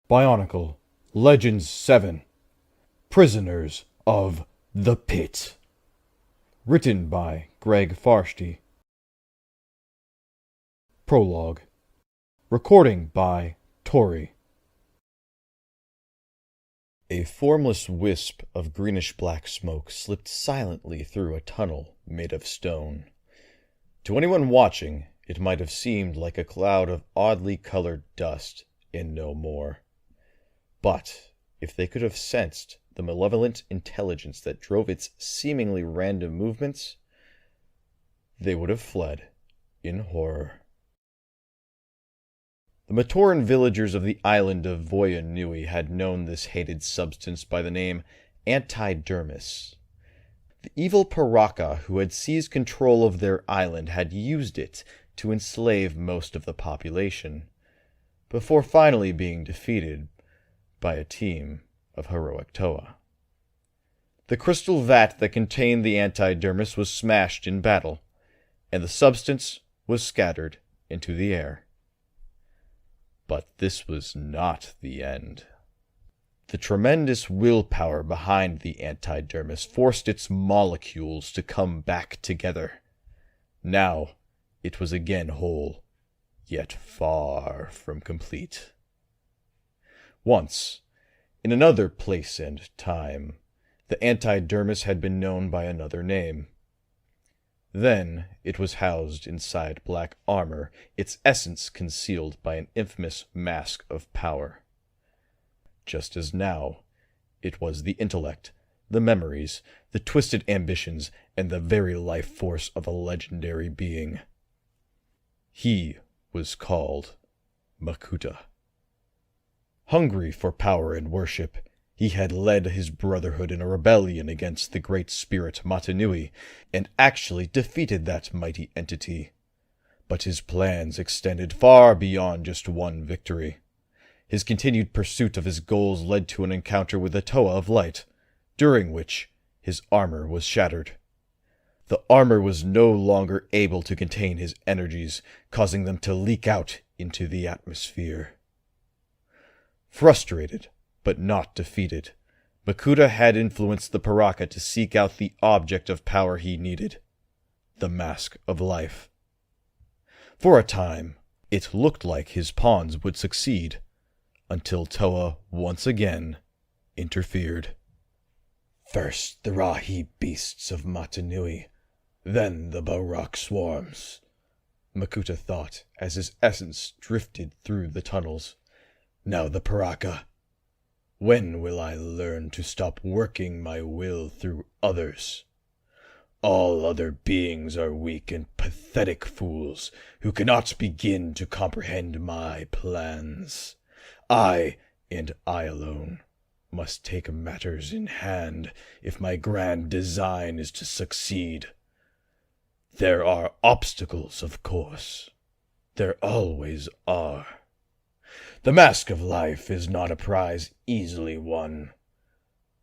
BIONICLE, Legends 7, Prisoners of the Pit. Written by Greg Farshty. Prologue. Recording by Tory. A formless wisp of greenish-black smoke slipped silently through a tunnel made of stone. To anyone watching, it might have seemed like a cloud of oddly colored dust, and no more. But if they could have sensed the malevolent intelligence that drove its seemingly random movements, they would have fled in horror. The Matoran villagers of the island of Mahri Nui had known this hated substance by the name antidermis. The evil Barraki who had seized control of their island had used it to enslave most of the population, before finally being defeated by a team of heroic Toa. The crystal vat that contained the antidermis was smashed in battle, and the substance was scattered into the air. But this was not the end. The tremendous willpower behind the antidermis forced its molecules to come back together. Now it was again whole, yet far from complete. Once, in another place and time, the antidermis had been known by another name. Then it was housed inside black armor, its essence concealed by an infamous mask of power. Just as now, it was the intellect, the memories, the twisted ambitions, and the very life force of a legendary being. He was called Makuta. Hungry for power and worship, he had led his brotherhood in a rebellion against the great spirit Mahri Nui, and actually defeated that mighty entity. But his plans extended far beyond just one victory. His continued pursuit of his goals led to an encounter with the Toa of Light, during which his armor was shattered. The armor was no longer able to contain his energies, causing them to leak out into the atmosphere. Frustrated, but not defeated, Makuta had influenced the Barraki to seek out the object of power he needed, the Mask of Life. For a time, it looked like his pawns would succeed, until Toa once again interfered. First the raw-heap beasts of Mahri Nui, then the Barraki swarms, Makuta thought as his essence drifted through the tunnels. Now the Barraki. When will I learn to stop working my will through others? All other beings are weak and pathetic fools who cannot begin to comprehend my plans. I, and I alone, must take matters in hand if my grand design is to succeed. There are obstacles, of course. There always are. The Mask of Life is not a prize easily won,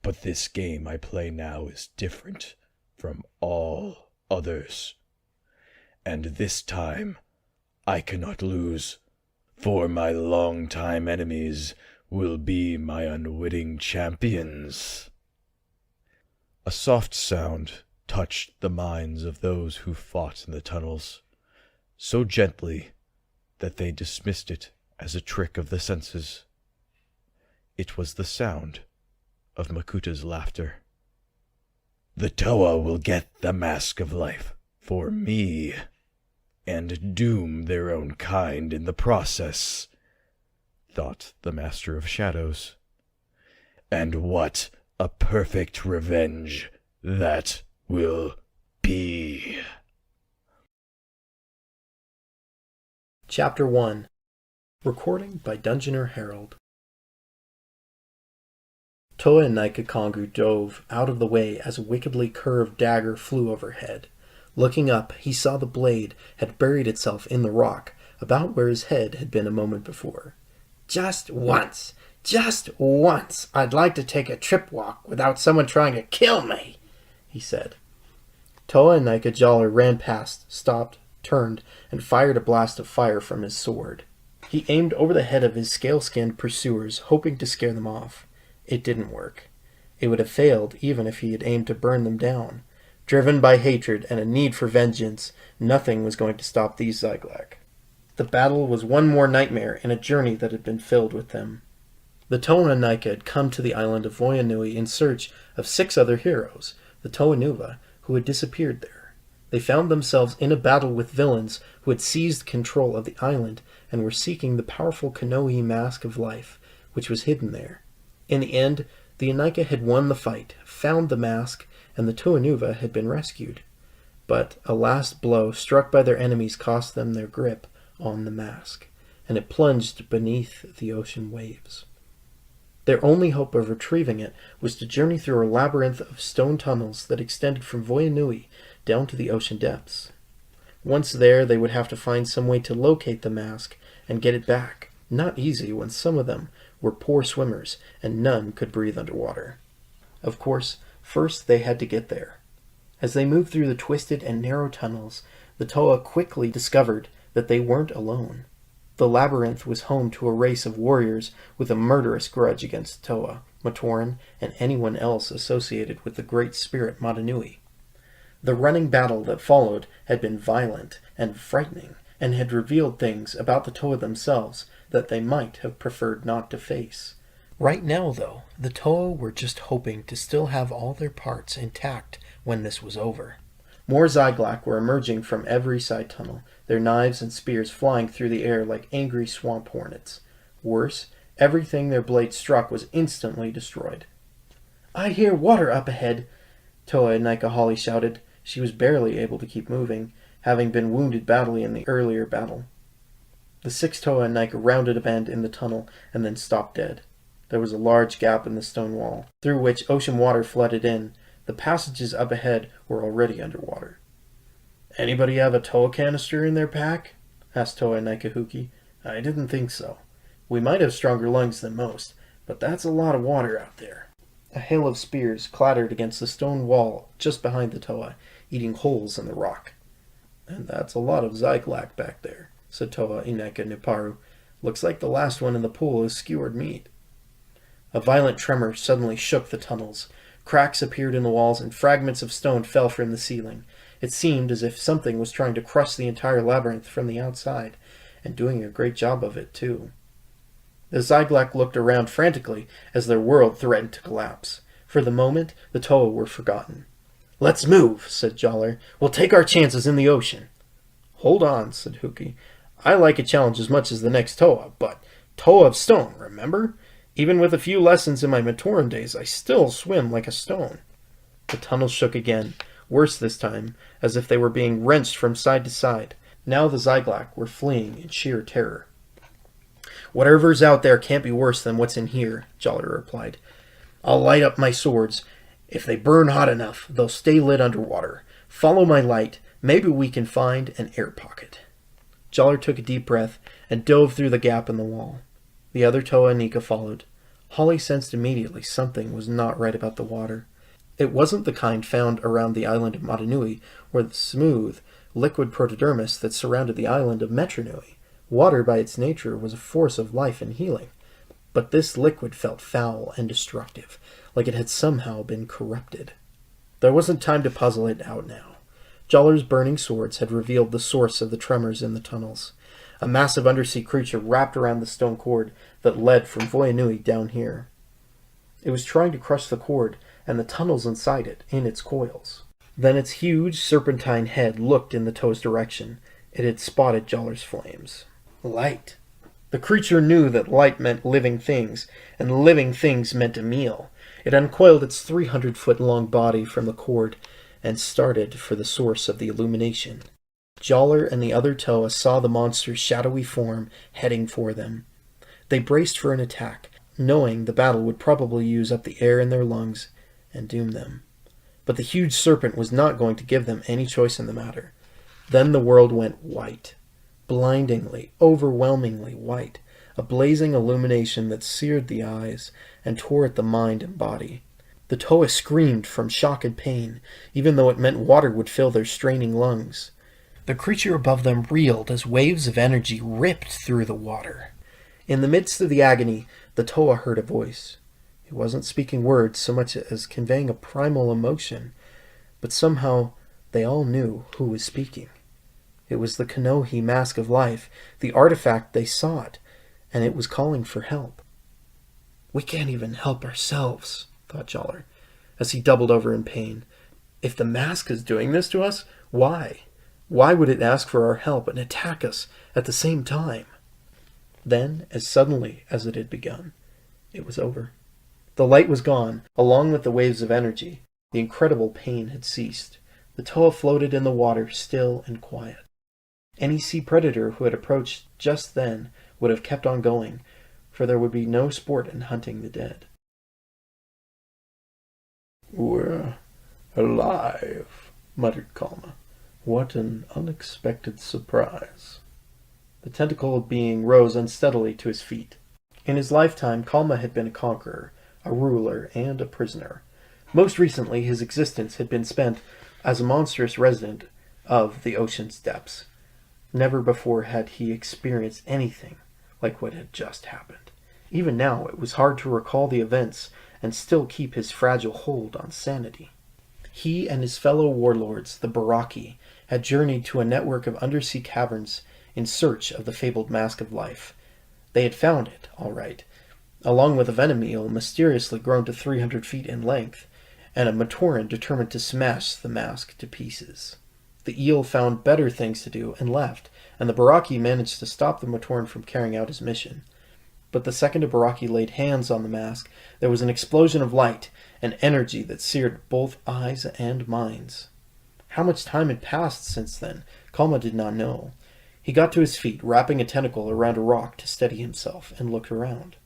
but this game I play now is different from all others. And this time I cannot lose, for my long-time enemies will be my unwitting champions. A soft sound touched the minds of those who fought in the tunnels, so gently that they dismissed it as a trick of the senses. It was the sound of Makuta's laughter. The Toa will get the Mask of Life for me, and doom their own kind in the process, thought the Master of Shadows. And what a perfect revenge that will be. Chapter 1. Recording by Dungeoneer Harold. Toa and Naikakongu dove out of the way as a wickedly curved dagger flew overhead. Looking up, he saw the blade had buried itself in the rock, about where his head had been a moment before. Just once, I'd like to take a trip walk without someone trying to kill me, he said. Toa and Naikajaller ran past, stopped, turned, and fired a blast of fire from his sword. He aimed over the head of his scale-skinned pursuers, hoping to scare them off. It didn't work. It would have failed even if he had aimed to burn them down. Driven by hatred and a need for vengeance, nothing was going to stop these Zyglak. The battle was one more nightmare in a journey that had been filled with them. The Toa and Nika had come to the island of Nui in search of 6 other heroes, the Toa Nuva, who had disappeared there. They found themselves in a battle with villains who had seized control of the island and were seeking the powerful Kanohi mask of life, which was hidden there. In the end, the Nika had won the fight, found the mask, and the Toa Nuva had been rescued. But a last blow struck by their enemies cost them their grip on the mask, and it plunged beneath the ocean waves. Their only hope of retrieving it was to journey through a labyrinth of stone tunnels that extended from Nui down to the ocean depths. Once there, they would have to find some way to locate the mask and get it back. Not easy when some of them were poor swimmers and none could breathe underwater. Of course, first they had to get there. As they moved through the twisted and narrow tunnels, the Toa quickly discovered that they weren't alone. The labyrinth was home to a race of warriors with a murderous grudge against Toa, Matoran, and anyone else associated with the great spirit Mahri Nui. The running battle that followed had been violent and frightening, and had revealed things about the Toa themselves that they might have preferred not to face. Right now, though, the Toa were just hoping to still have all their parts intact when this was over. More Zyglak were emerging from every side tunnel, their knives and spears flying through the air like angry swamp hornets. Worse, everything their blades struck was instantly destroyed. "I hear water up ahead," Toa Nika Holly shouted. She was barely able to keep moving, having been wounded badly in the earlier battle. The 6 Toa and Nika rounded a bend in the tunnel and then stopped dead. There was a large gap in the stone wall, through which ocean water flooded in. The passages up ahead were already underwater. "Anybody have a Toa canister in their pack?" asked Toa Nikahuki. "I didn't think so. We might have stronger lungs than most, but that's a lot of water out there." A hail of spears clattered against the stone wall just behind the Toa, eating holes in the rock. "And that's a lot of Zyglak back there," said Toa Ineka Nuparu. "Looks like the last one in the pool is skewered meat." A violent tremor suddenly shook the tunnels. Cracks appeared in the walls and fragments of stone fell from the ceiling. It seemed as if something was trying to crush the entire labyrinth from the outside, and doing a great job of it, too. The Zyglak looked around frantically as their world threatened to collapse. For the moment, the Toa were forgotten. "Let's move," said Joller. "We'll take our chances in the ocean." "Hold on," said Huki. "I like a challenge as much as the next Toa, but Toa of stone, remember? Even with a few lessons in my Matoran days, I still swim like a stone." The tunnel shook again, worse this time, as if they were being wrenched from side to side. Now the Zyglak were fleeing in sheer terror. "Whatever's out there can't be worse than what's in here," Joller replied. "I'll light up my swords. If they burn hot enough, they'll stay lit underwater. Follow my light. Maybe we can find an air pocket." Joller took a deep breath and dove through the gap in the wall. The other Toa and Nika followed. Holly sensed immediately something was not right about the water. It wasn't the kind found around the island of Mahri Nui, or the smooth, liquid protodermis that surrounded the island of Mahri Nui. Water, by its nature, was a force of life and healing. But this liquid felt foul and destructive, like it had somehow been corrupted. There wasn't time to puzzle it out now. Joller's burning swords had revealed the source of the tremors in the tunnels. A massive undersea creature wrapped around the stone cord that led from Nui down here. It was trying to crush the cord and the tunnels inside it in its coils. Then its huge serpentine head looked in the Toa's direction. It had spotted Joller's flames. Light. The creature knew that light meant living things, and living things meant a meal. It uncoiled its 300-foot-long body from the cord and started for the source of the illumination. Joller and the other Toa saw the monster's shadowy form heading for them. They braced for an attack, knowing the battle would probably use up the air in their lungs and doom them. But the huge serpent was not going to give them any choice in the matter. Then the world went white. Blindingly, overwhelmingly white. A blazing illumination that seared the eyes and tore at the mind and body. The Toa screamed from shock and pain, even though it meant water would fill their straining lungs. The creature above them reeled as waves of energy ripped through the water. In the midst of the agony, the Toa heard a voice. It wasn't speaking words so much as conveying a primal emotion, but somehow they all knew who was speaking. It was the Kanohi Mask of Life, the artifact they sought, and it was calling for help. "We can't even help ourselves," thought Joller, as he doubled over in pain. "If the mask is doing this to us, why? Why would it ask for our help and attack us at the same time?" Then, as suddenly as it had begun, it was over. The light was gone, along with the waves of energy. The incredible pain had ceased. The Toa floated in the water, still and quiet. Any sea predator who had approached just then would have kept on going, for there would be no sport in hunting the dead. "We're alive," muttered Kalma. "What an unexpected surprise." The tentacled being rose unsteadily to his feet. In his lifetime, Kalma had been a conqueror, a ruler, and a prisoner. Most recently, his existence had been spent as a monstrous resident of the ocean's depths. Never before had he experienced anything like what had just happened. Even now, it was hard to recall the events and still keep his fragile hold on sanity. He and his fellow warlords, the Barraki, had journeyed to a network of undersea caverns in search of the fabled Mask of Life. They had found it, all right, along with a venom eel mysteriously grown to 300 feet in length, and a Matoran determined to smash the mask to pieces. The eel found better things to do and left, and the Barraki managed to stop the Matoran from carrying out his mission. But the second a Barraki laid hands on the mask, there was an explosion of light and energy that seared both eyes and minds. How much time had passed since then, Kalma did not know. He got to his feet, wrapping a tentacle around a rock to steady himself, and looked around.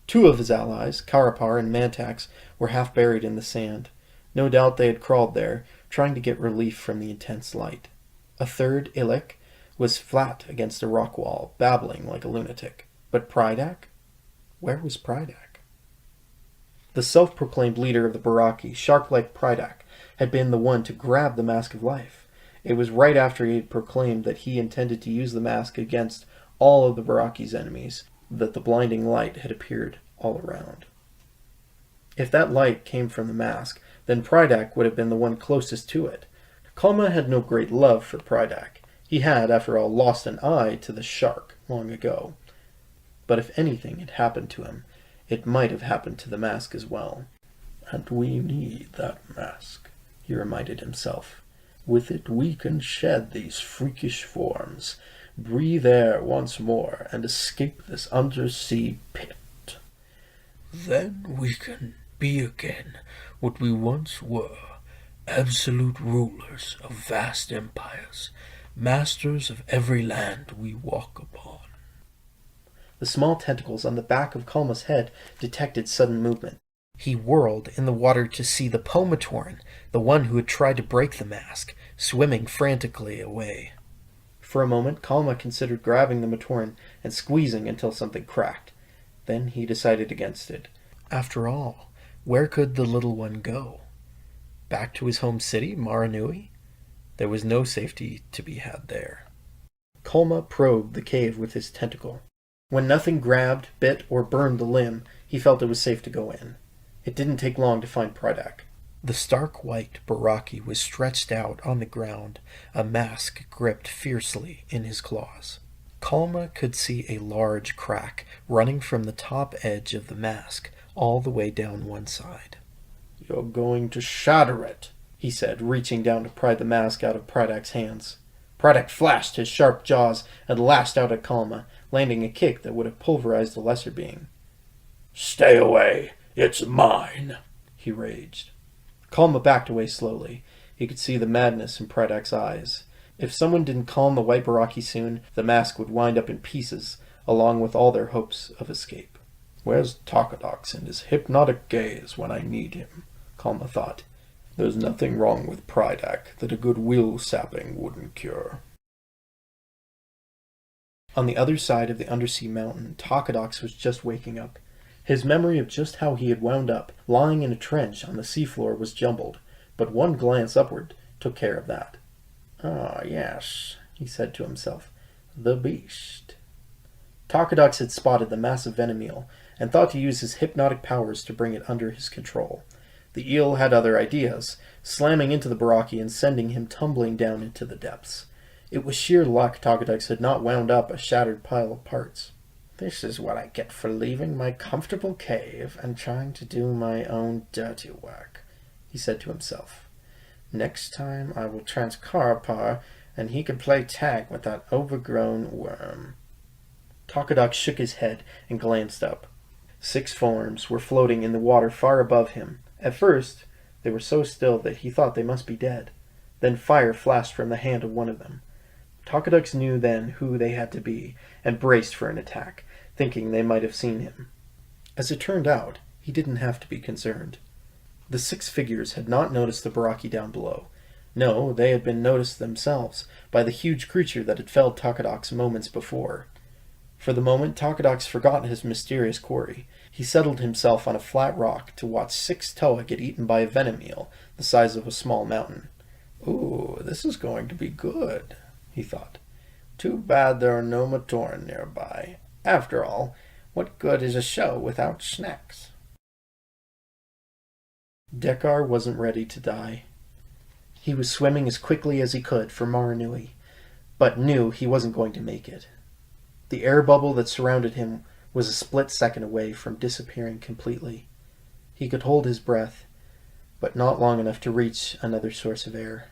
Two of his allies, Karapar and Mantax, were half buried in the sand. No doubt they had crawled there, trying to get relief from the intense light. A third, Ilek, was flat against a rock wall, babbling like a lunatic. But Prydak? Where was Prydak? The self-proclaimed leader of the Barraki, shark-like Prydak, had been the one to grab the Mask of Life. It was right after he had proclaimed that he intended to use the mask against all of the Barraki's enemies that the blinding light had appeared all around. If that light came from the mask, then Prydak would have been the one closest to it. Kalma had no great love for Prydak. He had, after all, lost an eye to the shark long ago. But if anything had happened to him, it might have happened to the mask as well. "And we need that mask," he reminded himself. "With it we can shed these freakish forms, breathe air once more, and escape this undersea pit. Then we can be again what we once were, absolute rulers of vast empires, masters of every land we walk upon." The small tentacles on the back of Kalma's head detected sudden movement. He whirled in the water to see the Matoran, the one who had tried to break the mask, swimming frantically away. For a moment, Kalma considered grabbing the Matoran and squeezing until something cracked. Then he decided against it. After all, where could the little one go? Back to his home city, Mahri Nui? There was no safety to be had there. Kalma probed the cave with his tentacle. When nothing grabbed, bit, or burned the limb, he felt it was safe to go in. It didn't take long to find Prydak. The stark white Barraki was stretched out on the ground, a mask gripped fiercely in his claws. Kalma could see a large crack running from the top edge of the mask all the way down one side. "You're going to shatter it," he said, reaching down to pry the mask out of Prydak's hands. Prydak flashed his sharp jaws and lashed out at Kalma, landing a kick that would have pulverized a lesser being. "Stay away! It's mine!" he raged. Kalma backed away slowly. He could see the madness in Prydak's eyes. If someone didn't calm the white Barraki soon, the mask would wind up in pieces, along with all their hopes of escape. "Where's Takadox and his hypnotic gaze when I need him?" Kalma thought. "There's nothing wrong with Prydak that a good wheel sapping wouldn't cure." On the other side of the undersea mountain, Takadox was just waking up. His memory of just how he had wound up, lying in a trench on the seafloor, was jumbled, but one glance upward took care of that. Ah, yes, he said to himself. The beast. Takadux had spotted the massive venom eel and thought to use his hypnotic powers to bring it under his control. The eel had other ideas, slamming into the Barraki and sending him tumbling down into the depths. It was sheer luck Takadux had not wound up a shattered pile of parts. This is what I get for leaving my comfortable cave and trying to do my own dirty work, he said to himself. Next time I will transcarpar, and he can play tag with that overgrown worm. Takadux shook his head and glanced up. 6 forms were floating in the water far above him. At first, they were so still that he thought they must be dead. Then fire flashed from the hand of one of them. Takadux knew then who they had to be, and braced for an attack, thinking they might have seen him. As it turned out, he didn't have to be concerned. The 6 figures had not noticed the Barraki down below. No, they had been noticed themselves by the huge creature that had felled Takadux moments before. For the moment, Takadux forgot his mysterious quarry. He settled himself on a flat rock to watch 6 toa get eaten by a venom eel the size of a small mountain. Ooh, this is going to be good, he thought. Too bad there are no Matoran nearby. After all, what good is a show without snacks? Dekar wasn't ready to die. He was swimming as quickly as he could for Mahri Nui, but knew he wasn't going to make it. The air bubble that surrounded him was a split second away from disappearing completely. He could hold his breath, but not long enough to reach another source of air.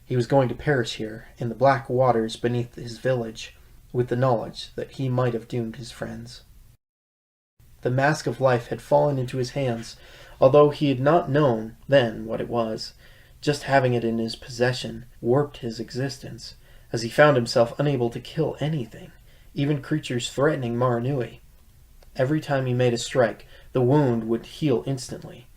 He was going to perish here, in the black waters beneath his village, with the knowledge that he might have doomed his friends. The mask of life had fallen into his hands, although he had not known then what it was. Just having it in his possession warped his existence, as he found himself unable to kill anything, even creatures threatening Mahri Nui. Every time he made a strike, the wound would heal instantly.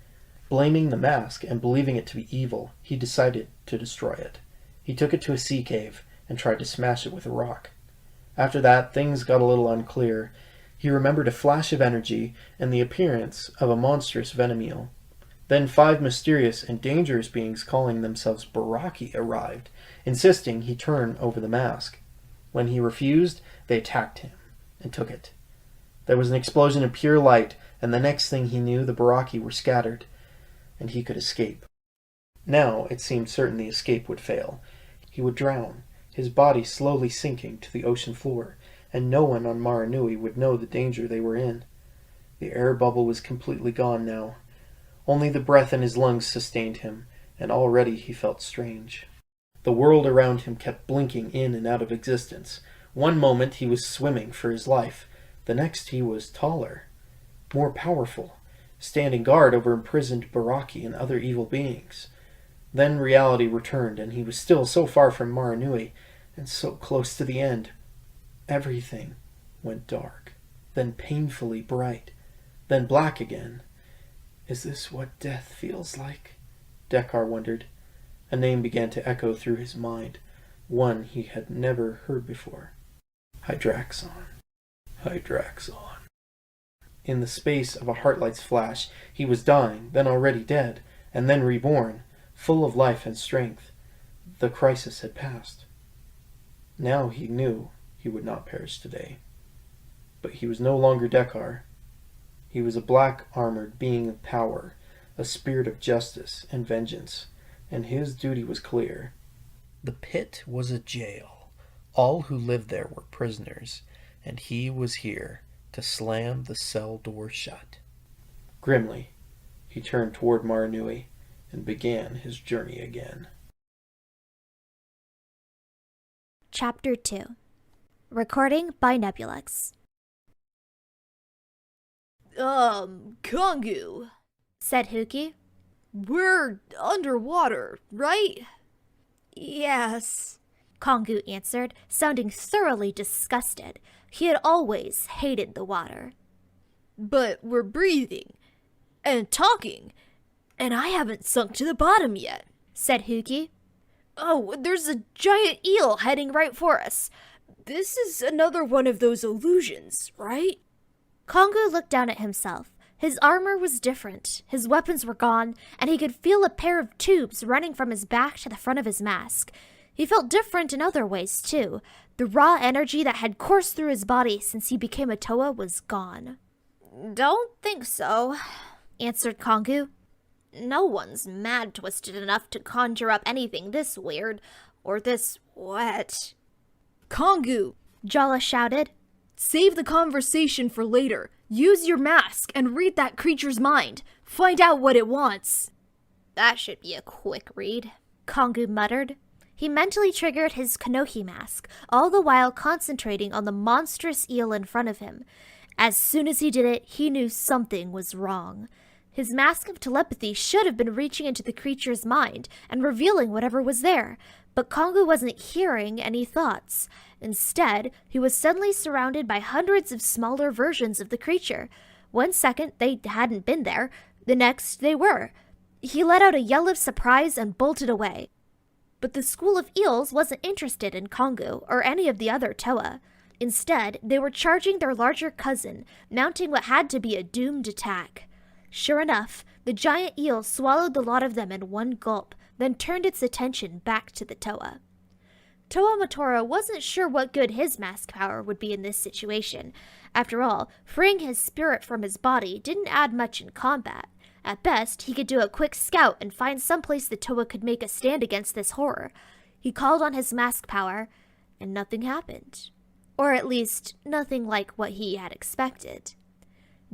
Blaming the mask and believing it to be evil, he decided to destroy it. He took it to a sea cave and tried to smash it with a rock. After that, things got a little unclear. He remembered a flash of energy and the appearance of a monstrous venom eel. Then 5 mysterious and dangerous beings calling themselves Barraki arrived, insisting he turn over the mask. When he refused, they attacked him and took it. There was an explosion of pure light, and the next thing he knew, the Barraki were scattered, and he could escape. Now it seemed certain the escape would fail. He would drown, his body slowly sinking to the ocean floor, and no one on Mahri Nui would know the danger they were in. The air bubble was completely gone now. Only the breath in his lungs sustained him, and already he felt strange. The world around him kept blinking in and out of existence. One moment he was swimming for his life. The next he was taller, more powerful, standing guard over imprisoned Barraki and other evil beings. Then reality returned, and he was still so far from Mahri Nui, and so close to the end. Everything went dark, then painfully bright, then black again. Is this what death feels like? Dekar wondered. A name began to echo through his mind, one he had never heard before. Hydraxon. Hydraxon. In the space of a heartlight's flash, he was dying, then already dead, and then reborn, full of life and strength. The crisis had passed. Now he knew he would not perish today. But he was no longer Dekar. He was a black-armored being of power, a spirit of justice and vengeance, and his duty was clear. The pit was a jail. All who lived there were prisoners, and he was here to slam the cell door shut. Grimly, he turned toward Mahri Nui and began his journey again. Chapter 2. Recording by Nebulux. Kongu, Said Huki. we're underwater, right? Yes, Kongu answered, sounding thoroughly disgusted. He had always hated the water. But we're breathing and talking, and I haven't sunk to the bottom yet, said Huki. Oh, there's a giant eel heading right for us. This is another one of those illusions, right? Kongu looked down at himself. His armor was different, his weapons were gone, and he could feel a pair of tubes running from his back to the front of his mask. He felt different in other ways, too. The raw energy that had coursed through his body since he became a Toa was gone. Don't think so, answered Kongu. No one's mad twisted enough to conjure up anything this weird or this wet. Kongu, Jala shouted. Save the conversation for later. Use your mask and read that creature's mind. Find out what it wants. That should be a quick read, Kongu muttered. He mentally triggered his Kanohi mask, all the while concentrating on the monstrous eel in front of him. As soon as he did it, he knew something was wrong. His mask of telepathy should have been reaching into the creature's mind and revealing whatever was there, but Kongu wasn't hearing any thoughts. Instead, he was suddenly surrounded by hundreds of smaller versions of the creature. 1 second, they hadn't been there. The next, they were. He let out a yell of surprise and bolted away. But the school of eels wasn't interested in Kongu or any of the other Toa. Instead, they were charging their larger cousin, mounting what had to be a doomed attack. Sure enough, the giant eel swallowed the lot of them in one gulp, then turned its attention back to the Toa. Toa Matoro wasn't sure what good his mask power would be in this situation. After all, freeing his spirit from his body didn't add much in combat. At best, he could do a quick scout and find someplace the Toa could make a stand against this horror. He called on his mask power, and nothing happened. Or at least, nothing like what he had expected.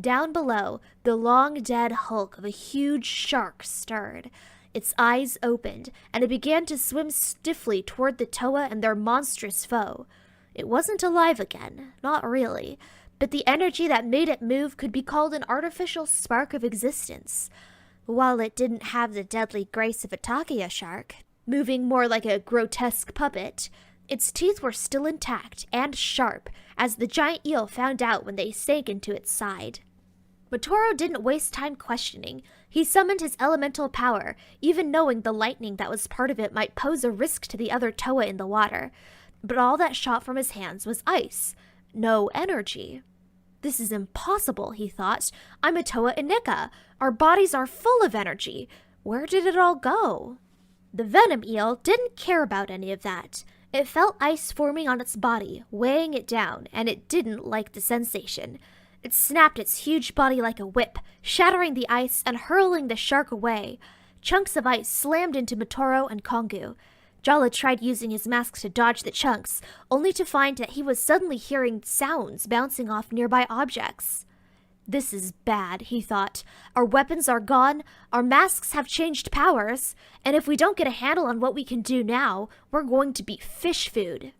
Down below, the long dead hulk of a huge shark stirred. Its eyes opened, and it began to swim stiffly toward the Toa and their monstrous foe. It wasn't alive again, not really, but the energy that made it move could be called an artificial spark of existence. While it didn't have the deadly grace of a Takia shark, moving more like a grotesque puppet, its teeth were still intact and sharp, as the giant eel found out when they sank into its side. Matoro didn't waste time questioning. He summoned his elemental power, even knowing the lightning that was part of it might pose a risk to the other Toa in the water. But all that shot from his hands was ice, no energy. This is impossible, he thought. I'm a Toa Inika. Our bodies are full of energy. Where did it all go? The venom eel didn't care about any of that. It felt ice forming on its body, weighing it down, and it didn't like the sensation. It snapped its huge body like a whip, shattering the ice and hurling the shark away. Chunks of ice slammed into Matoro and Kongu. Jala tried using his mask to dodge the chunks, only to find that he was suddenly hearing sounds bouncing off nearby objects. This is bad, he thought. Our weapons are gone, our masks have changed powers, and if we don't get a handle on what we can do now, we're going to be fish food.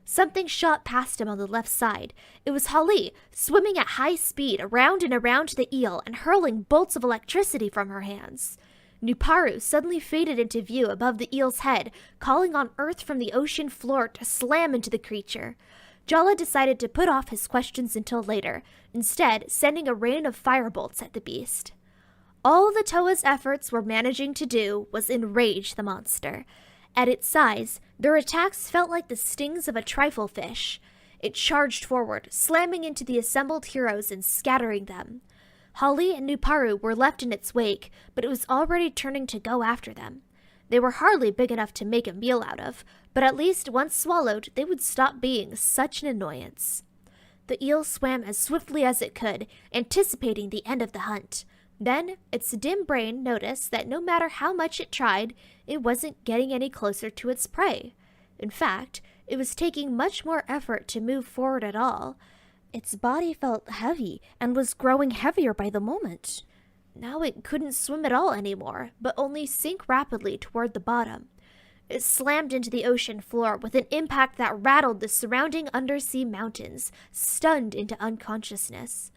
Something shot past him on the left side. It was Holly, swimming at high speed around and around the eel and hurling bolts of electricity from her hands. Nuparu suddenly faded into view above the eel's head, calling on earth from the ocean floor to slam into the creature. Jala decided to put off his questions until later, instead sending a rain of firebolts at the beast. All the Toa's efforts were managing to do was enrage the monster. At its size, their attacks felt like the stings of a trifle fish. It charged forward, slamming into the assembled heroes and scattering them. Holly and Nuparu were left in its wake, but it was already turning to go after them. They were hardly big enough to make a meal out of, but at least once swallowed, they would stop being such an annoyance. The eel swam as swiftly as it could, anticipating the end of the hunt. Then, its dim brain noticed that no matter how much it tried, it wasn't getting any closer to its prey. In fact, it was taking much more effort to move forward at all. Its body felt heavy and was growing heavier by the moment. Now it couldn't swim at all anymore, but only sink rapidly toward the bottom. It slammed into the ocean floor with an impact that rattled the surrounding undersea mountains, stunned into unconsciousness.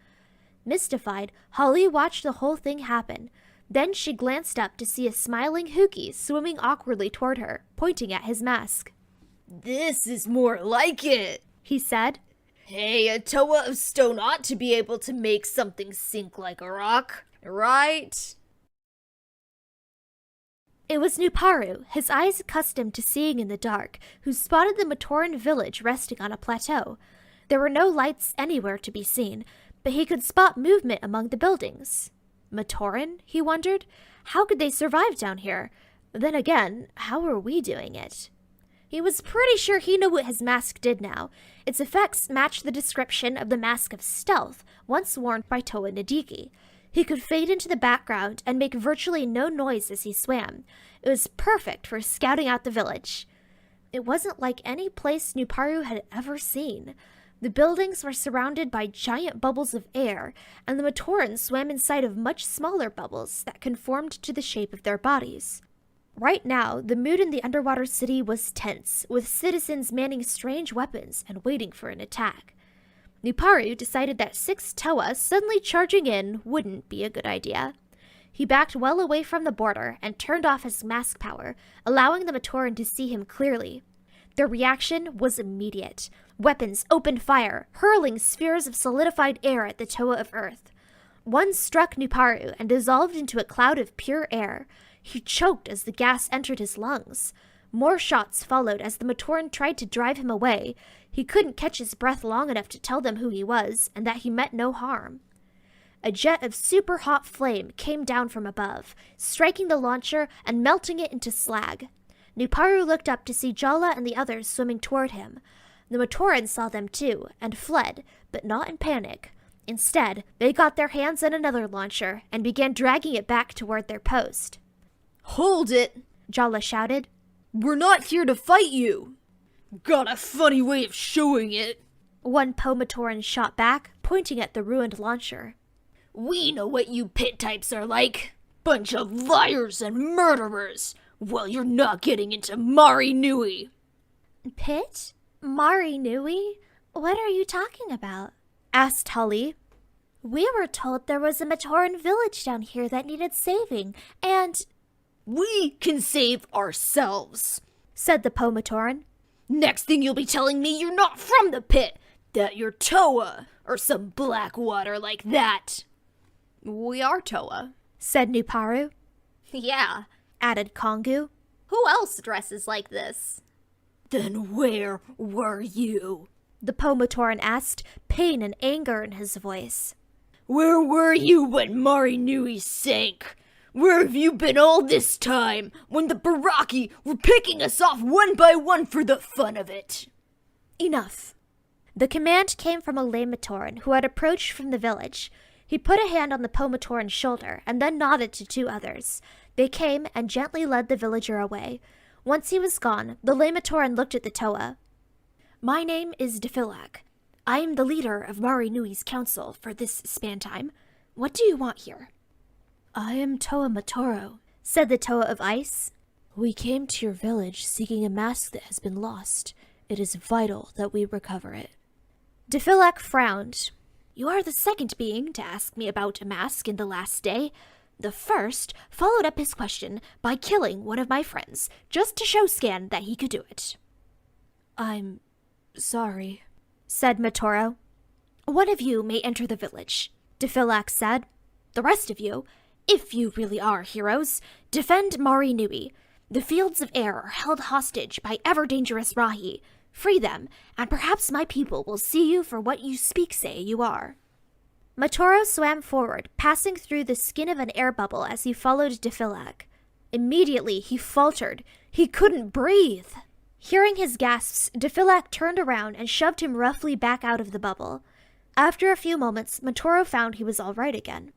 Mystified, Holly watched the whole thing happen. Then she glanced up to see a smiling Huki swimming awkwardly toward her, pointing at his mask. "This is more like it," he said. "Hey, a Toa of stone ought to be able to make something sink like a rock, right?" It was Nuparu, his eyes accustomed to seeing in the dark, who spotted the Matoran village resting on a plateau. There were no lights anywhere to be seen, but he could spot movement among the buildings. Matoran, he wondered? How could they survive down here? Then again, how were we doing it? He was pretty sure he knew what his mask did now. Its effects matched the description of the Mask of Stealth, once worn by Toa Nadiki. He could fade into the background and make virtually no noise as he swam. It was perfect for scouting out the village. It wasn't like any place Nuparu had ever seen. The buildings were surrounded by giant bubbles of air, and the Matoran swam inside of much smaller bubbles that conformed to the shape of their bodies. Right now, the mood in the underwater city was tense, with citizens manning strange weapons and waiting for an attack. Nuparu decided that 6 Toa suddenly charging in wouldn't be a good idea. He backed well away from the border and turned off his mask power, allowing the Matoran to see him clearly. Their reaction was immediate. Weapons opened fire, hurling spheres of solidified air at the Toa of Earth. One struck Nuparu and dissolved into a cloud of pure air. He choked as the gas entered his lungs. More shots followed as the Matoran tried to drive him away. He couldn't catch his breath long enough to tell them who he was, and that he meant no harm. A jet of super hot flame came down from above, striking the launcher and melting it into slag. Nuparu looked up to see Jala and the others swimming toward him. The Matoran saw them too, and fled, but not in panic. Instead, they got their hands on another launcher and began dragging it back toward their post. Hold it! Jala shouted. We're not here to fight you! Got a funny way of showing it. One Matoran shot back, pointing at the ruined launcher. We know what you pit types are like. Bunch of liars and murderers. Well, you're not getting into Mahri Nui. Pit? Mahri Nui? What are you talking about? Asked Holly. We were told there was a Matoran village down here that needed saving, and... We can save ourselves, said the Matoran. Next thing you'll be telling me you're not from the pit, that you're Toa, or some black water like that. We are Toa, said Nuparu. Yeah, added Kongu. Who else dresses like this? Then where were you? The Matoran asked, pain and anger in his voice. Where were you when Mahri Nui sank? Where have you been all this time, when the Barraki were picking us off one by one for the fun of it? Enough. The command came from a lay Matoran who had approached from the village. He put a hand on the Matoran's shoulder and then nodded to 2 others. They came and gently led the villager away. Once he was gone, the lay Matoran looked at the Toa. My name is Epilogue. I am the leader of Mahri Nui's council for this span time. What do you want here? I am Toa Matoro, said the Toa of Ice. We came to your village seeking a mask that has been lost. It is vital that we recover it. Epilogue frowned. You are the second being to ask me about a mask in the last day. The first followed up his question by killing one of my friends, just to show Scan that he could do it. I'm sorry, said Matoro. One of you may enter the village, Epilogue said. The rest of you, if you really are heroes, defend Mahri Nui. The fields of air are held hostage by ever-dangerous Rahi. Free them, and perhaps my people will see you for what you say you are. Matoro swam forward, passing through the skin of an air bubble as he followed Epilogue. Immediately, he faltered. He couldn't breathe. Hearing his gasps, Epilogue turned around and shoved him roughly back out of the bubble. After a few moments, Matoro found he was all right again.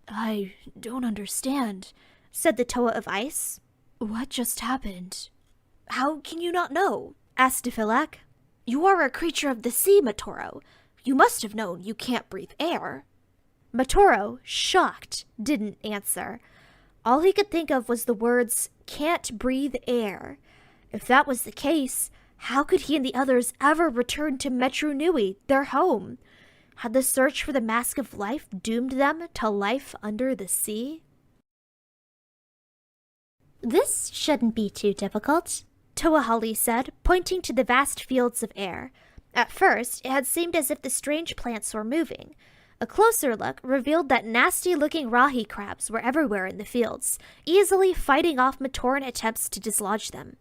I don't understand, said the Toa of Ice. What just happened? How can you not know? Asked Epilogue. You are a creature of the sea, Matoro. You must have known you can't breathe air. Matoro, shocked, didn't answer. All he could think of was the words, can't breathe air. If that was the case, how could he and the others ever return to Metru Nui, their home? Had the search for the Mask of Life doomed them to life under the sea? This shouldn't be too difficult, Toahali said, pointing to the vast fields of air. At first, it had seemed as if the strange plants were moving. A closer look revealed that nasty-looking Rahi crabs were everywhere in the fields, easily fighting off Matoran attempts to dislodge them.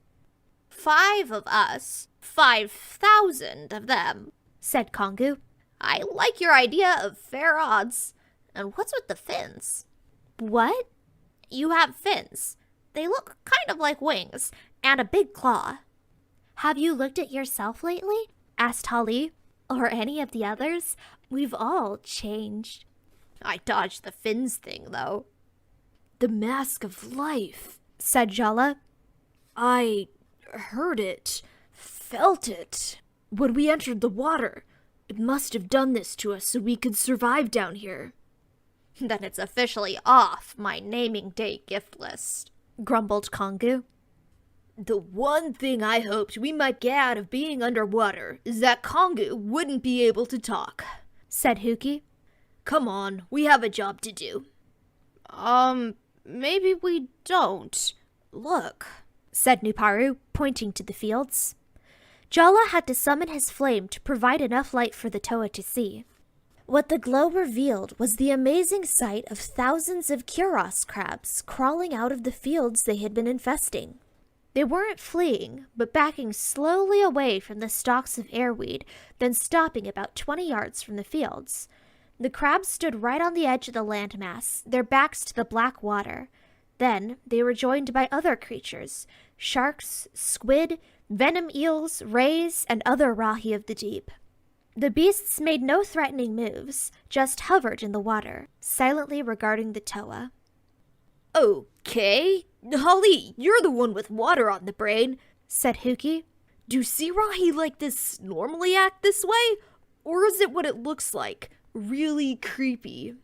5 of us, 5,000 of them, said Kongu. I like your idea of fair odds. And what's with the fins? What? You have fins. They look kind of like wings, and a big claw. Have you looked at yourself lately? Asked Holly. Or any of the others? We've all changed. I dodged the fins thing, though. The mask of life, said Jala. I heard it, felt it. When we entered the water, it must have done this to us so we could survive down here. Then it's officially off my naming day gift list, grumbled Kongu. The one thing I hoped we might get out of being underwater is that Kongu wouldn't be able to talk, said Huki. Come on, we have a job to do. Maybe we don't. Look, said Nuparu, pointing to the fields. Jala had to summon his flame to provide enough light for the Toa to see. What the glow revealed was the amazing sight of thousands of Kuros crabs crawling out of the fields they had been infesting. They weren't fleeing, but backing slowly away from the stalks of airweed, then stopping about 20 yards from the fields. The crabs stood right on the edge of the landmass, their backs to the black water. Then they were joined by other creatures, sharks, squid, venom eels, rays, and other rahi of the deep. The beasts made no threatening moves, just hovered in the water, silently regarding the Toa. Okay, Holly, you're the one with water on the brain, said Huki. Do sea rahi like this normally act this way? Or is it what it looks like? Really creepy.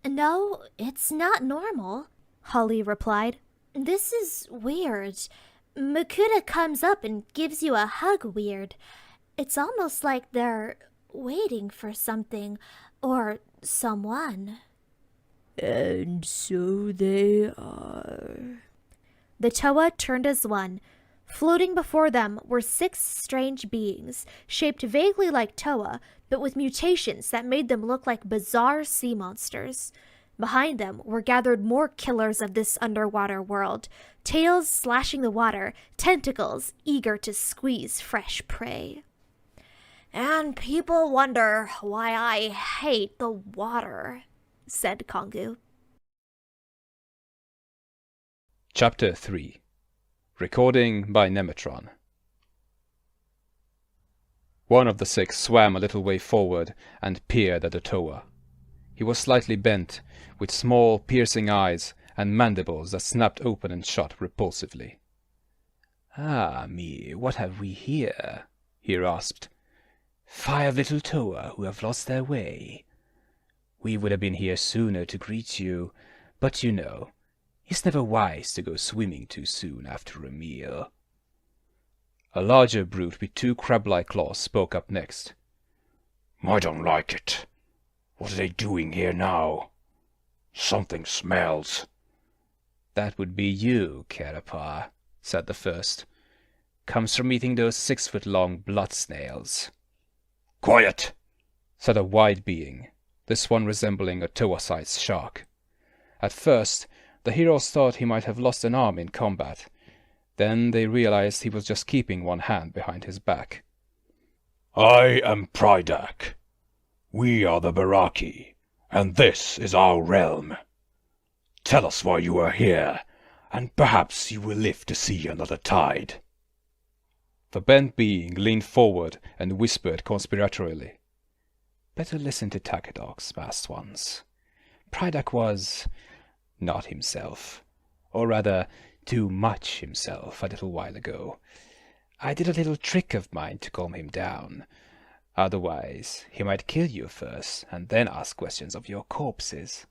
No, it's not normal, Holly replied. This is weird. Makuta comes up and gives you a hug weird. It's almost like they're waiting for something or someone. And so they are. The Toa turned as one. Floating before them were 6 strange beings, shaped vaguely like Toa, but with mutations that made them look like bizarre sea monsters. Behind them were gathered more killers of this underwater world, tails slashing the water, tentacles eager to squeeze fresh prey. And people wonder why I hate the water, said Kongu. Chapter 3. Recording by Nemetron. One of the 6 swam a little way forward and peered at the Toa. He was slightly bent, with small, piercing eyes and mandibles that snapped open and shut repulsively. "Ah, me, what have we here?" he rasped. "5 little Toa who have lost their way. We would have been here sooner to greet you, but you know, it's never wise to go swimming too soon after a meal." A larger brute with 2 crab-like claws spoke up next. "I don't like it. What are they doing here now? Something smells." "That would be you, Carapar," said the first. "Comes from eating those 6-foot-long blood snails." "Quiet!" said a wide being, this one resembling a Toa-sized shark. At first, the heroes thought he might have lost an arm in combat. Then they realized he was just keeping one hand behind his back. "I am Prydak. We are the Barraki, and this is our realm. Tell us why you are here, and perhaps you will live to see another tide." The bent being leaned forward and whispered conspiratorially. "Better listen to Takadox, masked ones. Prydak was not himself, or rather, too much himself a little while ago. I did a little trick of mine to calm him down. Otherwise, he might kill you first, and then ask questions of your corpses.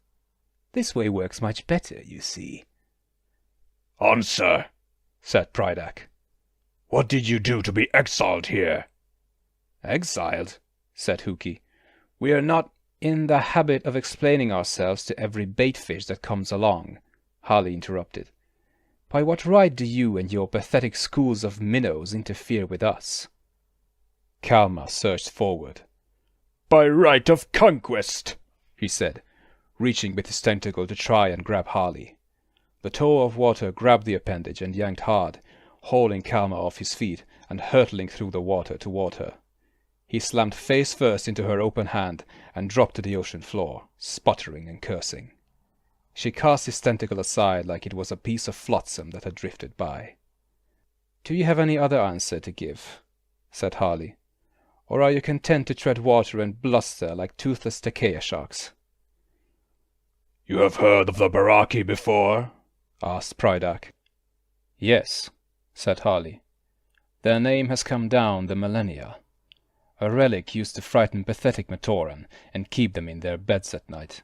This way works much better, you see." "Answer," said Prydak. "What did you do to be exiled here?" "Exiled?" said Huki. "We are not in the habit of explaining ourselves to every baitfish that comes along," Harley interrupted. "By what right do you and your pathetic schools of minnows interfere with us?" Kalma surged forward. "By right of conquest," he said, reaching with his tentacle to try and grab Harley. The toe of water grabbed the appendage and yanked hard, hauling Kalma off his feet and hurtling through the water toward her. He slammed face first into her open hand and dropped to the ocean floor, sputtering and cursing. She cast his tentacle aside like it was a piece of flotsam that had drifted by. "Do you have any other answer to give?" said Harley. "Or are you content to tread water and bluster like toothless Takea sharks?" "You have heard of the Barraki before?" asked Prydac. "Yes," said Harley. "Their name has come down the millennia. A relic used to frighten pathetic Matoran and keep them in their beds at night."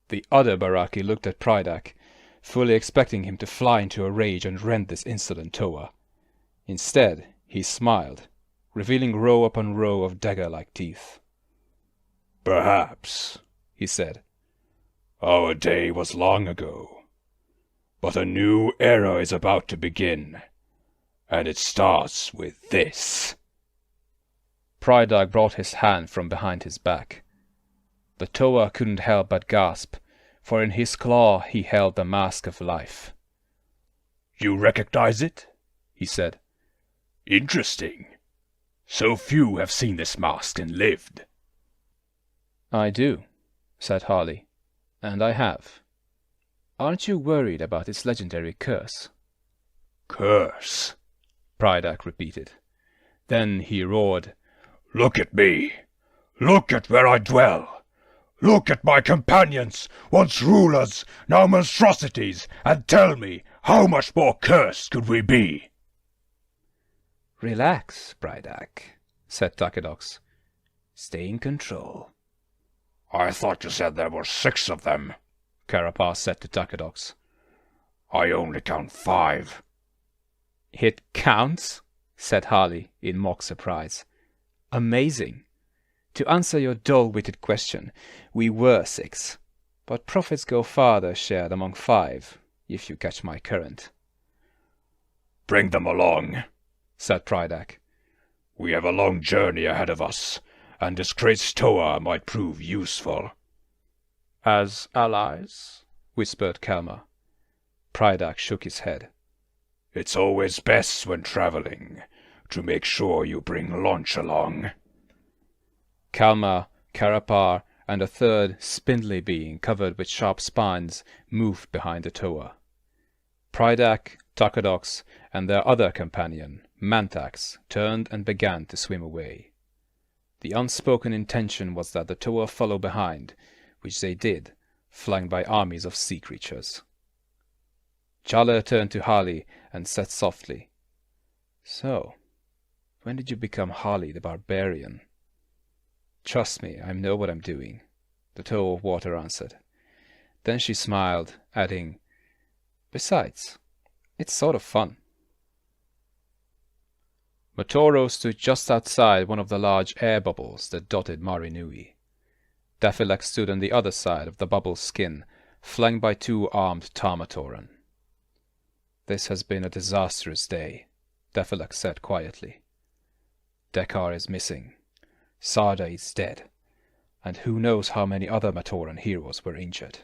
The other Barraki looked at Prydac, fully expecting him to fly into a rage and rend this insolent Toa. Instead, he smiled, revealing row upon row of dagger-like teeth. "Perhaps," he said. "Our day was long ago. But a new era is about to begin, and it starts with this." Prydac brought his hand from behind his back. The Toa couldn't help but gasp, for in his claw he held the Mask of Life. "You recognize it?" he said. "Interesting. So few have seen this mask and lived." "I do," said Harley, "and I have. Aren't you worried about its legendary curse?" "Curse," Prydac repeated. Then he roared, "Look at me! Look at where I dwell! Look at my companions, once rulers, now monstrosities, and tell me, how much more cursed could we be?" "Relax, Prydac," said Takedox. "Stay in control." "I thought you said there were 6 of them," Carapace said to Takedox. "I only count 5. "It counts?" said Harley in mock surprise. "Amazing. To answer your dull-witted question, we were 6, but profits go farther shared among 5, if you catch my current." "Bring them along," said Prydac. "We have a long journey ahead of us, and this great Toa might prove useful." "As allies?" whispered Kalmar. Prydac shook his head. "It's always best when traveling to make sure you bring lunch along." Kalmar, Carapar, and a third, spindly being covered with sharp spines moved behind the Toa. Prydac, Takedox, and their other companion, Mantax, turned and began to swim away. The unspoken intention was that the Toa follow behind, which they did, flanked by armies of sea creatures. Challer turned to Harley and said softly, "So, when did you become Harley the Barbarian?" "Trust me, I know what I'm doing," the Toe of Water answered. Then she smiled, adding, "Besides, it's sort of fun." Matoro stood just outside one of the large air bubbles that dotted Mahri Nui. Daffylax stood on the other side of the bubble's skin, flanked by 2 armed Matoran. "This has been a disastrous day," Daffylax said quietly. "Dekar is missing. Sarda is dead, and who knows how many other Matoran heroes were injured."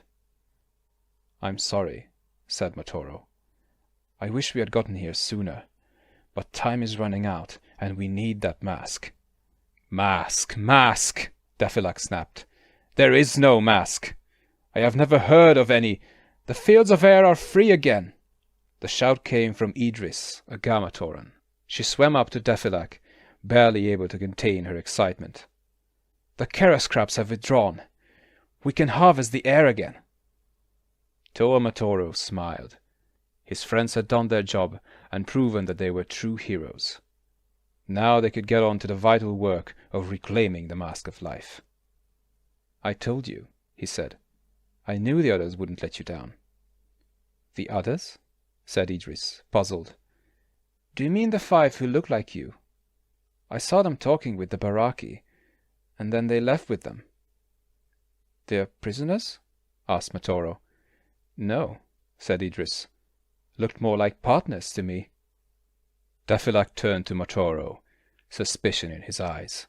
"I'm sorry," said Matoro. "I wish we had gotten here sooner, but time is running out, and we need that mask." "Mask! Mask!" Daffylax snapped. "There is no mask. I have never heard of any. The fields of air are free again." The shout came from Idris, a Gamatoran. She swam up to Daffylax, barely able to contain her excitement. "The Kera scraps have withdrawn. We can harvest the air again." Toa Matoro smiled. His friends had done their job and proven that they were true heroes. Now they could get on to the vital work of reclaiming the Mask of Life. "I told you," he said. "I knew the others wouldn't let you down." "The others?" said Idris, puzzled. "Do you mean the 5 who look like you? I saw them talking with the Barraki, and then they left with them." "They're prisoners?" asked Matoro. "No," said Idris. "Looked more like partners to me." Daffylax turned to Matoro, suspicion in his eyes.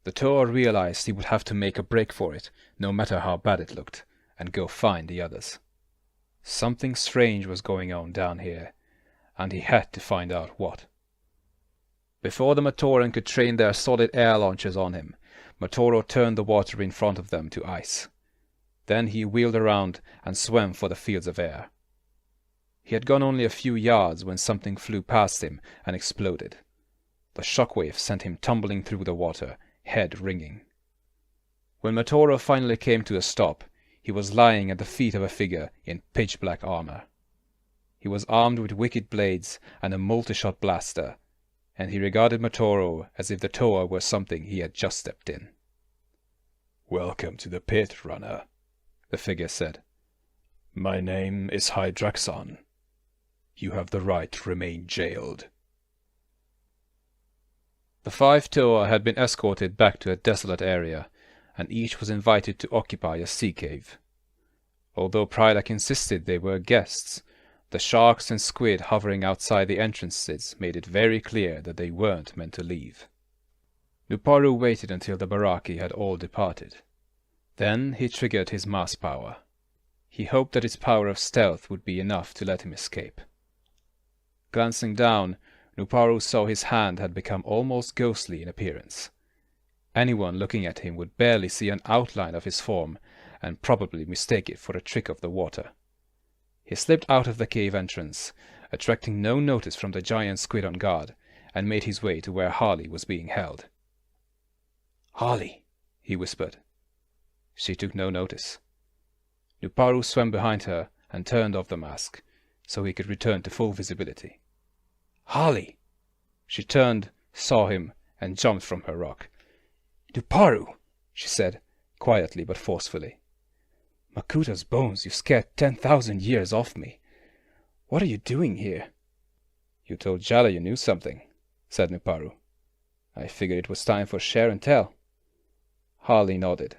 The Toa realized he would have to make a break for it, no matter how bad it looked, and go find the others. Something strange was going on down here, and he had to find out what. Before the Matoran could train their solid air launchers on him, Matoro turned the water in front of them to ice. Then he wheeled around and swam for the fields of air. He had gone only a few yards when something flew past him and exploded. The shockwave sent him tumbling through the water, head ringing. When Matoro finally came to a stop, he was lying at the feet of a figure in pitch-black armor. He was armed with wicked blades and a multi-shot blaster, and he regarded Matoro as if the Toa were something he had just stepped in. "Welcome to the pit, runner," the figure said. "My name is Hydraxon. You have the right to remain jailed." The 5 Toa had been escorted back to a desolate area, and each was invited to occupy a sea cave. Although Prydac insisted they were guests, the sharks and squid hovering outside the entrances made it very clear that they weren't meant to leave. Nuparu waited until the Barraki had all departed. Then he triggered his mass power. He hoped that its power of stealth would be enough to let him escape. Glancing down, Nuparu saw his hand had become almost ghostly in appearance. Anyone looking at him would barely see an outline of his form, and probably mistake it for a trick of the water. He slipped out of the cave entrance, attracting no notice from the giant squid on guard, and made his way to where Harley was being held. "Harley," he whispered. She took no notice. Nuparu swam behind her and turned off the mask, so he could return to full visibility. "Harley!" She turned, saw him, and jumped from her rock. "Nuparu!" she said, quietly but forcefully. "Makuta's bones, you scared 10,000 years off me. What are you doing here?" "You told Jala you knew something," said Nuparu. "I figured it was time for share and tell." Harley nodded.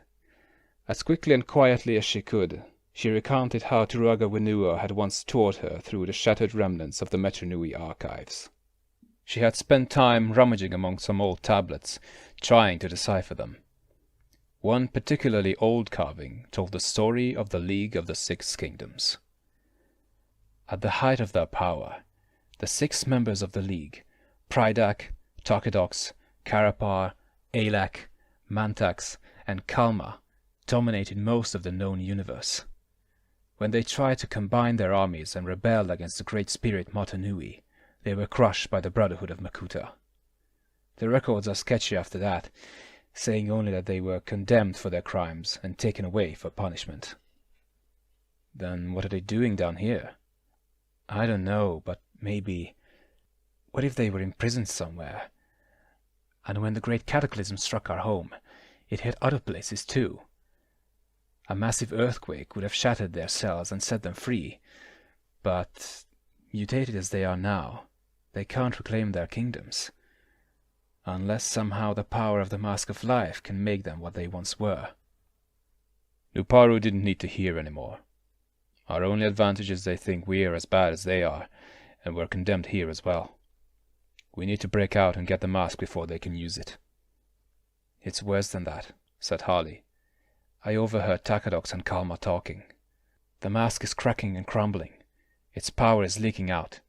As quickly and quietly as she could, she recounted how Turaga Wenua had once toured her through the shattered remnants of the Mahri Nui archives. She had spent time rummaging among some old tablets, trying to decipher them. One particularly old carving told the story of the League of the Six Kingdoms. At the height of their power, the 6 members of the League, Prydac, Tokidox, Karapar, Alak, Mantax, and Kalma, dominated most of the known universe. When they tried to combine their armies and rebel against the great spirit Mahri Nui, they were crushed by the Brotherhood of Makuta. The records are sketchy after that, saying only that they were condemned for their crimes and taken away for punishment. Then what are they doing down here? I don't know, but maybe... What if they were imprisoned somewhere? And when the great cataclysm struck our home, it hit other places too. A massive earthquake would have shattered their cells and set them free, but, mutated as they are now, they can't reclaim their kingdoms. Unless somehow the power of the Mask of Life can make them what they once were. Nuparu didn't need to hear anymore. Our only advantage is they think we're as bad as they are, and we're condemned here as well. We need to break out and get the mask before they can use it. It's worse than that, said Harley. I overheard Takadox and Kalma talking. The mask is cracking and crumbling. Its power is leaking out.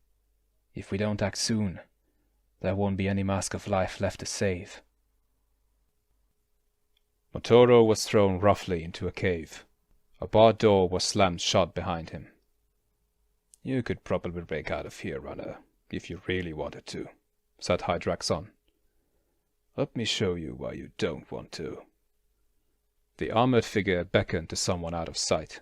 If we don't act soon, there won't be any Mask of Life left to save. Matoro was thrown roughly into a cave. A barred door was slammed shut behind him. You could probably break out of here, runner, if you really wanted to, said Hydraxon. Let me show you why you don't want to. The armored figure beckoned to someone out of sight.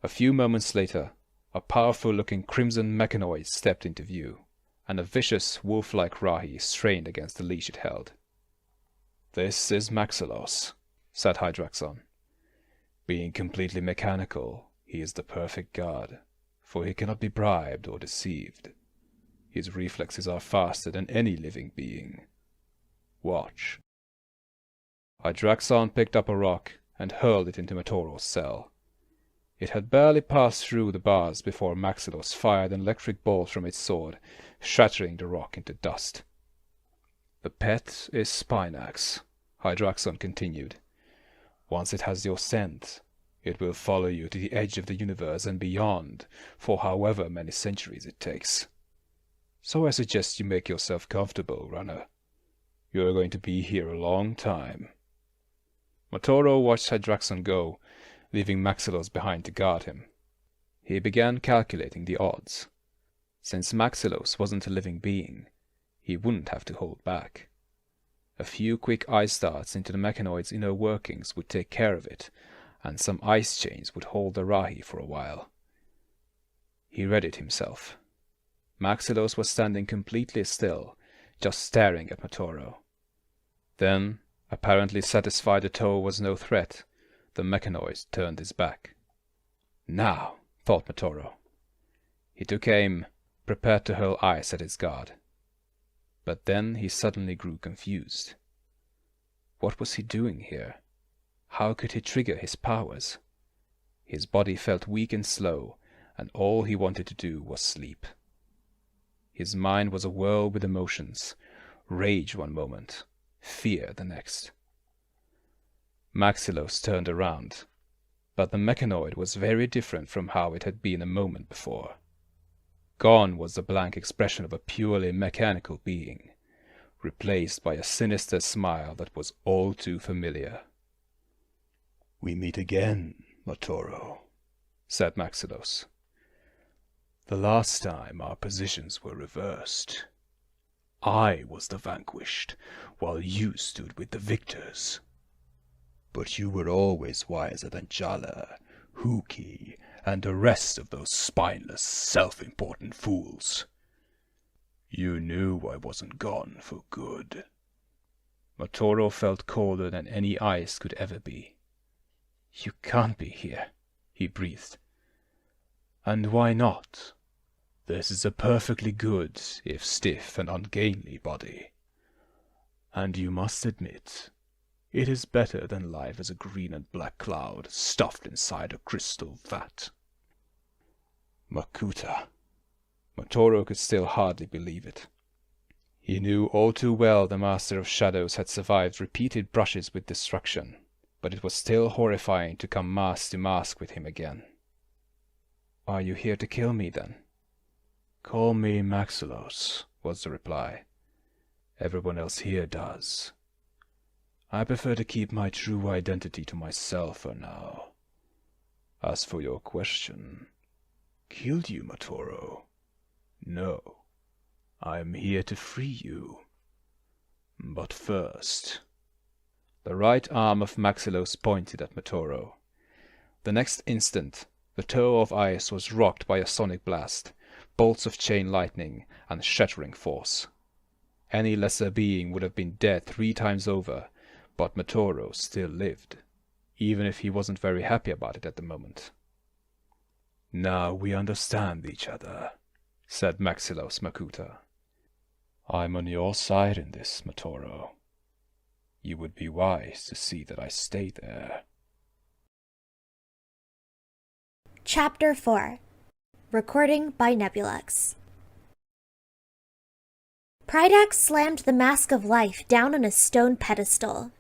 A few moments later, a powerful-looking crimson mechanoid stepped into view, and a vicious, wolf-like Rahi strained against the leash it held. This is Maxilos, said Hydraxon. Being completely mechanical, he is the perfect god, for he cannot be bribed or deceived. His reflexes are faster than any living being. Watch. Hydraxon picked up a rock and hurled it into Matoro's cell. It had barely passed through the bars before Maxilos fired an electric bolt from its sword, shattering the rock into dust. The pet is Spinax, Hydraxon continued. Once it has your scent, it will follow you to the edge of the universe and beyond for however many centuries it takes. So I suggest you make yourself comfortable, runner. You are going to be here a long time. Matoro watched Hydraxon go, leaving Maxilos behind to guard him. He began calculating the odds. Since Maxillos wasn't a living being, he wouldn't have to hold back. A few quick ice darts into the mechanoid's inner workings would take care of it, and some ice chains would hold the Rahi for a while. He readied himself. Maxillos was standing completely still, just staring at Matoro. Then, apparently satisfied the Toa was no threat, the mechanoid turned his back. Now, thought Matoro. He took aim, prepared to hurl ice at his guard. But then he suddenly grew confused. What was he doing here? How could he trigger his powers? His body felt weak and slow, and all he wanted to do was sleep. His mind was a whirl with emotions, rage one moment, fear the next. Maxillos turned around, but the mechanoid was very different from how it had been a moment before. Gone was the blank expression of a purely mechanical being, replaced by a sinister smile that was all too familiar. "We meet again, Matoro," said Maxillos. "The last time our positions were reversed. I was the vanquished, while you stood with the victors. But you were always wiser than Jala, Huki, and the rest of those spineless, self-important fools. You knew I wasn't gone for good." Matoro felt colder than any ice could ever be. "You can't be here," he breathed. "And why not?" "This is a perfectly good, if stiff and ungainly body. And you must admit, it is better than life as a green and black cloud stuffed inside a crystal vat." Makuta. Matoro could still hardly believe it. He knew all too well the Master of Shadows had survived repeated brushes with destruction, but it was still horrifying to come mask to mask with him again. "Are you here to kill me, then?" "Call me Maxillos," was the reply. "Everyone else here does. I prefer to keep my true identity to myself for now. As for your question, killed you, Matoro? No, I am here to free you. But first..." The right arm of Maxillos pointed at Matoro. The next instant, the toe of ice was rocked by a sonic blast, bolts of chain lightning, and shattering force. Any lesser being would have been dead 3 times over, but Matoro still lived, even if he wasn't very happy about it at the moment. "Now we understand each other," said Maxillos Makuta. "I'm on your side in this, Matoro. You would be wise to see that I stay there." Chapter 4. Recording by Nebulux. Prydax slammed the Mask of Life down on a stone pedestal.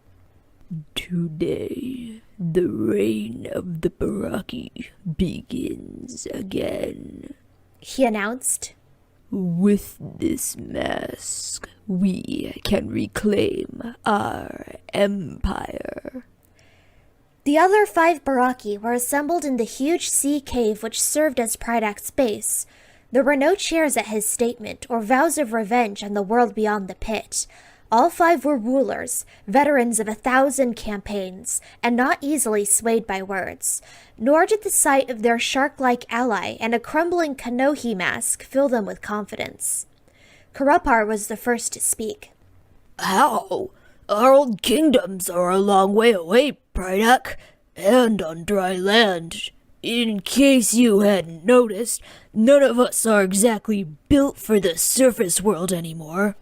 "Today, the reign of the Barraki begins again," he announced. "With this mask, we can reclaim our empire." The other 5 Barraki were assembled in the huge sea cave which served as Prydax's base. There were no cheers at his statement or vows of revenge on the world beyond the pit. All 5 were rulers, veterans of 1,000 campaigns, and not easily swayed by words. Nor did the sight of their shark-like ally and a crumbling Kanohi mask fill them with confidence. Karupar was the first to speak. "How? Our old kingdoms are a long way away, Prydax, and on dry land. In case you hadn't noticed, none of us are exactly built for the surface world anymore."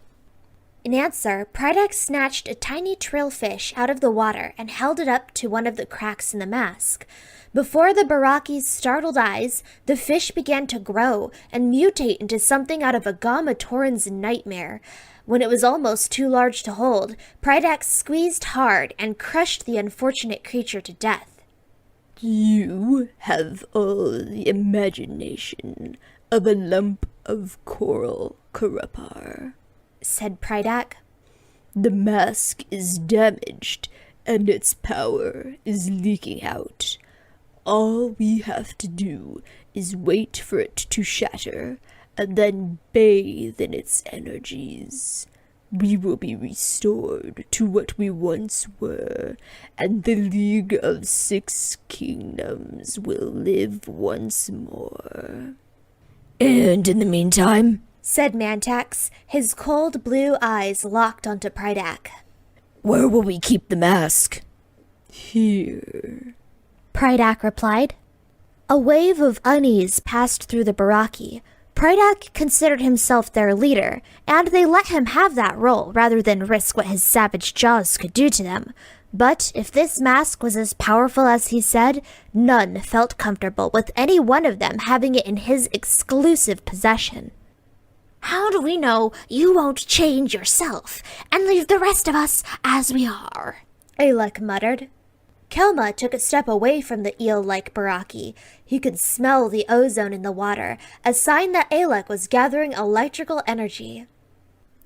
In answer, Prydax snatched a tiny trillfish out of the water and held it up to one of the cracks in the mask. Before the Barraki's startled eyes, the fish began to grow and mutate into something out of a Matoran's nightmare. When it was almost too large to hold, Prydax squeezed hard and crushed the unfortunate creature to death. "You have all the imagination of a lump of coral, Karupar," said Prydax. "The mask is damaged, and its power is leaking out. All we have to do is wait for it to shatter, and then bathe in its energies. We will be restored to what we once were, and the League of Six Kingdoms will live once more. And in the meantime, said Mantax, his cold blue eyes locked onto Prydac. Where will we keep the mask? Here, Prydac replied. A wave of unease passed through the Barraki. Prydac considered himself their leader, and they let him have that role rather than risk what his savage jaws could do to them. But if this mask was as powerful as he said, none felt comfortable with any one of them having it in his exclusive possession. How do we know you won't change yourself and leave the rest of us as we are? Alec muttered. Kelma took a step away from the eel-like Barraki. He could smell the ozone in the water, a sign that Alec was gathering electrical energy.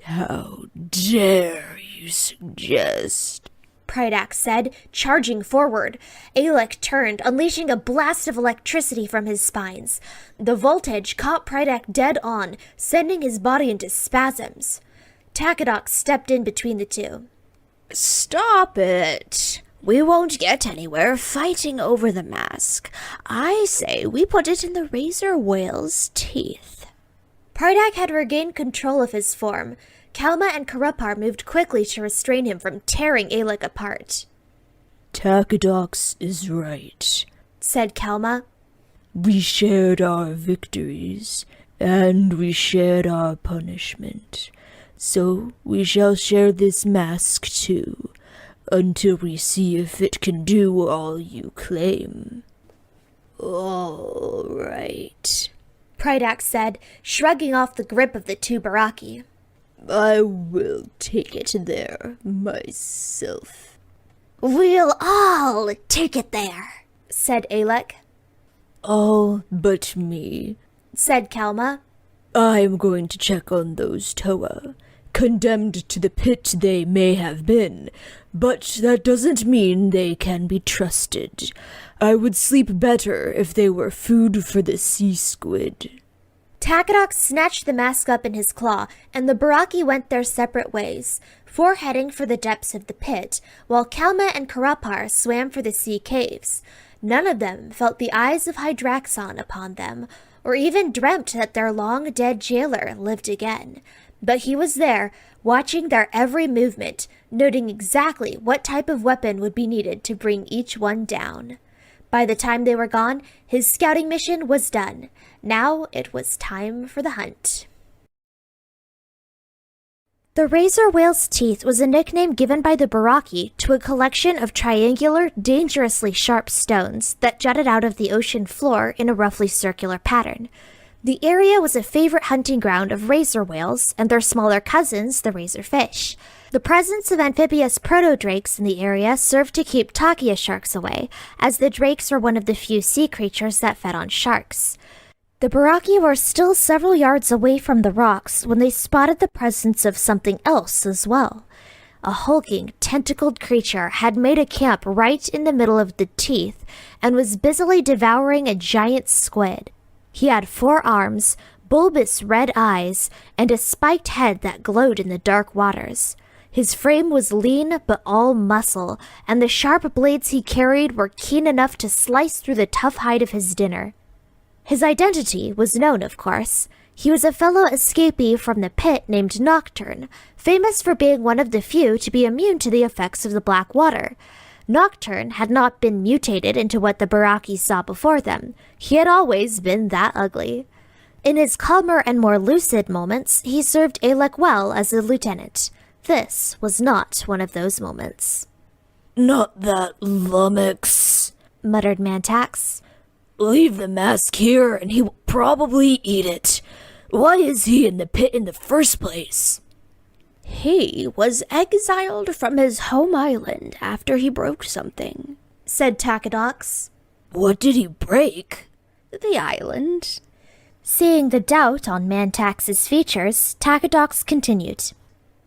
How dare you suggest? Prydac said, charging forward. Alec turned, unleashing a blast of electricity from his spines. The voltage caught Prydac dead on, sending his body into spasms. Takedox stepped in between the two. Stop it! We won't get anywhere fighting over the mask. I say we put it in the razor whale's teeth. Prydac had regained control of his form. Kalma and Karupar moved quickly to restrain him from tearing Alec apart. Takedox is right, said Kalma. We shared our victories, and we shared our punishment. So we shall share this mask too, until we see if it can do all you claim. All right, Prydac said, shrugging off the grip of the two Barraki. I will take it there myself. We'll all take it there, said Alec. All but me, said Kalma. I'm going to check on those Toa. Condemned to the pit they may have been, but that doesn't mean they can be trusted. I would sleep better if they were food for the sea squid. Takedox snatched the mask up in his claw, and the Barraki went their separate ways, four heading for the depths of the pit, while Kalma and Karupar swam for the sea caves. None of them felt the eyes of Hydraxon upon them, or even dreamt that their long-dead jailer lived again. But he was there, watching their every movement, noting exactly what type of weapon would be needed to bring each one down. By the time they were gone, his scouting mission was done. Now it was time for the hunt. The razor whale's teeth was a nickname given by the Barraki to a collection of triangular, dangerously sharp stones that jutted out of the ocean floor in a roughly circular pattern. The area was a favorite hunting ground of razor whales and their smaller cousins, the razorfish. The presence of amphibious protodrakes in the area served to keep takia sharks away, as the drakes were one of the few sea creatures that fed on sharks. The Barraki were still several yards away from the rocks when they spotted the presence of something else as well. A hulking, tentacled creature had made a camp right in the middle of the teeth and was busily devouring a giant squid. He had 4 arms, bulbous red eyes, and a spiked head that glowed in the dark waters. His frame was lean but all muscle, and the sharp blades he carried were keen enough to slice through the tough hide of his dinner. His identity was known, of course. He was a fellow escapee from the pit named Nocturne, famous for being one of the few to be immune to the effects of the black water. Nocturne had not been mutated into what the Barraki saw before them. He had always been that ugly. In his calmer and more lucid moments, he served Alec well as a lieutenant. This was not one of those moments. Not that lummox, muttered Mantax. Leave the mask here and he will probably eat it. Why is he in the pit in the first place? He was exiled from his home island after he broke something, said Takedox. What did he break? The island. Seeing the doubt on Mantax's features, Takedox continued.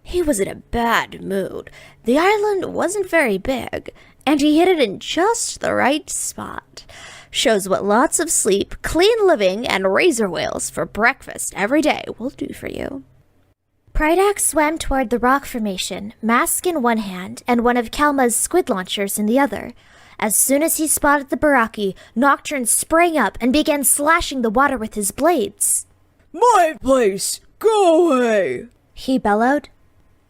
He was in a bad mood. The island wasn't very big, and he hit it in just the right spot. shows what lots of sleep, clean living, and razor whales for breakfast every day will do for you. Prydac swam toward the rock formation, mask in one hand and one of Kalma's squid launchers in the other. As soon as he spotted the Barraki, Nocturne sprang up and began slashing the water with his blades. My place! Go away! He bellowed.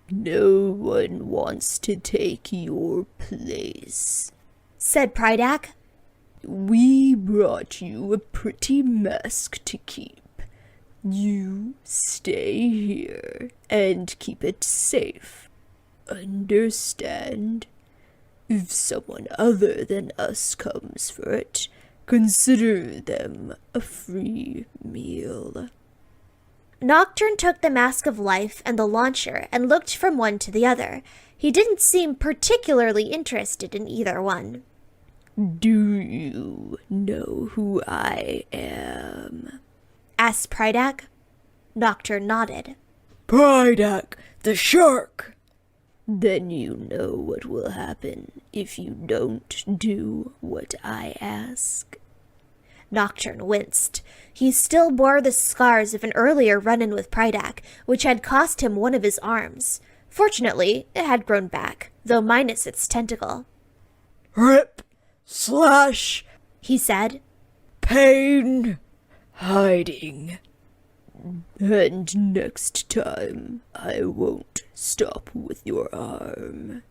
No one wants to take your place, said Prydac. We brought you a pretty mask to keep. You stay here and keep it safe. Understand? If someone other than us comes for it, consider them a free meal. Nocturne took the Mask of Life and the launcher and looked from one to the other. He didn't seem particularly interested in either one. Do you know who I am? Asked Prydac. Nocturne nodded. Prydac, the shark! Then you know what will happen if you don't do what I ask. Nocturne winced. He still bore the scars of an earlier run-in with Prydac, which had cost him one of his arms. Fortunately, it had grown back, though minus its tentacle. Rip, slash, he said. Pain, hiding. And next time, I won't stop with your arm,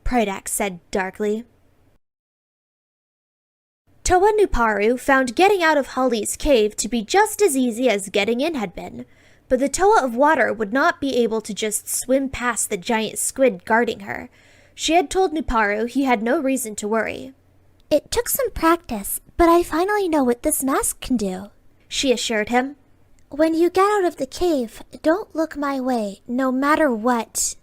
Prydac said darkly. Toa Nuparu found getting out of Holly's cave to be just as easy as getting in had been, but the Toa of Water would not be able to just swim past the giant squid guarding her. She had told Nuparu he had no reason to worry. It took some practice, but I finally know what this mask can do, she assured him. When you get out of the cave, don't look my way, no matter what.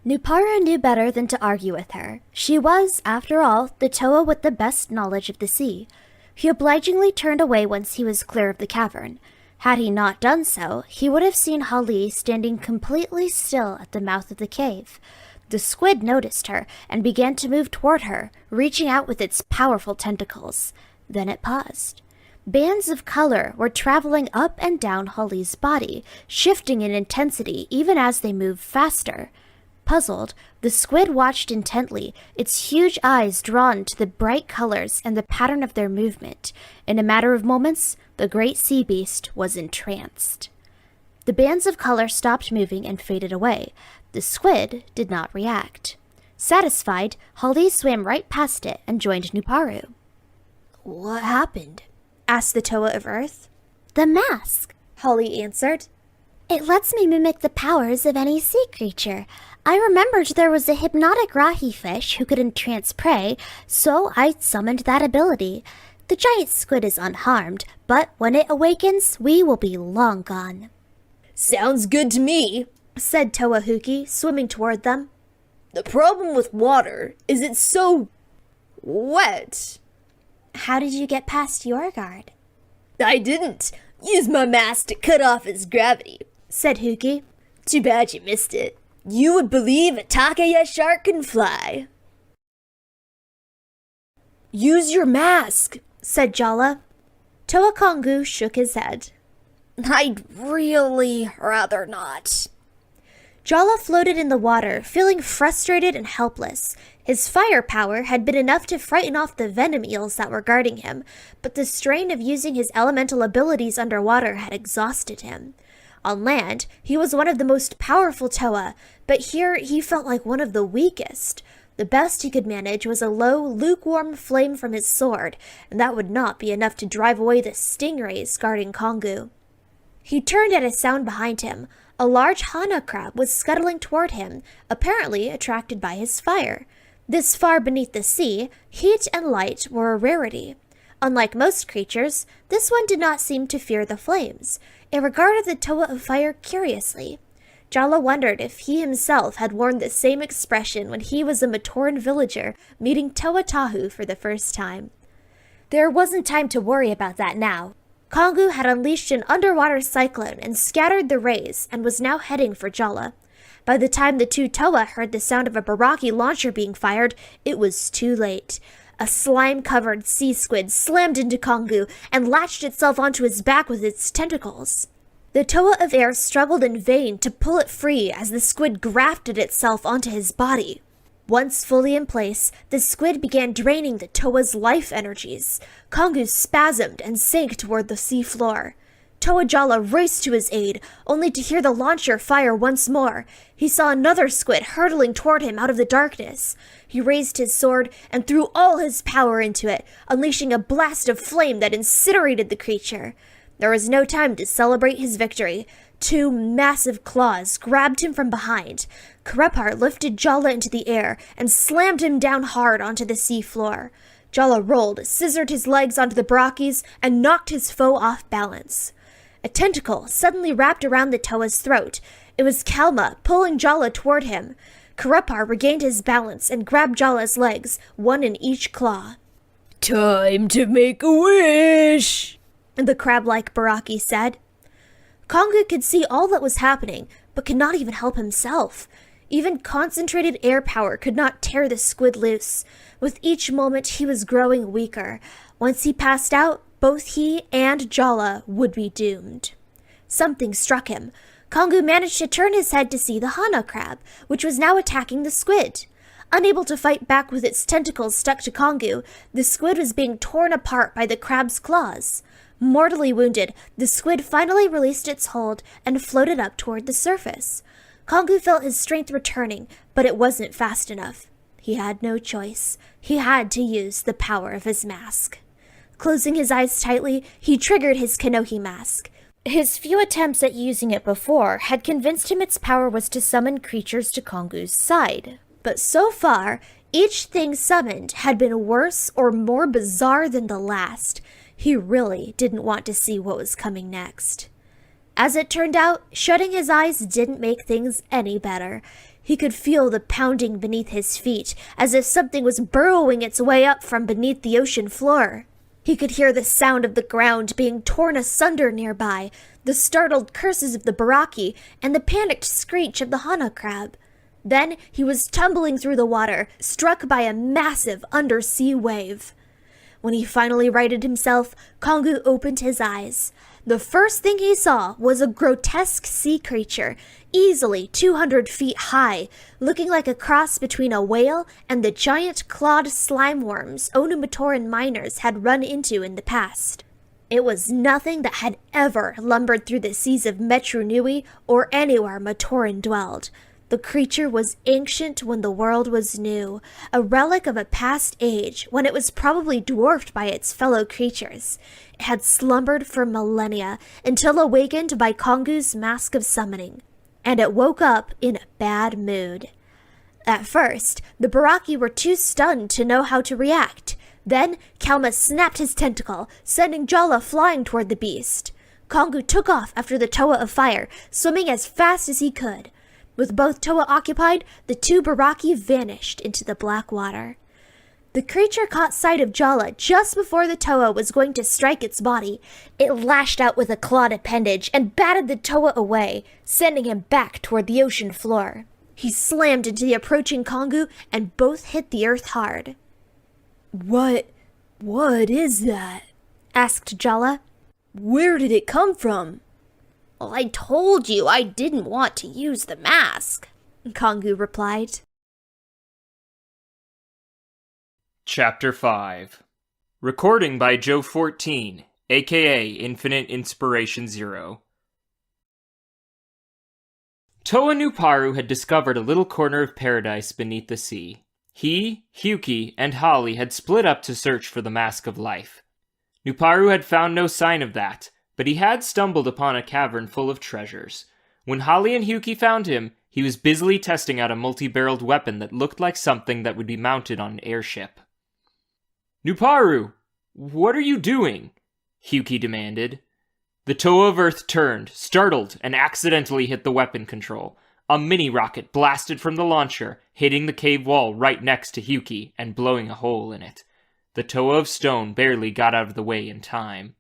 Nuparu knew better than to argue with her. She was, after all, the Toa with the best knowledge of the sea. He obligingly turned away once he was clear of the cavern. Had he not done so, he would have seen Holly standing completely still at the mouth of the cave. The squid noticed her and began to move toward her, reaching out with its powerful tentacles. Then it paused. Bands of color were traveling up and down Holly's body, shifting in intensity even as they moved faster. Puzzled, the squid watched intently, its huge eyes drawn to the bright colors and the pattern of their movement. In a matter of moments, the great sea beast was entranced. The bands of color stopped moving and faded away. The squid did not react. Satisfied, Holly swam right past it and joined Nuparu. What happened? Asked the Toa of Earth. The mask, Holly answered. It lets me mimic the powers of any sea creature. I remembered there was a hypnotic rahi fish who could entrance prey, so I summoned that ability. The giant squid is unharmed, but when it awakens, we will be long gone. Sounds good to me, said Toahuki, swimming toward them. The problem with water is it's so wet. How did you get past your guard? I didn't. Use my mask to cut off its gravity, said Huki. Too bad you missed it. You would believe a Takaya shark can fly. Use your mask, said Jala. Toa Kongu shook his head. I'd really rather not. Jala floated in the water, feeling frustrated and helpless. His firepower had been enough to frighten off the venom eels that were guarding him, but the strain of using his elemental abilities underwater had exhausted him. On land, he was one of the most powerful Toa, but here he felt like one of the weakest. The best he could manage was a low, lukewarm flame from his sword, and that would not be enough to drive away the stingrays guarding Kongu. He turned at a sound behind him. A large Hana crab was scuttling toward him, apparently attracted by his fire. This far beneath the sea, heat and light were a rarity. Unlike most creatures, this one did not seem to fear the flames. It regarded the Toa of Fire curiously. Jala wondered if he himself had worn the same expression when he was a Matoran villager meeting Toa Tahu for the first time. There wasn't time to worry about that now. Kongu had unleashed an underwater cyclone and scattered the rays and was now heading for Jala. By the time the two Toa heard the sound of a Barraki launcher being fired, it was too late. A slime-covered sea squid slammed into Kongu and latched itself onto his back with its tentacles. The Toa of Air struggled in vain to pull it free as the squid grafted itself onto his body. Once fully in place, the squid began draining the Toa's life energies. Kongu spasmed and sank toward the sea floor. Toa Jala raced to his aid, only to hear the launcher fire once more. He saw another squid hurtling toward him out of the darkness. He raised his sword and threw all his power into it, unleashing a blast of flame that incinerated the creature. There was no time to celebrate his victory. Two massive claws grabbed him from behind. Karepar lifted Jala into the air and slammed him down hard onto the sea floor. Jala rolled, scissored his legs onto the Barrakis, and knocked his foe off balance. A tentacle suddenly wrapped around the Toa's throat. It was Kalma, pulling Jala toward him. Karepar regained his balance and grabbed Jala's legs, one in each claw. Time to make a wish, the crab-like Barraki said. Kongu could see all that was happening, but could not even help himself. Even concentrated air power could not tear the squid loose. With each moment, he was growing weaker. Once he passed out, both he and Jala would be doomed. Something struck him. Kongu managed to turn his head to see the Hana crab, which was now attacking the squid. Unable to fight back with its tentacles stuck to Kongu, the squid was being torn apart by the crab's claws. Mortally wounded, the squid finally released its hold and floated up toward the surface. Kongu felt his strength returning, but it wasn't fast enough. He had no choice. He had to use the power of his mask. Closing his eyes tightly, he triggered his Kanohi mask. His few attempts at using it before had convinced him its power was to summon creatures to Kongu's side. But so far, each thing summoned had been worse or more bizarre than the last. He really didn't want to see what was coming next. As it turned out, shutting his eyes didn't make things any better. He could feel the pounding beneath his feet, as if something was burrowing its way up from beneath the ocean floor. He could hear the sound of the ground being torn asunder nearby, the startled curses of the Barraki, and the panicked screech of the Hana crab. Then he was tumbling through the water, struck by a massive undersea wave. When he finally righted himself, Kongu opened his eyes. The first thing he saw was a grotesque sea creature, easily 200 feet high, looking like a cross between a whale and the giant clawed slime worms Matoran miners had run into in the past. It was nothing that had ever lumbered through the seas of Mahri Nui or anywhere Matoran dwelled. The creature was ancient when the world was new, a relic of a past age when it was probably dwarfed by its fellow creatures. It had slumbered for millennia until awakened by Kongu's mask of summoning, and it woke up in a bad mood. At first, the Barraki were too stunned to know how to react. Then, Kalma snapped his tentacle, sending Jala flying toward the beast. Kongu took off after the Toa of Fire, swimming as fast as he could. With both Toa occupied, the two Barraki vanished into the black water. The creature caught sight of Jala just before the Toa was going to strike its body. It lashed out with a clawed appendage and batted the Toa away, sending him back toward the ocean floor. He slammed into the approaching Kongu and both hit the earth hard. What is that? Asked Jala. Where did it come from? Well, I told you I didn't want to use the mask, Kongu replied. Chapter 5. Recording by Joe 14, aka Infinite Inspiration 0. Toa Nuparu had discovered a little corner of paradise beneath the sea. He, Hyuki, and Holly had split up to search for the Mask of Life. Nuparu had found no sign of that, but he had stumbled upon a cavern full of treasures. When Holly and Hyuki found him, he was busily testing out a multi-barreled weapon that looked like something that would be mounted on an airship. "Nuparu, what are you doing?" Hyuki demanded. The Toa of Earth turned, startled, and accidentally hit the weapon control. A mini-rocket blasted from the launcher, hitting the cave wall right next to Hyuki and blowing a hole in it. The Toa of Stone barely got out of the way in time.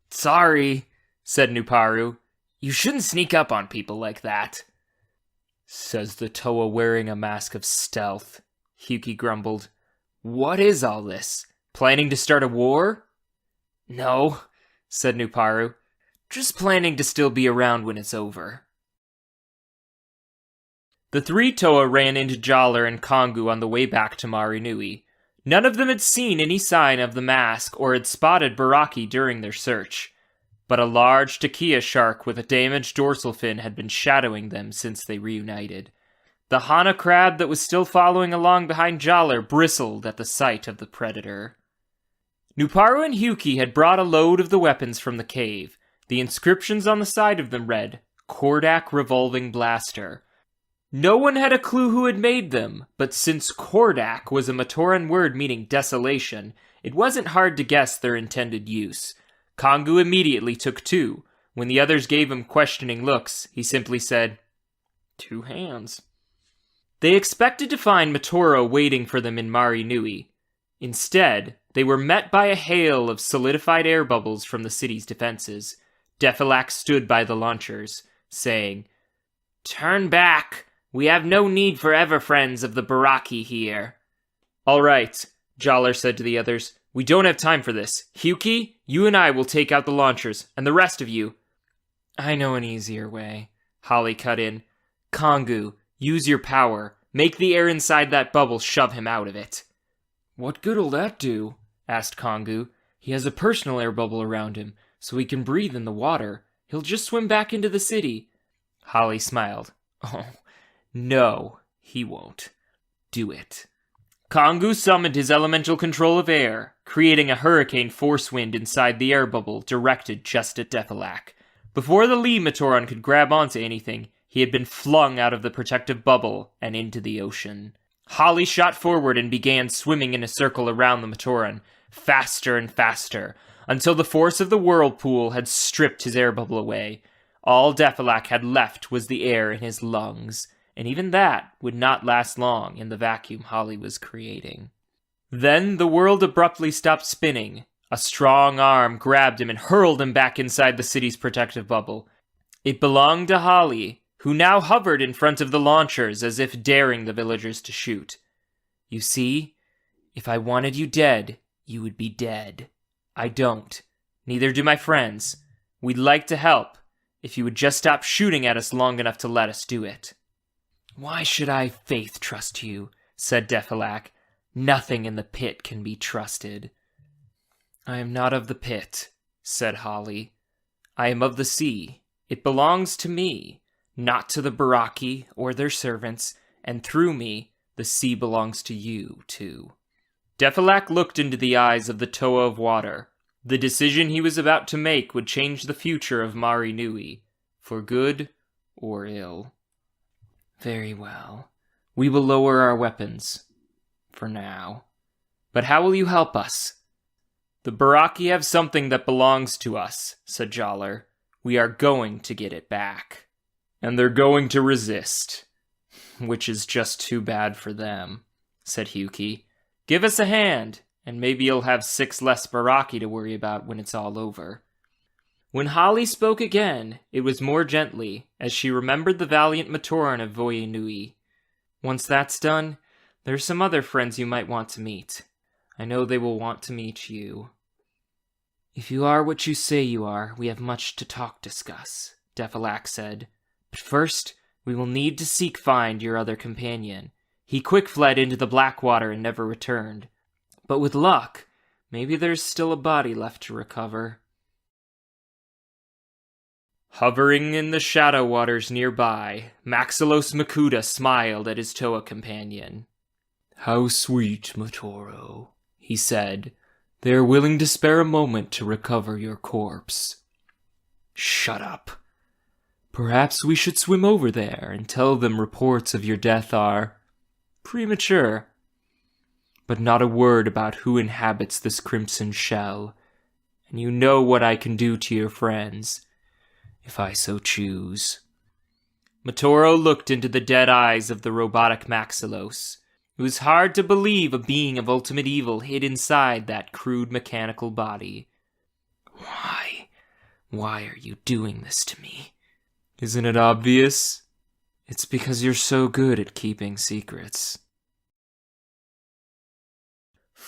Sorry, said Nuparu. You shouldn't sneak up on people like that. Says the Toa wearing a mask of stealth, Hyuki grumbled. What is all this? Planning to start a war? No, said Nuparu. Just planning to still be around when it's over. The three Toa ran into Jaller and Kongu on the way back to Mahri Nui. None of them had seen any sign of the mask or had spotted Barraki during their search. But a large Takia shark with a damaged dorsal fin had been shadowing them since they reunited. The Hana crab that was still following along behind Jaller bristled at the sight of the predator. Nuparu and Hyuki had brought a load of the weapons from the cave. The inscriptions on the side of them read, Kordak Revolving Blaster. No one had a clue who had made them, but since Kordak was a Matoran word meaning desolation, it wasn't hard to guess their intended use. Kongu immediately took 2. When the others gave him questioning looks, he simply said, 2 hands. They expected to find Matoro waiting for them in Mahri Nui. Instead, they were met by a hail of solidified air bubbles from the city's defenses. Defilac stood by the launchers, saying, Turn back! We have no need for ever-friends of the Barraki here. All right, Jaller said to the others. We don't have time for this. Hyuki, you and I will take out the launchers, and the rest of you... I know an easier way. Holly cut in. Kongu, use your power. Make the air inside that bubble shove him out of it. What good'll that do? Asked Kongu. He has a personal air bubble around him, so he can breathe in the water. He'll just swim back into the city. Holly smiled. Oh, no, he won't. Do it. Kongu summoned his elemental control of air, creating a hurricane force wind inside the air bubble directed just at Defilac. Before the Lee Matoran could grab onto anything, he had been flung out of the protective bubble and into the ocean. Holly shot forward and began swimming in a circle around the Matoran, faster and faster, until the force of the whirlpool had stripped his air bubble away. All Defilac had left was the air in his lungs, and even that would not last long in the vacuum Holly was creating. Then the world abruptly stopped spinning. A strong arm grabbed him and hurled him back inside the city's protective bubble. It belonged to Holly, who now hovered in front of the launchers as if daring the villagers to shoot. You see, if I wanted you dead, you would be dead. I don't. Neither do my friends. We'd like to help, if you would just stop shooting at us long enough to let us do it. Why should I faith trust you? Said Defilac. Nothing in the pit can be trusted. I am not of the pit, said Holly. I am of the sea. It belongs to me, not to the Barraki or their servants, and through me, the sea belongs to you, too. Defilac looked into the eyes of the Toa of Water. The decision he was about to make would change the future of Mahri Nui, for good or ill. Very well. We will lower our weapons. For now. But how will you help us? The Barraki have something that belongs to us, said Jaller. We are going to get it back. And they're going to resist. Which is just too bad for them, said Hyuki. Give us a hand, and maybe you'll have 6 less Barraki to worry about when it's all over. When Holly spoke again, it was more gently, as she remembered the valiant Matoran of Voye Nui. Once that's done, there's some other friends you might want to meet. I know they will want to meet you. If you are what you say you are, we have much to discuss, Defilac said. But first, we will need to find your other companion. He quick fled into the black water and never returned. But with luck, maybe there's still a body left to recover. Hovering in the shadow waters nearby, Maxilos Makuta smiled at his Toa companion. How sweet, Matoro, he said. They are willing to spare a moment to recover your corpse. Shut up. Perhaps we should swim over there and tell them reports of your death are premature. But not a word about who inhabits this crimson shell, and you know what I can do to your friends, if I so choose. Matoro looked into the dead eyes of the robotic Maxilos. It was hard to believe a being of ultimate evil hid inside that crude mechanical body. Why? Why are you doing this to me? Isn't it obvious? It's because you're so good at keeping secrets.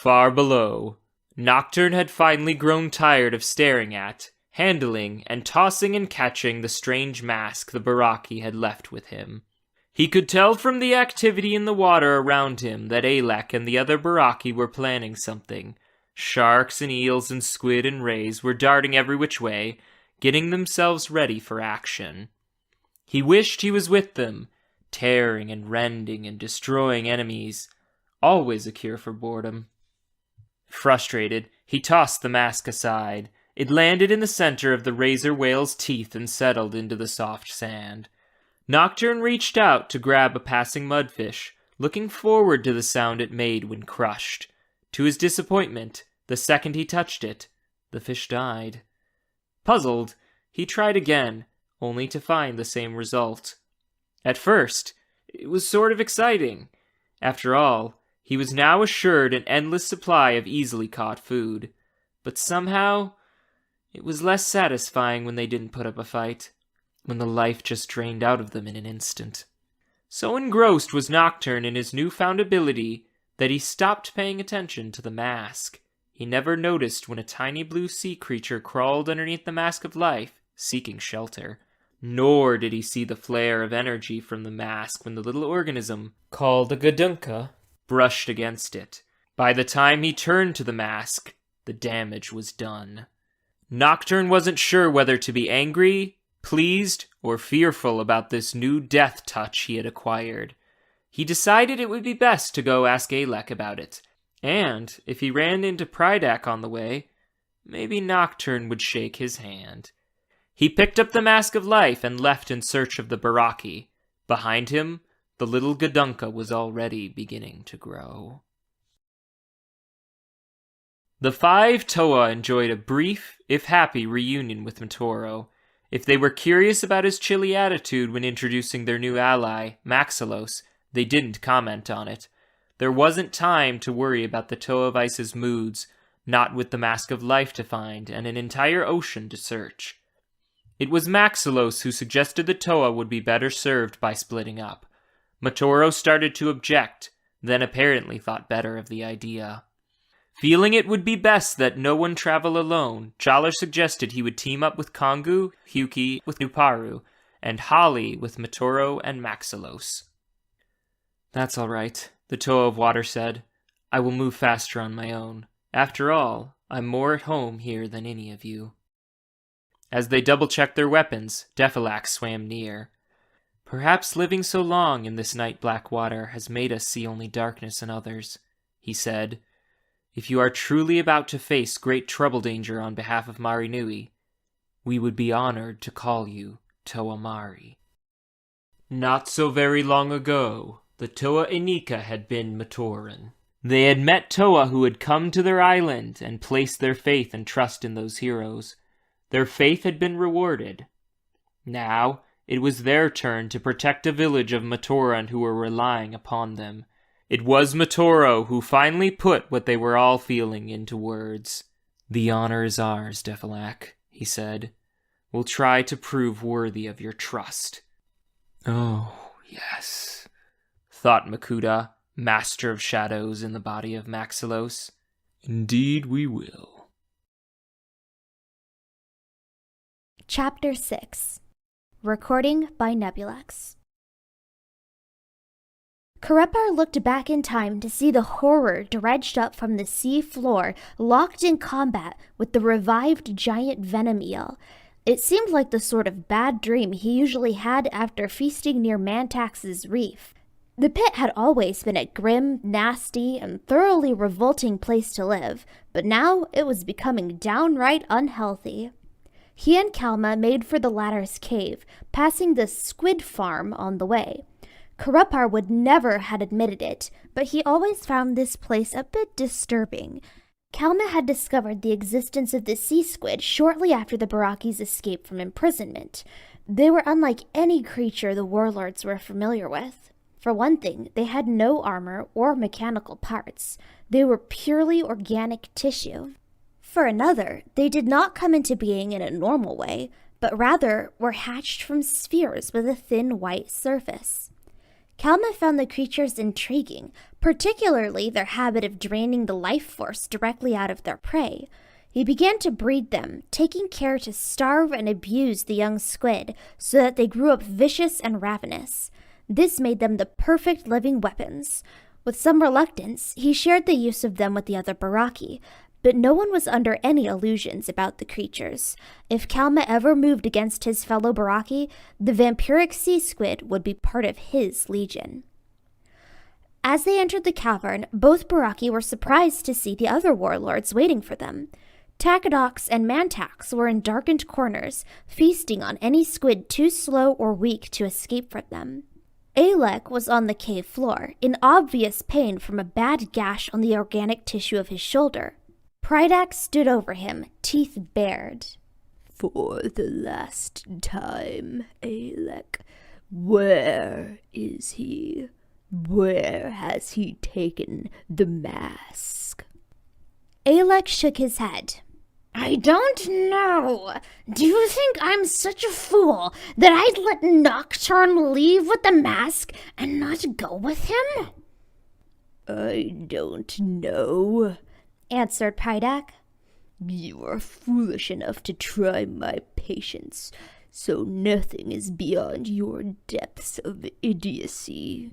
Far below, Nocturne had finally grown tired of staring at, handling, and tossing and catching the strange mask the Barraki had left with him. He could tell from the activity in the water around him that Alec and the other Barraki were planning something. Sharks and eels and squid and rays were darting every which way, getting themselves ready for action. He wished he was with them, tearing and rending and destroying enemies, always a cure for boredom. Frustrated, he tossed the mask aside. It landed in the center of the razor whale's teeth and settled into the soft sand. Nocturne reached out to grab a passing mudfish, looking forward to the sound it made when crushed. To his disappointment, the second he touched it, the fish died. Puzzled, he tried again, only to find the same result. At first, it was sort of exciting. After all, he was now assured an endless supply of easily caught food. But somehow, it was less satisfying when they didn't put up a fight, when the life just drained out of them in an instant. So engrossed was Nocturne in his newfound ability that he stopped paying attention to the mask. He never noticed when a tiny blue sea creature crawled underneath the mask of life, seeking shelter. Nor did he see the flare of energy from the mask when the little organism, called a gadunka, brushed against it. By the time he turned to the mask, the damage was done. Nocturne wasn't sure whether to be angry, pleased, or fearful about this new death touch he had acquired. He decided it would be best to go ask Alec about it, and if he ran into Prydak on the way, maybe Nocturne would shake his hand. He picked up the Mask of Life and left in search of the Barraki. Behind him, the little Gadunka was already beginning to grow. The five Toa enjoyed a brief, if happy, reunion with Matoro. If they were curious about his chilly attitude when introducing their new ally, Maxillos, they didn't comment on it. There wasn't time to worry about the Toa of Ice's moods, not with the Mask of Life to find and an entire ocean to search. It was Maxillos who suggested the Toa would be better served by splitting up. Matoro started to object, then apparently thought better of the idea. Feeling it would be best that no one travel alone, Jaller suggested he would team up with Kongu, Hyuki with Nuparu, and Holly with Matoro and Maxillos. "That's all right," the Toa of Water said. "I will move faster on my own. After all, I'm more at home here than any of you." As they double-checked their weapons, Defilax swam near. "Perhaps living so long in this night-black water has made us see only darkness in others," he said. "If you are truly about to face great trouble danger on behalf of Mahri Nui, we would be honored to call you Toa Mahri." Not so very long ago, the Toa Inika had been Matoran. They had met Toa who had come to their island and placed their faith and trust in those heroes. Their faith had been rewarded. Now, it was their turn to protect a village of Matoran who were relying upon them. It was Matoro who finally put what they were all feeling into words. "The honor is ours, Defilac," he said. "We'll try to prove worthy of your trust." "Oh, yes," thought Makuta, master of shadows in the body of Maxillos. "Indeed we will." Chapter 6. Recording by Nebulux. Karepar looked back in time to see the horror dredged up from the sea floor, locked in combat with the revived giant venom eel. It seemed like the sort of bad dream he usually had after feasting near Mantax's reef. The pit had always been a grim, nasty, and thoroughly revolting place to live, but now it was becoming downright unhealthy. He and Kalma made for the latter's cave, passing the squid farm on the way. Karepar would never have admitted it, but he always found this place a bit disturbing. Kalma had discovered the existence of the sea squid shortly after the Barraki's escape from imprisonment. They were unlike any creature the warlords were familiar with. For one thing, they had no armor or mechanical parts. They were purely organic tissue. For another, they did not come into being in a normal way, but rather were hatched from spheres with a thin white surface. Kalma found the creatures intriguing, particularly their habit of draining the life force directly out of their prey. He began to breed them, taking care to starve and abuse the young squid so that they grew up vicious and ravenous. This made them the perfect living weapons. With some reluctance, he shared the use of them with the other Barraki, but no one was under any illusions about the creatures. If Kalma ever moved against his fellow Barraki, the vampiric sea squid would be part of his legion. As they entered the cavern, both Barraki were surprised to see the other warlords waiting for them. Tacadox and Mantax were in darkened corners, feasting on any squid too slow or weak to escape from them. Alec was on the cave floor, in obvious pain from a bad gash on the organic tissue of his shoulder. Prydac stood over him, teeth bared. For the last time, Alec, where is he? Where has he taken the mask? Alec shook his head. I don't know. Do you think I'm such a fool that I'd let Nocturne leave with the mask and not go with him? I don't know, answered Prydac. You are foolish enough to try my patience, so nothing is beyond your depths of idiocy.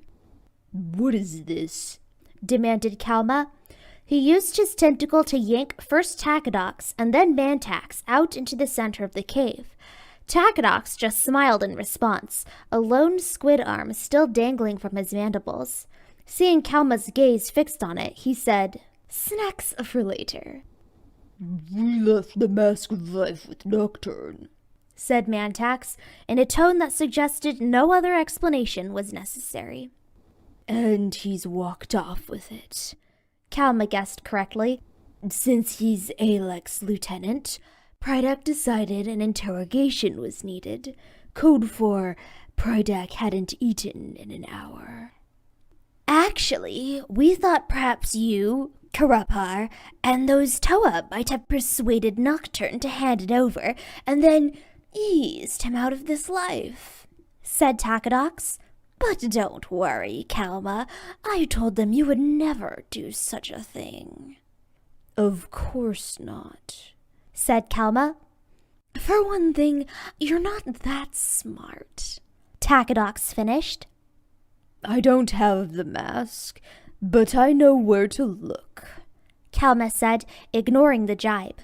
What is this? Demanded Kalma. He used his tentacle to yank first Tacadox and then Mantax out into the center of the cave. Tacadox just smiled in response, a lone squid arm still dangling from his mandibles. Seeing Kalma's gaze fixed on it, he said, "Snacks for later." We left the Mask of Life with Nocturne, said Mantax, in a tone that suggested no other explanation was necessary. And he's walked off with it, Kalma guessed correctly. Since he's Alec's lieutenant, Prydac decided an interrogation was needed. Code for Prydac hadn't eaten in an hour. Actually, we thought perhaps you, Karapar, and those Toa might have persuaded Nocturne to hand it over, and then eased him out of this life, said Tacadox. But don't worry, Kalma. I told them you would never do such a thing. Of course not, said Kalma. For one thing, you're not that smart, Tacadox finished. I don't have the mask, but I know where to look, Kalma said, ignoring the jibe.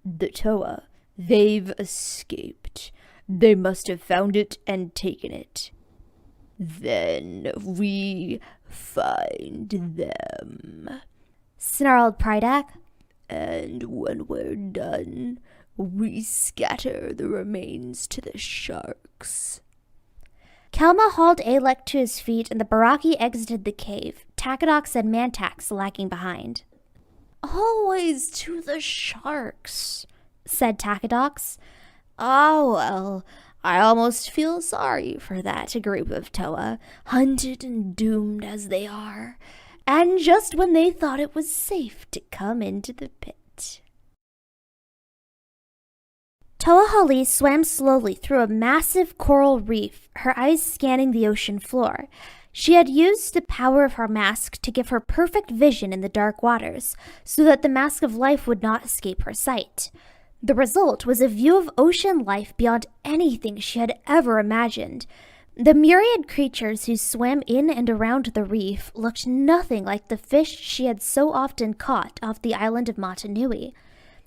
The Toa, they've escaped. They must have found it and taken it. Then we find them, snarled Prydac. And when we're done, we scatter the remains to the sharks. Kalma hauled Alec to his feet and the Barraki exited the cave, Tacadox and Mantax lagging behind. Always to the sharks, said Tacadox. Oh, well, I almost feel sorry for that group of Toa, hunted and doomed as they are, and just when they thought it was safe to come into the pit. Toa Hali swam slowly through a massive coral reef, her eyes scanning the ocean floor. She had used the power of her mask to give her perfect vision in the dark waters, so that the Mask of Life would not escape her sight. The result was a view of ocean life beyond anything she had ever imagined. The myriad creatures who swam in and around the reef looked nothing like the fish she had so often caught off the island of Mahri Nui.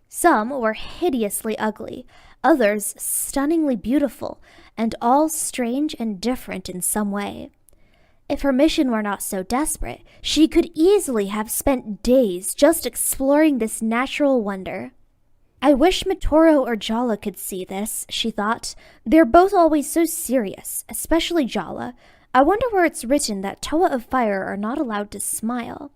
Some were hideously ugly, others stunningly beautiful, and all strange and different in some way. If her mission were not so desperate, she could easily have spent days just exploring this natural wonder. I wish Matoro or Jala could see this, she thought. They're both always so serious, especially Jala. I wonder where it's written that Toa of Fire are not allowed to smile.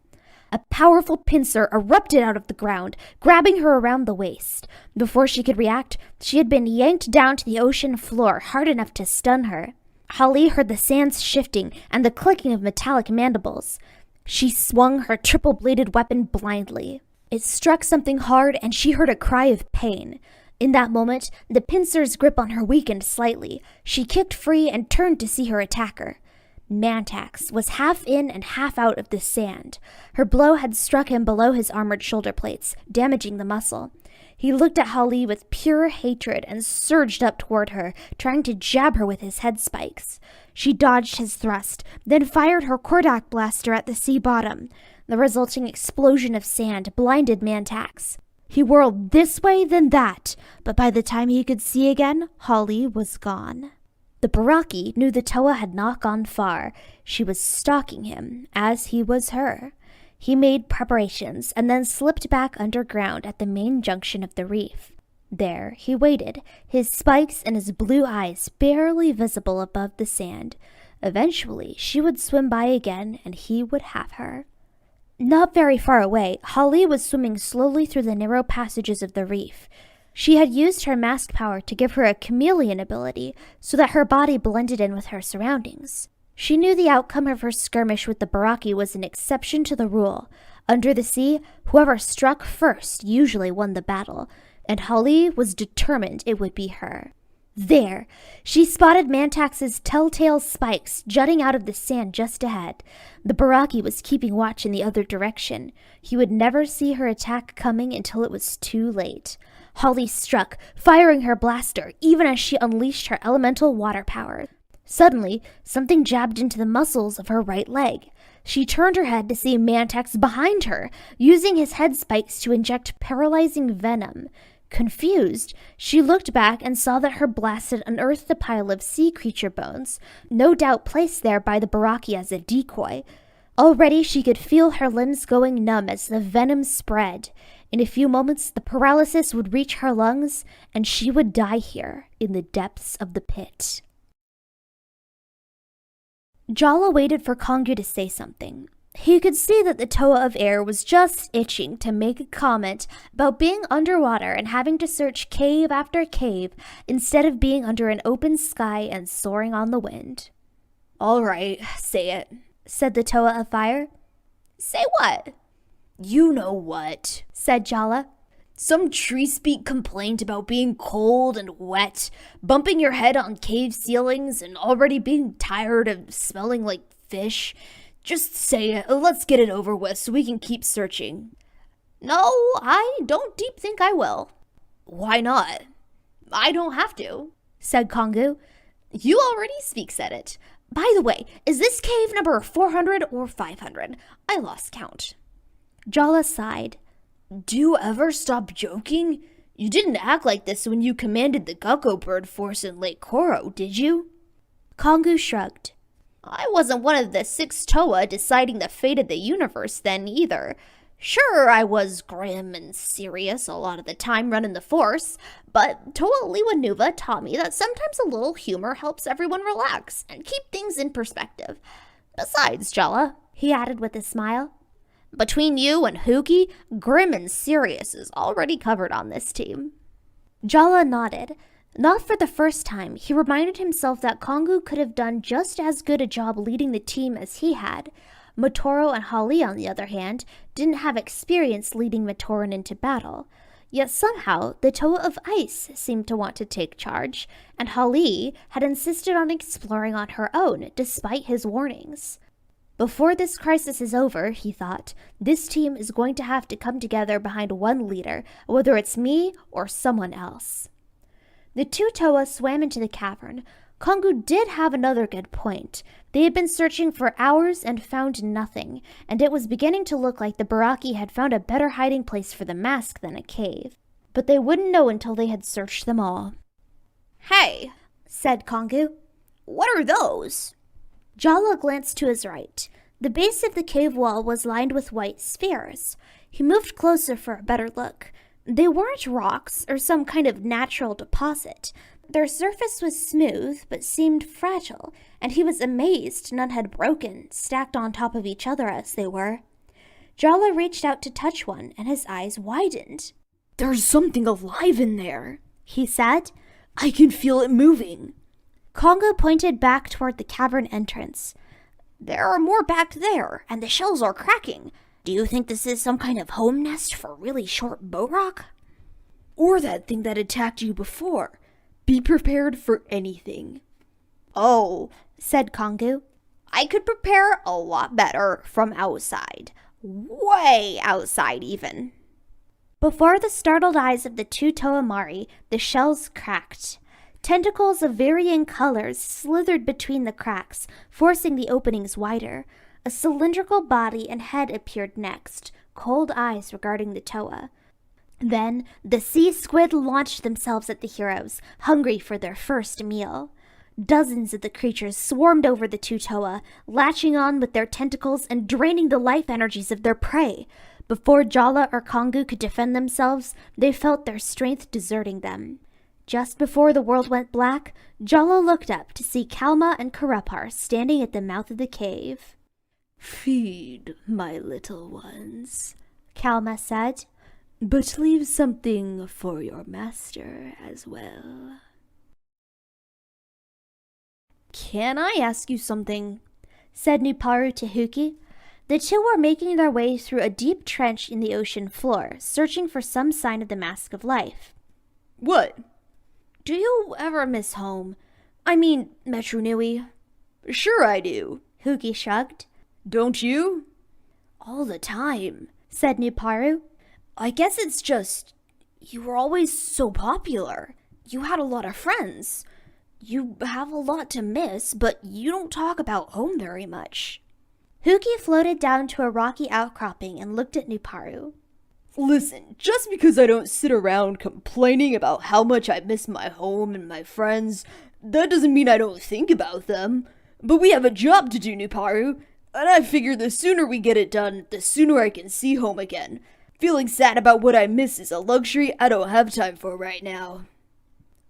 A powerful pincer erupted out of the ground, grabbing her around the waist. Before she could react, she had been yanked down to the ocean floor hard enough to stun her. Hali heard the sands shifting and the clicking of metallic mandibles. She swung her triple-bladed weapon blindly. It struck something hard and she heard a cry of pain. In that moment, the pincer's grip on her weakened slightly. She kicked free and turned to see her attacker. Mantax was half in and half out of the sand. Her blow had struck him below his armored shoulder plates, damaging the muscle. He looked at Holly with pure hatred and surged up toward her, trying to jab her with his head spikes. She dodged his thrust, then fired her Kordak blaster at the sea bottom. The resulting explosion of sand blinded Mantax. He whirled this way, then that, but by the time he could see again, Holly was gone. The Barraki knew the Toa had not gone far. She was stalking him, as he was her. He made preparations and then slipped back underground at the main junction of the reef. There he waited, his spikes and his blue eyes barely visible above the sand. Eventually, she would swim by again and he would have her. Not very far away, Holly was swimming slowly through the narrow passages of the reef. She had used her mask power to give her a chameleon ability so that her body blended in with her surroundings. She knew the outcome of her skirmish with the Barraki was an exception to the rule. Under the sea, whoever struck first usually won the battle, and Holly was determined it would be her. There! She spotted Mantax's telltale spikes jutting out of the sand just ahead. The Barraki was keeping watch in the other direction. He would never see her attack coming until it was too late. Holly struck, firing her blaster, even as she unleashed her elemental water power. Suddenly, something jabbed into the muscles of her right leg. She turned her head to see Mantax behind her, using his head spikes to inject paralyzing venom. Confused, she looked back and saw that her blast had unearthed a pile of sea creature bones, no doubt placed there by the Barraki as a decoy. Already she could feel her limbs going numb as the venom spread. In a few moments, the paralysis would reach her lungs, and she would die here, in the depths of the pit. Jala waited for Kongu to say something. He could see that the Toa of Air was just itching to make a comment about being underwater and having to search cave after cave instead of being under an open sky and soaring on the wind. "All right, say it," said the Toa of Fire. "Say what?" "You know what," said Jala. "Some tree speak complaint about being cold and wet, bumping your head on cave ceilings, and already being tired of smelling like fish. Just say it, let's get it over with so we can keep searching." "No, I don't deep think I will." "Why not?" "I don't have to," said Kongu. "You already said it. By the way, is this cave number 400 or 500? I lost count." Jala sighed. "Do you ever stop joking? You didn't act like this when you commanded the Gecko Bird Force in Lake Koro, did you?" Kongu shrugged. "I wasn't one of the 6 Toa deciding the fate of the universe then either. Sure, I was grim and serious a lot of the time running the Force, but Toa Liwanuva taught me that sometimes a little humor helps everyone relax and keep things in perspective. Besides, Jala," he added with a smile, "between you and Huki, grim and serious is already covered on this team." Jala nodded. Not for the first time, he reminded himself that Kongu could have done just as good a job leading the team as he had. Matoro and Holly, on the other hand, didn't have experience leading Matoran into battle. Yet somehow, the Toa of Ice seemed to want to take charge, and Holly had insisted on exploring on her own, despite his warnings. Before this crisis is over, he thought, this team is going to have to come together behind one leader, whether it's me or someone else. The 2 Toa swam into the cavern. Kongu did have another good point. They had been searching for hours and found nothing, and it was beginning to look like the Barraki had found a better hiding place for the mask than a cave. But they wouldn't know until they had searched them all. "Hey," said Kongu. "What are those?" Jala glanced to his right. The base of the cave wall was lined with white spheres. He moved closer for a better look. They weren't rocks or some kind of natural deposit. Their surface was smooth but seemed fragile, and he was amazed none had broken, stacked on top of each other as they were. Jala reached out to touch one, and his eyes widened. "There's something alive in there," he said. "I can feel it moving." Kongu pointed back toward the cavern entrance. "There are more back there, and the shells are cracking. Do you think this is some kind of home nest for really short Borok? Or that thing that attacked you before? Be prepared for anything." "Oh," said Kongu. I could prepare a lot better from outside. Way outside, even. Before the startled eyes of the two Toa Mahri, the shells cracked. Tentacles of varying colors slithered between the cracks, forcing the openings wider. A cylindrical body and head appeared next, cold eyes regarding the Toa. Then, the sea squid launched themselves at the heroes, hungry for their first meal. Dozens of the creatures swarmed over the two Toa, latching on with their tentacles and draining the life energies of their prey. Before Jala or Kongu could defend themselves, they felt their strength deserting them. Just before the world went black, Jala looked up to see Kalma and Karapar standing at the mouth of the cave. "Feed, my little ones," Kalma said, "but leave something for your master as well." "Can I ask you something?" said Nuparu to Huki. The two were making their way through a deep trench in the ocean floor, searching for some sign of the Mask of Life. "What?" "Do you ever miss home? I mean, Mahri Nui?" "Sure I do," Huki shrugged. "Don't you?" "All the time," said Nuparu. "I guess it's just, you were always so popular. You had a lot of friends. You have a lot to miss, but you don't talk about home very much." Huki floated down to a rocky outcropping and looked at Nuparu. "Listen, just because I don't sit around complaining about how much I miss my home and my friends, that doesn't mean I don't think about them. But we have a job to do, Nuparu, and I figure the sooner we get it done, the sooner I can see home again. Feeling sad about what I miss is a luxury I don't have time for right now."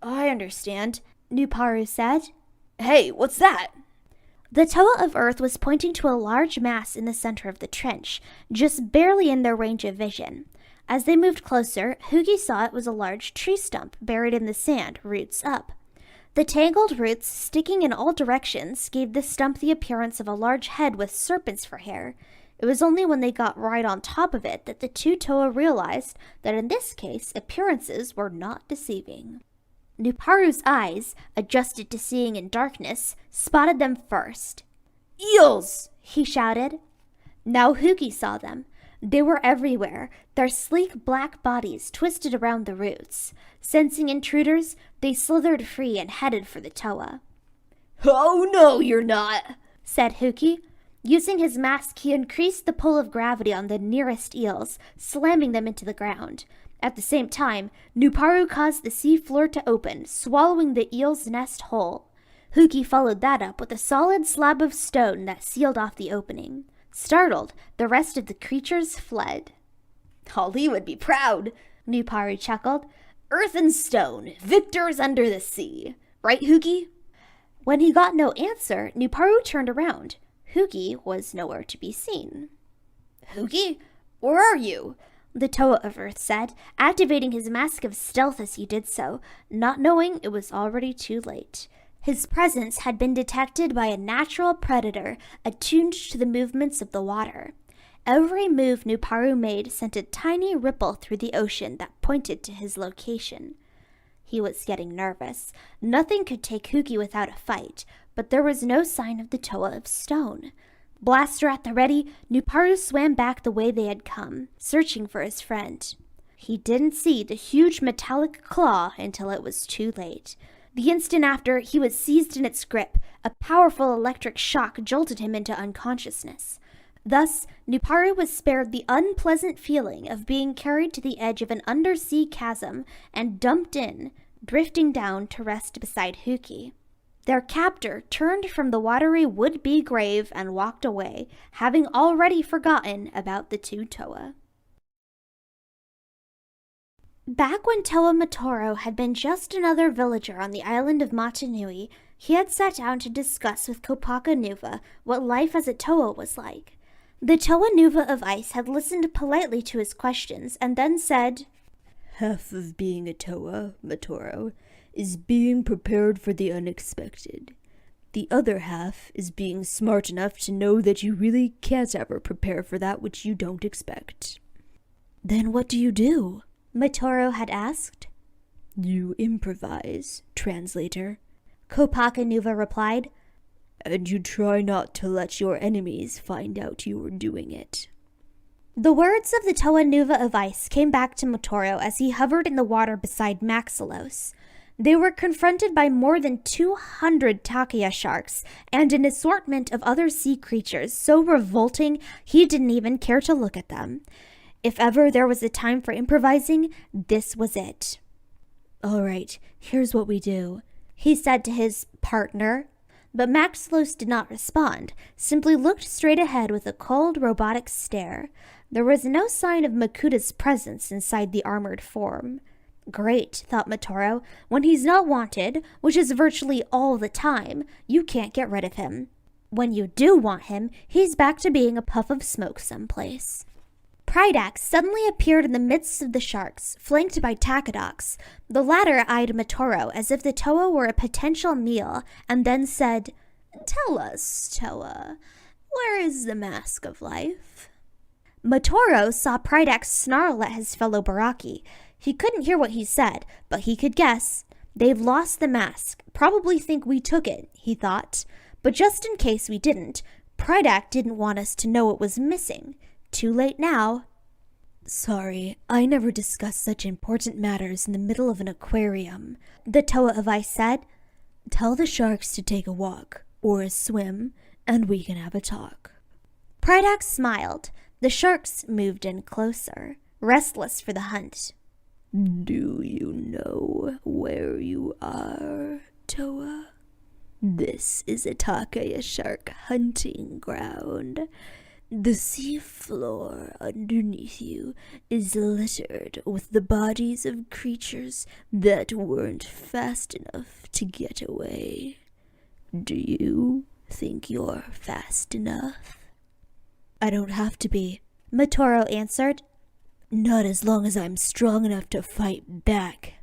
"I understand," Nuparu said. "Hey, what's that?" The Toa of Earth was pointing to a large mass in the center of the trench, just barely in their range of vision. As they moved closer, Hugi saw it was a large tree stump buried in the sand, roots up. The tangled roots, sticking in all directions, gave the stump the appearance of a large head with serpents for hair. It was only when they got right on top of it that the two Toa realized that in this case, appearances were not deceiving. Nuparu's eyes, adjusted to seeing in darkness, spotted them first. "Eels!" he shouted. Now Hugi saw them. They were everywhere, their sleek black bodies twisted around the roots. Sensing intruders, they slithered free and headed for the Toa. "Oh no, you're not," said Hugi. Using his mask, he increased the pull of gravity on the nearest eels, slamming them into the ground. At the same time, Nuparu caused the sea floor to open, swallowing the eel's nest whole. Huki followed that up with a solid slab of stone that sealed off the opening. Startled, the rest of the creatures fled. "Ali would be proud," Nuparu chuckled. "Earth and stone, victors under the sea. Right, Huki?" When he got no answer, Nuparu turned around. Hugi was nowhere to be seen. "Huki, where are you?" the Toa of Earth said, activating his mask of stealth as he did so, not knowing it was already too late. His presence had been detected by a natural predator attuned to the movements of the water. Every move Nuparu made sent a tiny ripple through the ocean that pointed to his location. He was getting nervous. Nothing could take Hugi without a fight, but there was no sign of the Toa of Stone. Blaster at the ready, Nuparu swam back the way they had come, searching for his friend. He didn't see the huge metallic claw until it was too late. The instant after, he was seized in its grip. A powerful electric shock jolted him into unconsciousness. Thus, Nuparu was spared the unpleasant feeling of being carried to the edge of an undersea chasm and dumped in, drifting down to rest beside Huki. Their captor turned from the watery would-be grave and walked away, having already forgotten about the two Toa. Back when Toa Matoro had been just another villager on the island of Mahri Nui, he had sat down to discuss with Kopaka Nuva what life as a Toa was like. The Toa Nuva of Ice had listened politely to his questions and then said, "Half of being a Toa, Matoro, is being prepared for the unexpected. The other half is being smart enough to know that you really can't ever prepare for that which you don't expect." "Then what do you do?" Matoro had asked. "You improvise, translator," Kopaka Nuva replied. and you try not to let your enemies find out you were doing it. The words of the Toa Nuva of Ice came back to Matoro as he hovered in the water beside Maxilos. They were confronted by more than 200 Takia sharks and an assortment of other sea creatures so revolting he didn't even care to look at them. If ever there was a time for improvising, this was it. "All right, here's what we do," he said to his partner. But Maxilos did not respond, simply looked straight ahead with a cold, robotic stare. There was no sign of Makuta's presence inside the armored form. Great, thought Matoro. When he's not wanted, which is virtually all the time, you can't get rid of him. When you do want him, he's back to being a puff of smoke someplace. Prydax suddenly appeared in the midst of the sharks, flanked by Takidox. The latter eyed Matoro as if the Toa were a potential meal, and then said, "Tell us, Toa, where is the Mask of Life?" Matoro saw Prydax snarl at his fellow Barraki. He couldn't hear what he said, but he could guess. They've lost the mask, probably think we took it, he thought. But just in case we didn't, Prydax didn't want us to know it was missing. Too late now. "Sorry, I never discuss such important matters in the middle of an aquarium," the Toa of Ice said. "Tell the sharks to take a walk, or a swim, and we can have a talk." Prydax smiled. The sharks moved in closer, restless for the hunt. "Do you know where you are, Toa? This is a Takia shark hunting ground. The sea floor underneath you is littered with the bodies of creatures that weren't fast enough to get away. Do you think you're fast enough?" "I don't have to be," Matoro answered. "Not as long as I'm strong enough to fight back."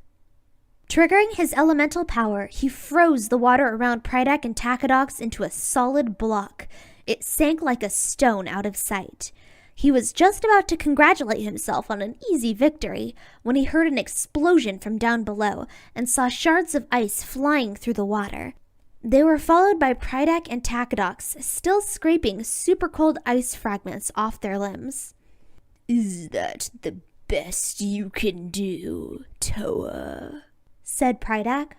Triggering his elemental power, he froze the water around Prydax and Takidox into a solid block. It sank like a stone out of sight. He was just about to congratulate himself on an easy victory when he heard an explosion from down below and saw shards of ice flying through the water. They were followed by Prydax and Takidox, still scraping super cold ice fragments off their limbs. "Is that the best you can do, Toa?" said Prydax.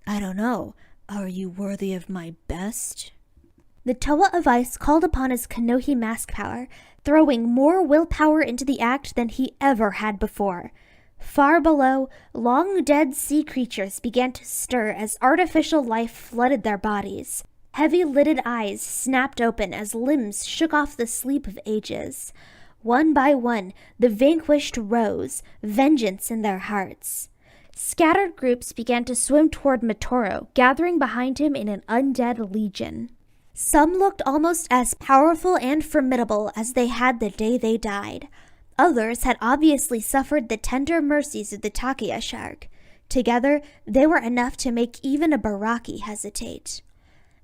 "I don't know. Are you worthy of my best?" The Toa of Ice called upon his Kanohi mask power, throwing more willpower into the act than he ever had before. Far below, long-dead sea creatures began to stir as artificial life flooded their bodies. Heavy-lidded eyes snapped open as limbs shook off the sleep of ages. One by one, the vanquished rose, vengeance in their hearts. Scattered groups began to swim toward Matoro, gathering behind him in an undead legion. Some looked almost as powerful and formidable as they had the day they died. Others had obviously suffered the tender mercies of the Takia shark. Together, they were enough to make even a Barraki hesitate.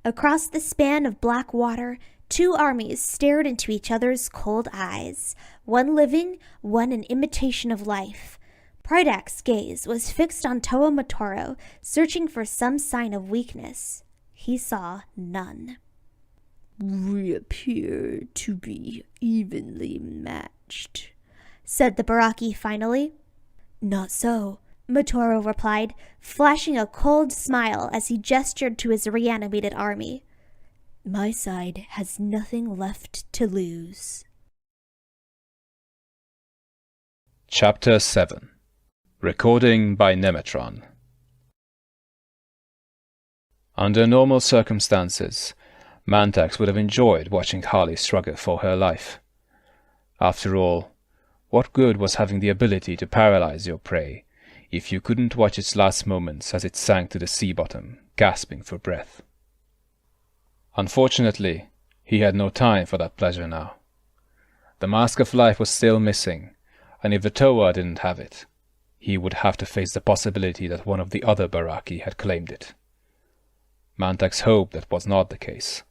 Across the span of black water, two armies stared into each other's cold eyes, one living, one an imitation of life. Prydax's gaze was fixed on Toa Matoro, searching for some sign of weakness. He saw none. "We appear to be evenly matched," said the Barraki finally. "Not so," Matoro replied, flashing a cold smile as he gestured to his reanimated army. "My side has nothing left to lose." Chapter 7. Recording by Nemetron. Under normal circumstances, Mantax would have enjoyed watching Harley struggle for her life. After all, what good was having the ability to paralyze your prey if you couldn't watch its last moments as it sank to the sea bottom, gasping for breath? Unfortunately, he had no time for that pleasure now. The Mask of Life was still missing, and if the Toa didn't have it, he would have to face the possibility that one of the other Barraki had claimed it. Mantax hoped that was not the case.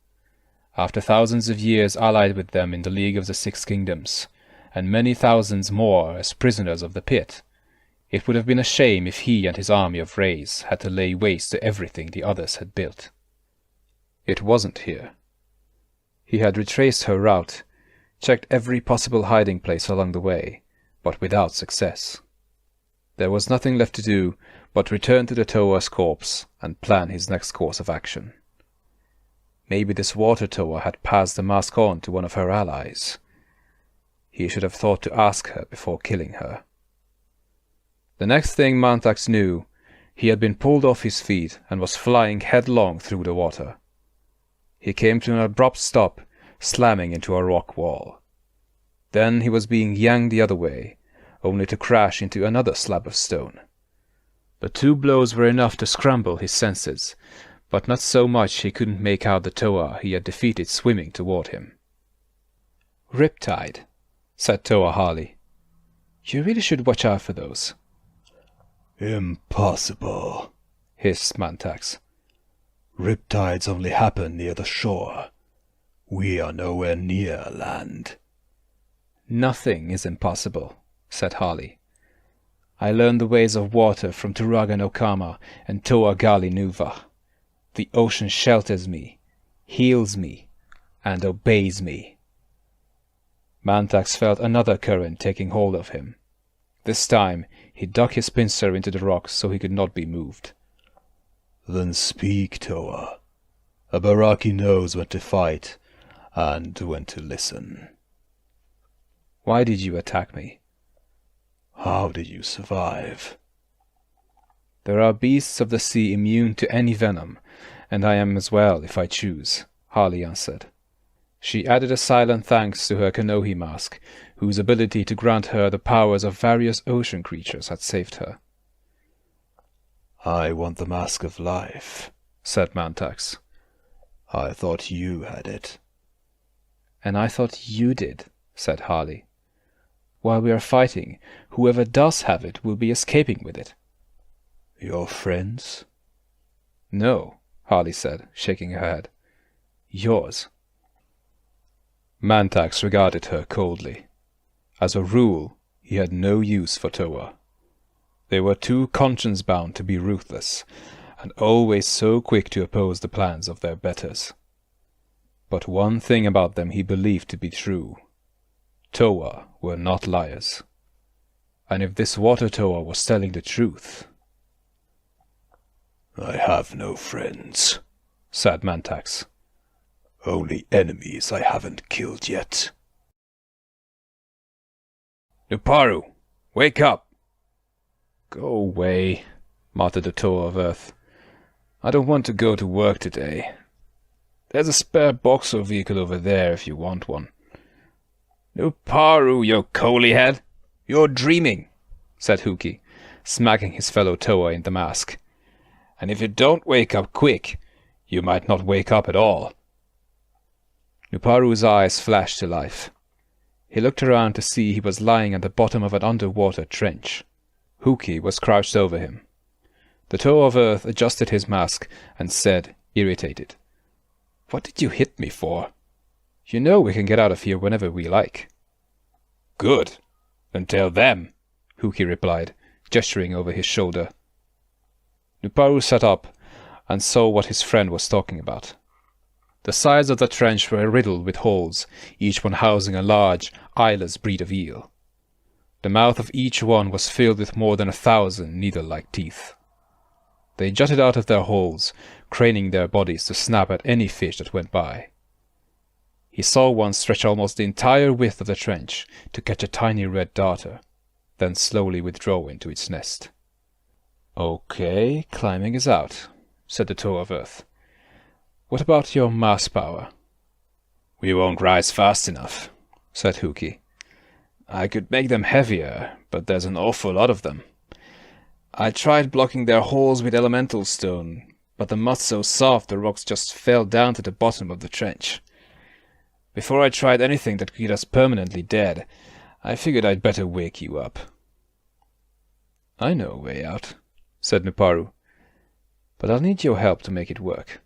After thousands of years allied with them in the League of the Six Kingdoms, and many thousands more as prisoners of the pit, it would have been a shame if he and his army of rays had to lay waste to everything the others had built. It wasn't here. He had retraced her route, checked every possible hiding place along the way, but without success. There was nothing left to do but return to the Toa's corpse and plan his next course of action. Maybe this water Toa had passed the mask on to one of her allies. He should have thought to ask her before killing her. The next thing Mantax knew, he had been pulled off his feet and was flying headlong through the water. He came to an abrupt stop, slamming into a rock wall. Then he was being yanked the other way, only to crash into another slab of stone. The 2 blows were enough to scramble his senses, but not so much he couldn't make out the Toa he had defeated swimming toward him. "Riptide," said Toa Harley. "You really should watch out for those." Impossible, hissed Mantax. Riptides only happen near the shore. We are nowhere near land. "Nothing is impossible," said Harley. "I learned the ways of water from Turaga no Kama and Toa Gali Nuva. The ocean shelters me, heals me, and obeys me." Mantax felt another current taking hold of him. This time he dug his pincer into the rocks so he could not be moved. Then speak, Toa. A Barraki knows when to fight and when to listen. "Why did you attack me?" How did you survive? "There are beasts of the sea immune to any venom, and I am as well if I choose," Harley answered. She added a silent thanks to her Kanohi mask, whose ability to grant her the powers of various ocean creatures had saved her. I want the Mask of Life, said Mantax. I thought you had it. And I thought you did, said Harley. While we are fighting, whoever does have it will be escaping with it. Your friends? No, Harley said, shaking her head. Yours. Mantax regarded her coldly. As a rule, he had no use for Toa. They were too conscience-bound to be ruthless, and always so quick to oppose the plans of their betters. But one thing about them he believed to be true. Toa were not liars. And if this water Toa was telling the truth... I have no friends, said Mantax. Only enemies I haven't killed yet. Nuparu, wake up! Go away, muttered the Toa of Earth. I don't want to go to work today. There's a spare boxer vehicle over there if you want one. Nuparu, you coaly head! You're dreaming, said Huki, smacking his fellow Toa in the mask. And if you don't wake up quick, you might not wake up at all. Nuparu's eyes flashed to life. He looked around to see he was lying at the bottom of an underwater trench. Huki was crouched over him. The Toa of Earth adjusted his mask and said, irritated, What did you hit me for? You know we can get out of here whenever we like. Good. Then tell them, Huki replied, gesturing over his shoulder. Nuparu sat up and saw what his friend was talking about. The sides of the trench were riddled with holes, each one housing a large, eyeless breed of eel. The mouth of each one was filled with more than 1,000 needle-like teeth. They jutted out of their holes, craning their bodies to snap at any fish that went by. He saw one stretch almost the entire width of the trench to catch a tiny red darter, then slowly withdraw into its nest. Okay, climbing is out, said the Toa of Earth. What about your mass power? We won't rise fast enough, said Huki. I could make them heavier, but there's an awful lot of them. I tried blocking their holes with elemental stone, but the mud's so soft the rocks just fell down to the bottom of the trench. Before I tried anything that could get us permanently dead, I figured I'd better wake you up. I know a way out, said Nuparu, but I'll need your help to make it work.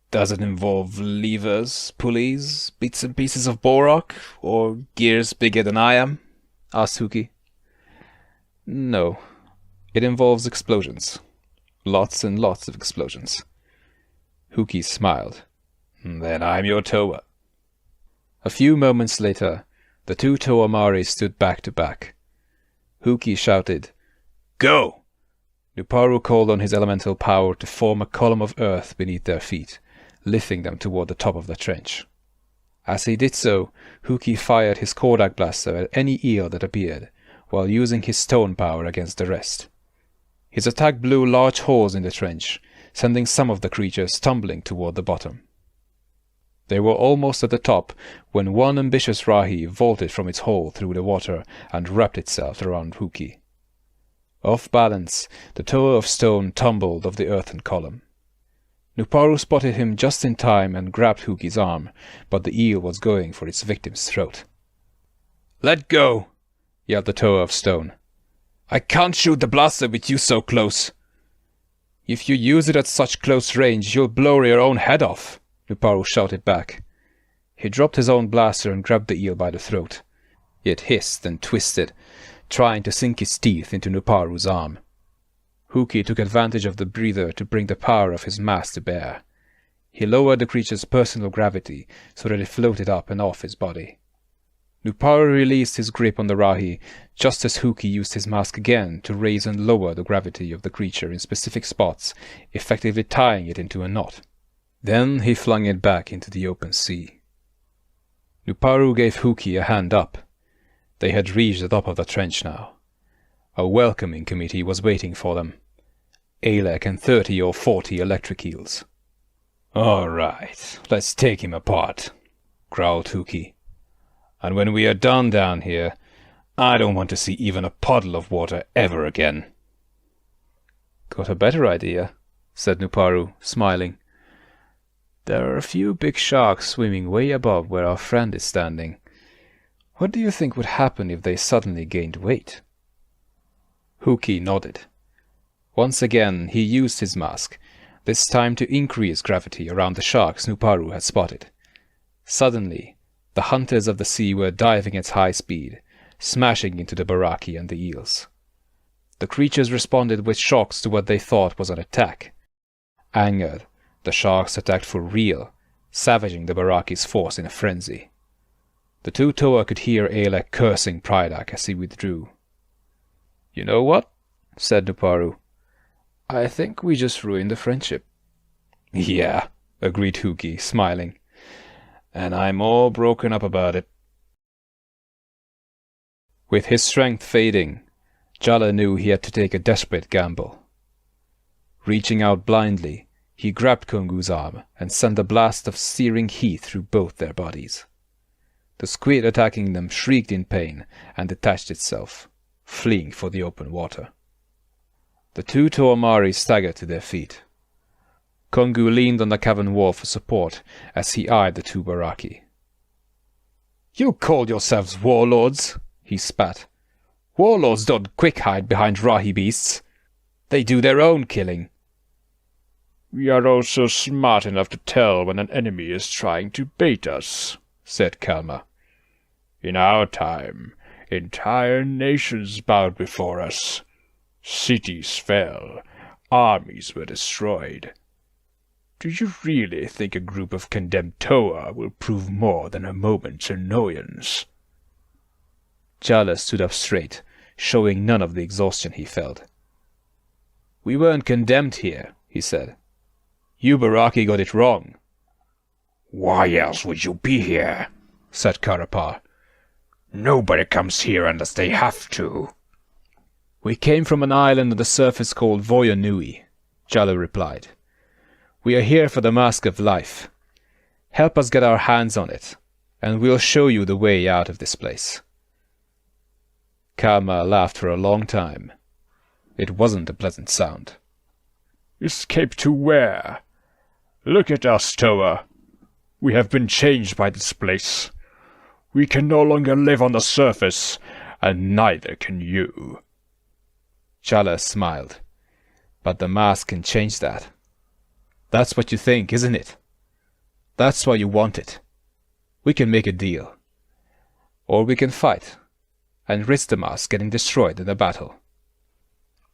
Does it involve levers, pulleys, bits and pieces of borak, or gears bigger than I am? Asked Huki. No, it involves explosions. Lots and lots of explosions. Huki smiled. Then I'm your Toa. A few moments later, the two Toa Mahri stood back to back. Huki shouted, "Go!" Nuparu called on his elemental power to form a column of earth beneath their feet, lifting them toward the top of the trench. As he did so, Huki fired his Kodak blaster at any eel that appeared, while using his stone power against the rest. His attack blew large holes in the trench, sending some of the creatures tumbling toward the bottom. They were almost at the top when one ambitious Rahi vaulted from its hole through the water and wrapped itself around Huki. Off balance, the Toa of stone tumbled off the earthen column. Nuparu spotted him just in time and grabbed Huki's arm, but the eel was going for its victim's throat. "Let go!" yelled the Toa of stone. "I can't shoot the blaster with you so close." "If you use it at such close range, you'll blow your own head off," Nuparu shouted back. He dropped his own blaster and grabbed the eel by the throat. It hissed and twisted, trying to sink his teeth into Nuparu's arm. Huki took advantage of the breather to bring the power of his mass to bear. He lowered the creature's personal gravity so that it floated up and off his body. Nuparu released his grip on the Rahi, just as Huki used his mask again to raise and lower the gravity of the creature in specific spots, effectively tying it into a knot. Then he flung it back into the open sea. Nuparu gave Huki a hand up. They had reached the top of the trench now. A welcoming committee was waiting for them. Alec and 30 or 40 electric eels. "All right, let's take him apart," growled Huki. "And when we are done down here, I don't want to see even a puddle of water ever again." "Got a better idea," said Nuparu, smiling. "There are a few big sharks swimming way above where our friend is standing. What do you think would happen if they suddenly gained weight?" Huki nodded. Once again he used his mask, this time to increase gravity around the sharks Nuparu had spotted. Suddenly, the hunters of the sea were diving at high speed, smashing into the Barraki and the eels. The creatures responded with shocks to what they thought was an attack. Angered, the sharks attacked for real, savaging the Barraki's force in a frenzy. The two Toa could hear Alec cursing Prydak as he withdrew. "You know what?" said Nuparu. "I think we just ruined the friendship." "Yeah," agreed Huki, smiling. "And I'm all broken up about it." With his strength fading, Jala knew he had to take a desperate gamble. Reaching out blindly, he grabbed Kongu's arm and sent a blast of searing heat through both their bodies. The squid attacking them shrieked in pain and detached itself, fleeing for the open water. The two Toa Mahri staggered to their feet. Kongu leaned on the cavern wall for support as he eyed the two Barraki. "You call yourselves warlords?" he spat. "Warlords don't quick hide behind Rahi beasts. They do their own killing." "We are also smart enough to tell when an enemy is trying to bait us," said Kalma. "In our time, entire nations bowed before us. Cities fell, armies were destroyed. Do you really think a group of condemned Toa will prove more than a moment's annoyance?" Jala stood up straight, showing none of the exhaustion he felt. "We weren't condemned here," he said. "You Barraki got it wrong." "Why else would you be here?" said Karapar. "Nobody comes here unless they have to." "We came from an island on the surface called Mahri Nui," Jala replied. "We are here for the Mask of Life. Help us get our hands on it, and we'll show you the way out of this place." Kalma laughed for a long time. It wasn't a pleasant sound. "Escape to where? Look at us, Toa. We have been changed by this place. We can no longer live on the surface, and neither can you." Jala smiled. "But the mask can change that. That's what you think, isn't it? That's why you want it. We can make a deal. Or we can fight, and risk the mask getting destroyed in a battle."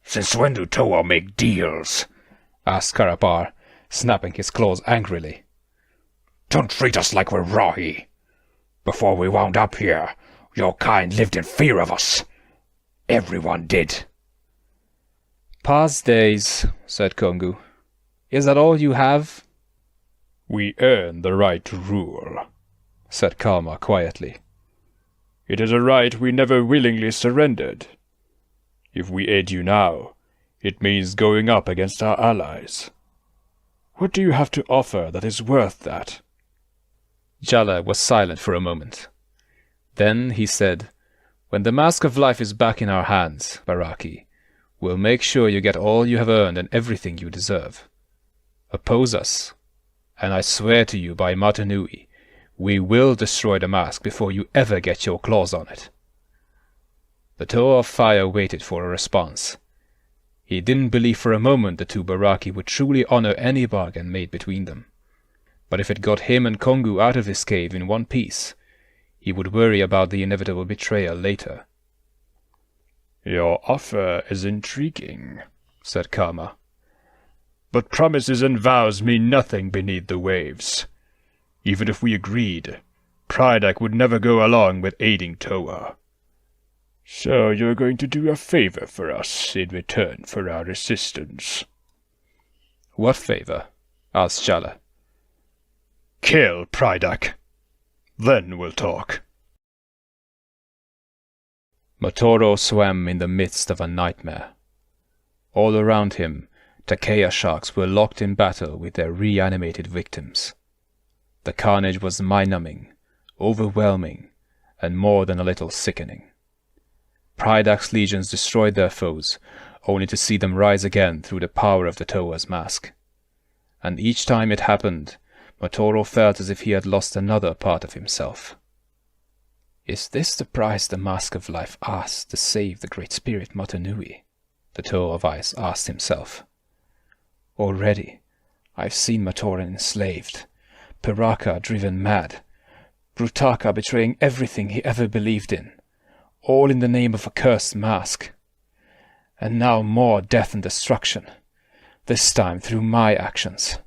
"Since when do Toa make deals?" asked Karapar, snapping his claws angrily. Don't treat us like we're rahi. Before we wound up here, your kind lived in fear of us. Everyone did. Past days, said Kongu. Is that all you have? We earn the right to rule, said Karma quietly. It is a right we never willingly surrendered. If we aid you now, it means going up against our allies. What do you have to offer that is worth that? Jala was silent for a moment. Then he said, When the Mask of Life is back in our hands, Barraki, we'll make sure you get all you have earned and everything you deserve. Oppose us, and I swear to you by Mahri Nui, we will destroy the mask before you ever get your claws on it. The Tower of Fire waited for a response. He didn't believe for a moment the two Barraki would truly honor any bargain made between them. But if it got him and Kongu out of his cave in one piece, he would worry about the inevitable betrayal later. Your offer is intriguing, said Karma. But promises and vows mean nothing beneath the waves. Even if we agreed, Prydak would never go along with aiding Toa. So you're going to do a favor for us in return for our assistance. What favor? Asked Jala. Kill Prydak. Then we'll talk. Matoro swam in the midst of a nightmare. All around him, Takea sharks were locked in battle with their reanimated victims. The carnage was mind-numbing, overwhelming, and more than a little sickening. Prydak's legions destroyed their foes, only to see them rise again through the power of the Toa's mask. And each time it happened, Matoro felt as if he had lost another part of himself. Is this the price the Mask of Life asked to save the Great Spirit Mahri Nui? The Toa of Ice asked himself. Already, I've seen Matoran enslaved, Piraka driven mad, Brutaka betraying everything he ever believed in, all in the name of a cursed mask. And now more death and destruction, this time through my actions.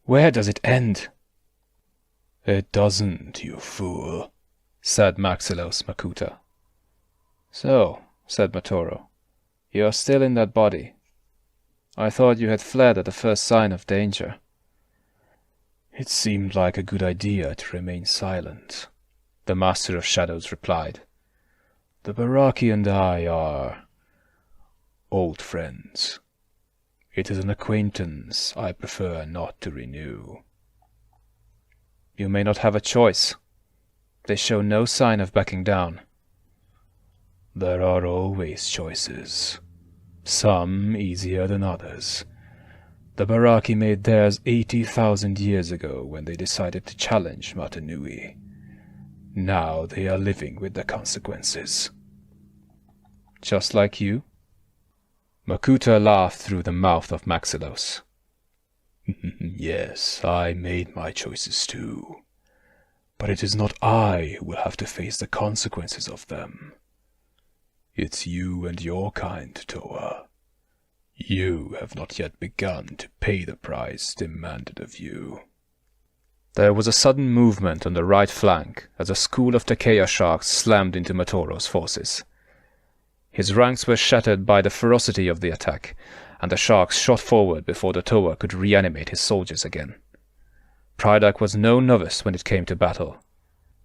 Where does it end? It doesn't, you fool, said Maxilos Makuta. So, said Matoro, you are still in that body. I thought you had fled at the first sign of danger. It seemed like a good idea to remain silent, the Master of Shadows replied. The Barraki and I are old friends. It is an acquaintance I prefer not to renew. You may not have a choice. They show no sign of backing down. There are always choices. Some easier than others. The Barraki made theirs 80,000 years ago when they decided to challenge Mahri Nui. Now they are living with the consequences. Just like you? Makuta laughed through the mouth of Maxilos. Yes, I made my choices too. But it is not I who will have to face the consequences of them. It's you and your kind, Toa. You have not yet begun to pay the price demanded of you. There was a sudden movement on the right flank as a school of Takea sharks slammed into Matoro's forces. His ranks were shattered by the ferocity of the attack, and the sharks shot forward before the Toa could reanimate his soldiers again. Prydak was no novice when it came to battle.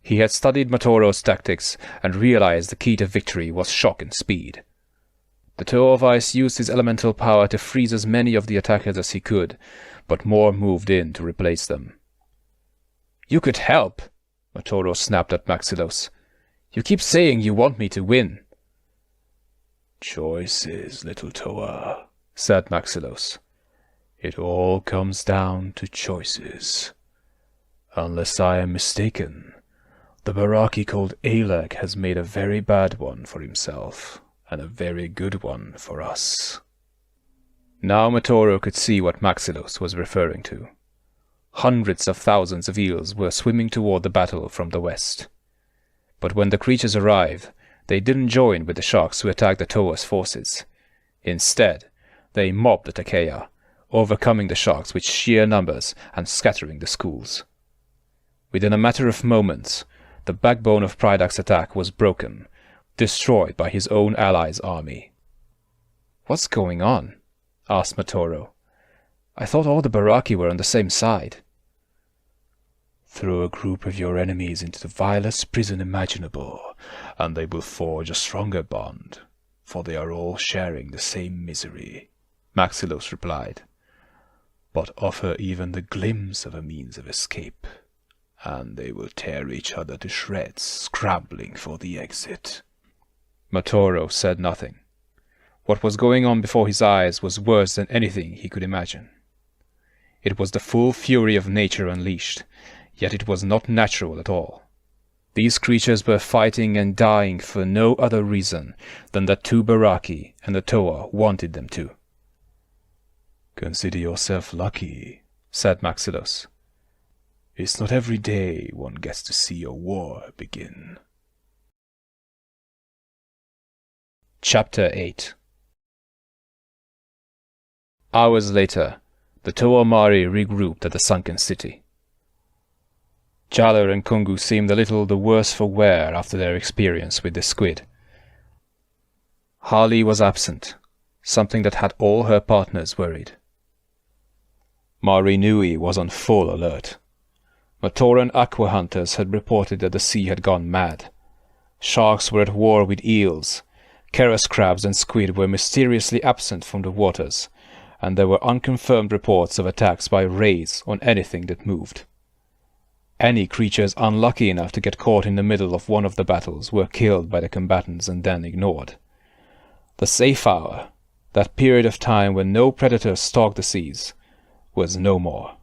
He had studied Matoro's tactics and realized the key to victory was shock and speed. The Toa of Ice used his elemental power to freeze as many of the attackers as he could, but more moved in to replace them. You could help, Matoro snapped at Maxilos. You keep saying you want me to win. Choices, little Toa, said Maxilos. It all comes down to choices. Unless I am mistaken, the Barraki called Epilogue has made a very bad one for himself, and a very good one for us. Now Matoro could see what Maxilos was referring to. Hundreds of thousands of eels were swimming toward the battle from the west. But when the creatures arrived, they didn't join with the sharks who attacked the Toa's forces. Instead, they mobbed the Takea, overcoming the sharks with sheer numbers and scattering the schools. Within a matter of moments, the backbone of Prydak's attack was broken, destroyed by his own allies' army. "What's going on?" asked Matoro. "I thought all the Barraki were on the same side." "Throw a group of your enemies into the vilest prison imaginable, and they will forge a stronger bond, for they are all sharing the same misery," Maxillos replied. "But offer even the glimpse of a means of escape, and they will tear each other to shreds, scrambling for the exit." Matoro said nothing. What was going on before his eyes was worse than anything he could imagine. It was the full fury of nature unleashed, yet it was not natural at all. These creatures were fighting and dying for no other reason than that two Barraki and the Toa wanted them to. "Consider yourself lucky," said Maxillos. "It's not every day one gets to see a war begin." Chapter 8. Hours later, the Toa Mari regrouped at the sunken city. Jaller and Kungu seemed a little the worse for wear after their experience with the squid. Harley was absent, something that had all her partners worried. Mahri Nui was on full alert. Matoran aqua hunters had reported that the sea had gone mad. Sharks were at war with eels. Keras crabs and squid were mysteriously absent from the waters, and there were unconfirmed reports of attacks by rays on anything that moved. Any creatures unlucky enough to get caught in the middle of one of the battles were killed by the combatants and then ignored. The safe hour, that period of time when no predators stalked the seas, was no more.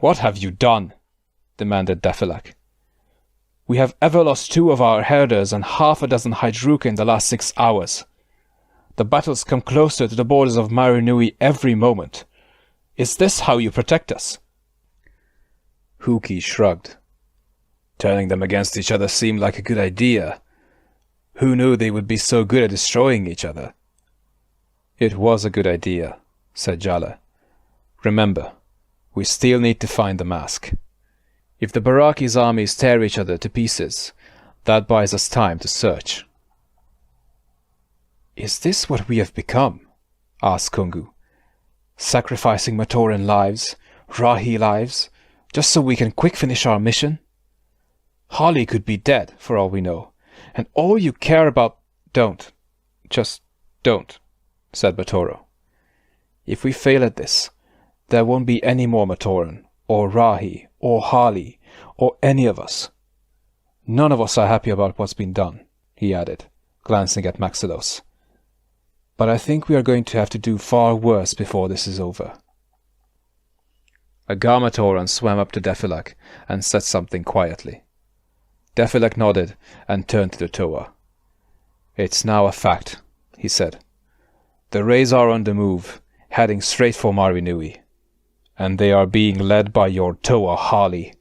"What have you done?" demanded Daphilak. "We have ever lost 2 of our herders and half a dozen Hydruka in the last 6 hours. The battles come closer to the borders of Mahri Nui every moment. Is this how you protect us?" Huki shrugged. "Turning them against each other seemed like a good idea. Who knew they would be so good at destroying each other?" "It was a good idea," said Jala. "Remember, we still need to find the mask. If the Barraki's armies tear each other to pieces, that buys us time to search." "Is this what we have become?" asked Kungu. "Sacrificing Matoran lives, Rahi lives, just so we can quick finish our mission? Harley could be dead, for all we know, and all you care about—" "Don't. Just don't," said Matoro. "If we fail at this, there won't be any more Matoran, or Rahi, or Harley, or any of us. None of us are happy about what's been done," he added, glancing at Maxillos. "But I think we are going to have to do far worse before this is over." A Matoran swam up to Daphilak and said something quietly. Daphilak nodded and turned to the Toa. "It's now a fact," he said. "The rays are on the move, heading straight for Mahri Nui, and they are being led by your Toa Harley."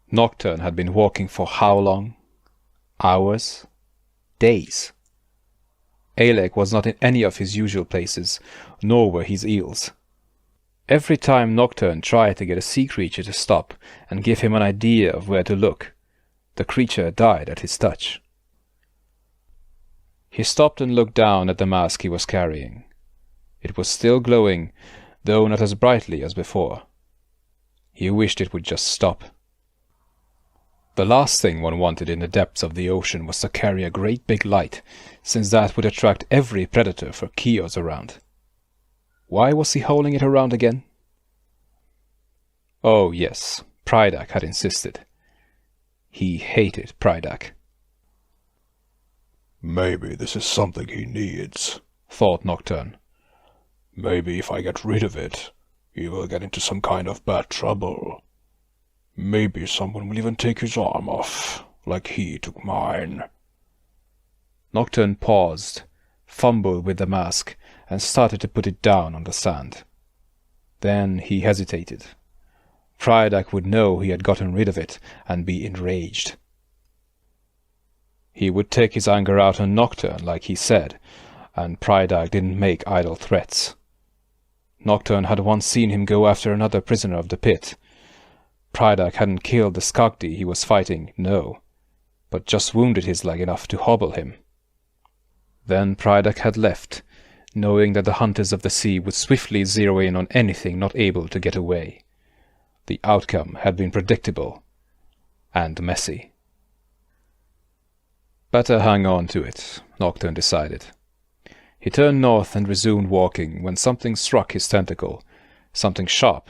Nocturne had been walking for how long? Hours? Days? Alec was not in any of his usual places, nor were his eels. Every time Nocturne tried to get a sea creature to stop and give him an idea of where to look, the creature died at his touch. He stopped and looked down at the mask he was carrying. It was still glowing, though not as brightly as before. He wished it would just stop. The last thing one wanted in the depths of the ocean was to carry a great big light, since that would attract every predator for kios around. Why was he holding it around again? Oh yes, Prydak had insisted. He hated Prydak. "Maybe this is something he needs," thought Nocturne. "Maybe if I get rid of it, he will get into some kind of bad trouble. Maybe someone will even take his arm off, like he took mine." Nocturne paused, fumbled with the mask, and started to put it down on the sand. Then he hesitated. Prydak would know he had gotten rid of it and be enraged. He would take his anger out on Nocturne, like he said, and Prydag didn't make idle threats. Nocturne had once seen him go after another prisoner of the pit. Prydag hadn't killed the Skagdi he was fighting, no, but just wounded his leg enough to hobble him. Then Prydag had left, knowing that the hunters of the sea would swiftly zero in on anything not able to get away. The outcome had been predictable and messy. Better hang on to it, Nocturne decided. He turned north and resumed walking when something struck his tentacle, something sharp,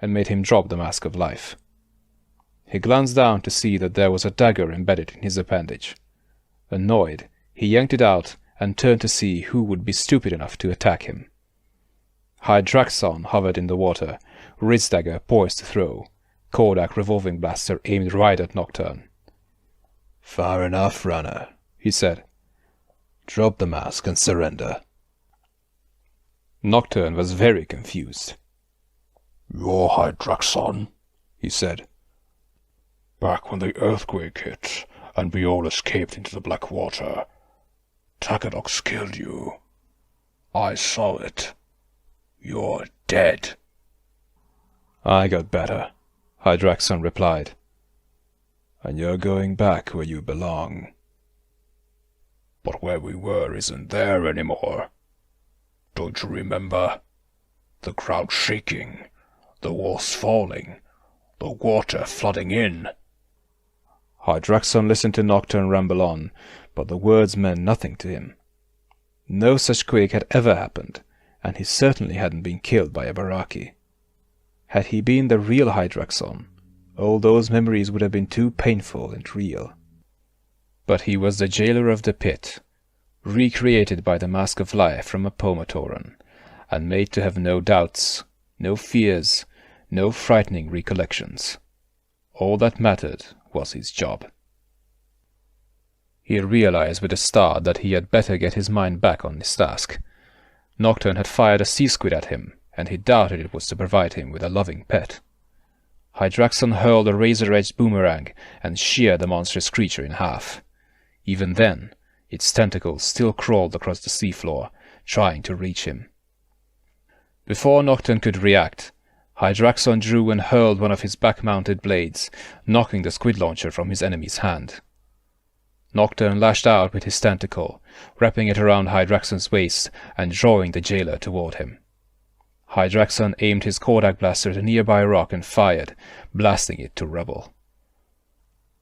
and made him drop the Mask of Life. He glanced down to see that there was a dagger embedded in his appendage. Annoyed, he yanked it out and turned to see who would be stupid enough to attack him. Hydraxon hovered in the water, wrist dagger poised to throw, Kodak revolving blaster aimed right at Nocturne. "Far enough, runner," he said. "Drop the mask and surrender." Nocturne was very confused. "You're Hydraxon," he said. "Back when the earthquake hit and we all escaped into the black water, Takadox killed you. I saw it. You're dead." "I got better," Hydraxon replied. "And you're going back where you belong." "But where we were isn't there anymore. Don't you remember? The crowd shaking, the walls falling, the water flooding in." Hydraxon listened to Nocturne ramble on, but the words meant nothing to him. No such quake had ever happened, and he certainly hadn't been killed by a Barraki. Had he been the real Hydraxon, all those memories would have been too painful and real. But he was the jailer of the pit, recreated by the Mask of Life from a Matoran, and made to have no doubts, no fears, no frightening recollections. All that mattered was his job. He realized with a start that he had better get his mind back on his task. Nocturne had fired a sea squid at him, and he doubted it was to provide him with a loving pet. Hydraxon hurled a razor-edged boomerang and sheared the monstrous creature in half. Even then, its tentacles still crawled across the seafloor, trying to reach him. Before Nocturne could react, Hydraxon drew and hurled one of his back-mounted blades, knocking the squid launcher from his enemy's hand. Nocturne lashed out with his tentacle, wrapping it around Hydraxon's waist and drawing the jailer toward him. Hydraxon aimed his Kodak blaster at a nearby rock and fired, blasting it to rubble.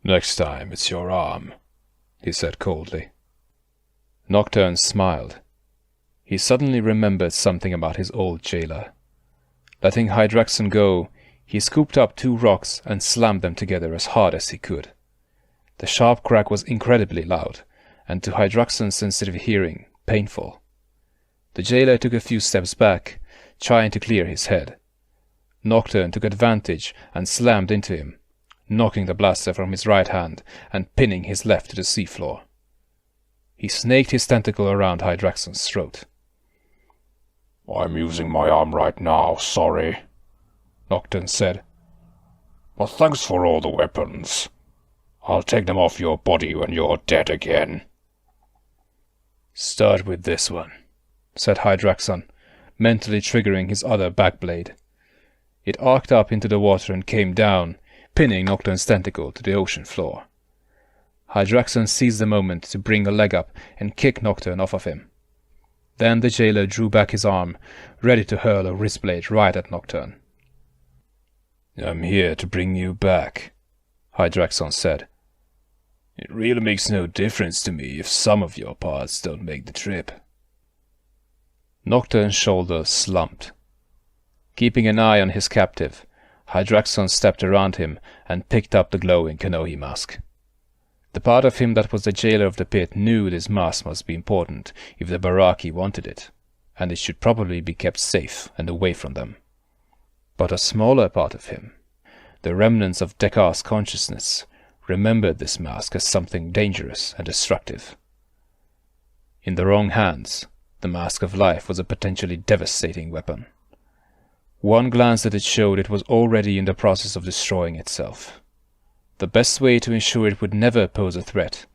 "Next time it's your arm," he said coldly. Nocturne smiled. He suddenly remembered something about his old jailer. Letting Hydraxon go, he scooped up 2 rocks and slammed them together as hard as he could. The sharp crack was incredibly loud, and to Hydraxon's sensitive hearing, painful. The jailer took a few steps back, trying to clear his head. Nocturne took advantage and slammed into him, knocking the blaster from his right hand and pinning his left to the seafloor. He snaked his tentacle around Hydraxon's throat. "I'm using my arm right now, sorry," Nocturne said. "But thanks for all the weapons. I'll take them off your body when you're dead again." "Start with this one," said Hydraxon, mentally triggering his other backblade. It arced up into the water and came down, pinning Nocturne's tentacle to the ocean floor. Hydraxon seized the moment to bring a leg up and kick Nocturne off of him. Then the jailer drew back his arm, ready to hurl a wristblade right at Nocturne. "I'm here to bring you back," Hydraxon said. "It really makes no difference to me if some of your parts don't make the trip." Nocturne's shoulders slumped. Keeping an eye on his captive, Hydraxon stepped around him and picked up the glowing Kanohi mask. The part of him that was the jailer of the pit knew this mask must be important if the Barraki wanted it, and it should probably be kept safe and away from them. But a smaller part of him, the remnants of Dekar's consciousness, remembered this mask as something dangerous and destructive. In the wrong hands, the Mask of Life was a potentially devastating weapon. One glance at it showed it was already in the process of destroying itself. The best way to ensure it would never pose a threat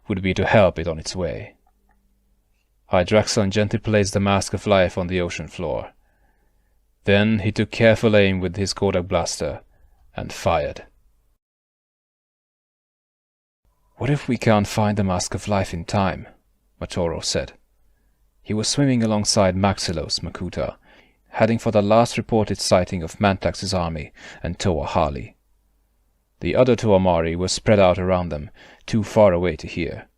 would be to help it on its way. Hydraxon gently placed the mask of life on the ocean floor. Then he took careful aim with his Kodak blaster and fired. "What if we can't find the mask of life in time?" Matoro said. He was swimming alongside Maxilos Makuta, heading for the last reported sighting of Mantax's army and Toa Hali. The other Tuamari were spread out around them, too far away to hear.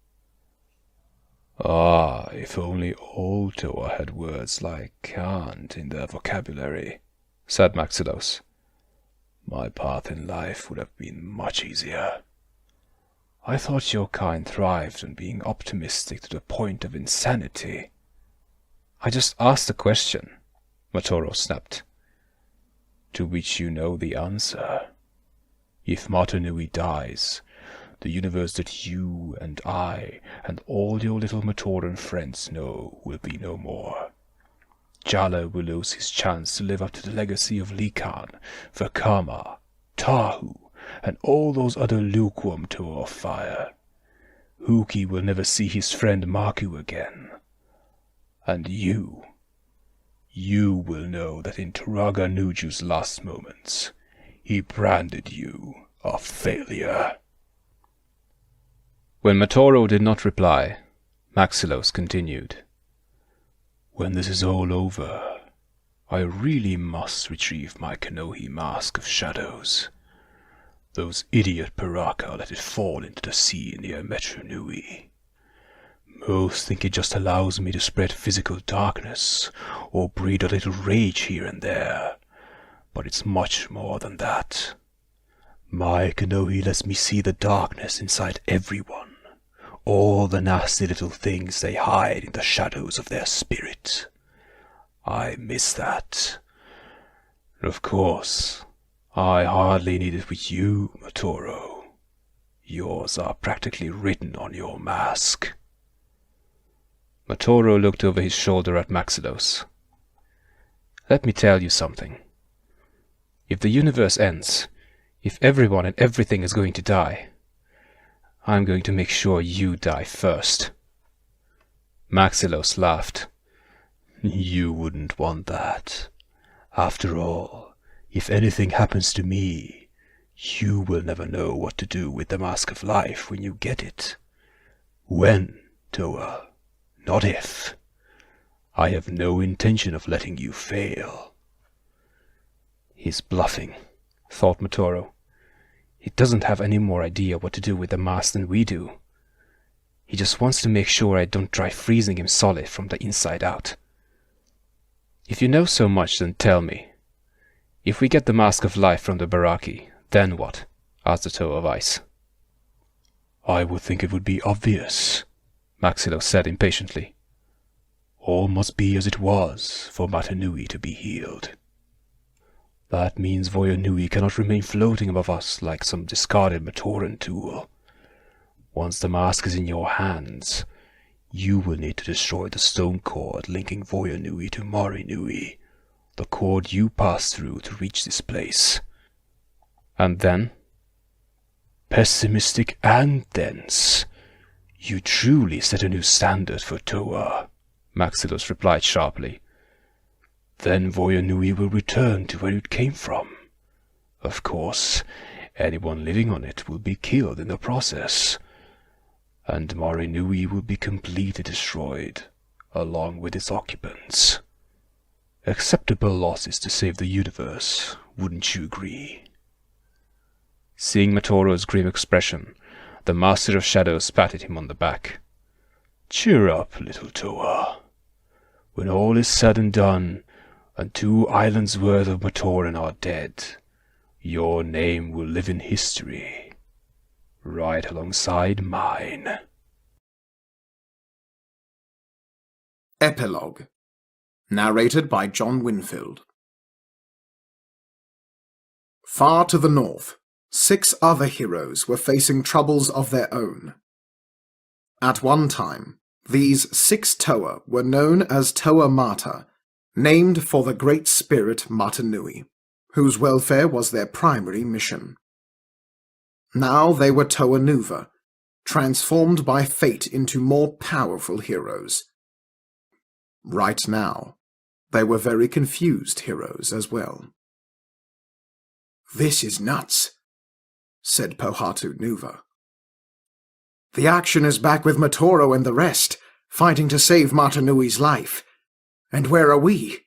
"Ah, if only all Toa had words like can't in their vocabulary," said Maxilos. "My path in life would have been much easier. I thought your kind thrived on being optimistic to the point of insanity." "I just asked a question," Matoro snapped. "To which you know the answer. If Mahri Nui dies, the universe that you and I and all your little Matoran friends know will be no more. Jala will lose his chance to live up to the legacy of Likan, Vakama, Tahu, and all those other lukewarm Toa of fire. Huki will never see his friend Maku again. And you will know that in Turaga Nuju's last moments, he branded you a failure." When Matoro did not reply, Maxilos continued. "When this is all over, I really must retrieve my Kanohi mask of shadows. Those idiot Barraki let it fall into the sea near Mahri Nui. Most think it just allows me to spread physical darkness, or breed a little rage here and there, but it's much more than that. My Kanohi lets me see the darkness inside everyone, all the nasty little things they hide in the shadows of their spirit. I miss that. Of course, I hardly need it with you, Matoro. Yours are practically written on your mask." Matoro looked over his shoulder at Maxilos. "Let me tell you something. If the universe ends, if everyone and everything is going to die, I'm going to make sure you die first." Maxilos laughed. "You wouldn't want that. After all, if anything happens to me, you will never know what to do with the Mask of Life when you get it. When, Toa, not if. I have no intention of letting you fail." "He's bluffing," thought Matoro. "He doesn't have any more idea what to do with the mask than we do. He just wants to make sure I don't try freezing him solid from the inside out." "If you know so much, then tell me. If we get the Mask of Life from the Barraki, then what?" asked the Toe of Ice. "I would think it would be obvious," Maxilos said impatiently. "All must be as it was for Mahri Nui to be healed. That means Voya Nui cannot remain floating above us like some discarded Matoran tool. Once the mask is in your hands, you will need to destroy the stone cord linking Voya Nui to Mahri Nui, the cord you passed through to reach this place." "And then?" "Pessimistic and dense. You truly set a new standard for Toa," Maxilos replied sharply. "Then Voya Nui will return to where it came from. Of course, anyone living on it will be killed in the process, and Mahri Nui will be completely destroyed, along with its occupants. Acceptable losses to save the universe, wouldn't you agree?" Seeing Matoro's grim expression, the Master of Shadows patted him on the back. "Cheer up, little Toa. When all is said and done, and 2 islands worth of Matoran are dead, your name will live in history, right alongside mine." Epilogue. Narrated by John Whinfield. Far to the north, 6 other heroes were facing troubles of their own. At one time, these 6 Toa were known as Toa Mata, named for the great spirit Mahri Nui, whose welfare was their primary mission. Now they were Toa Nuva, transformed by fate into more powerful heroes. Right now, they were very confused heroes as well. "This is nuts," said Pohatu Nuva. "The action is back with Matoro and the rest, fighting to save Mahri Nui's life. And where are we?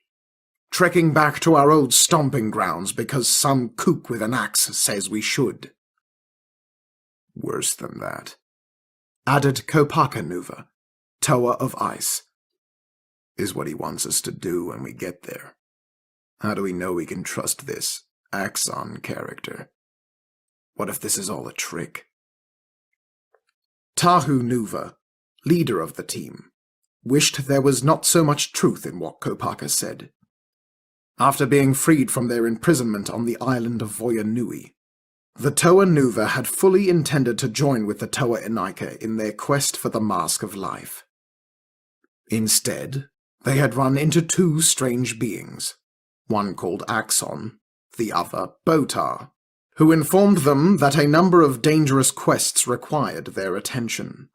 Trekking back to our old stomping grounds because some kook with an axe says we should." "Worse than that," added Kopaka Nuva, Toa of Ice. "Is what he wants us to do when we get there. How do we know we can trust this Axon character? What if this is all a trick?" Tahu Nuva, leader of the team, wished there was not so much truth in what Kopaka said. After being freed from their imprisonment on the island of Voya Nui, the Toa Nuva had fully intended to join with the Toa Inika in their quest for the Mask of Life. Instead, they had run into two strange beings, one called Axon, the other Botar, who informed them that a number of dangerous quests required their attention.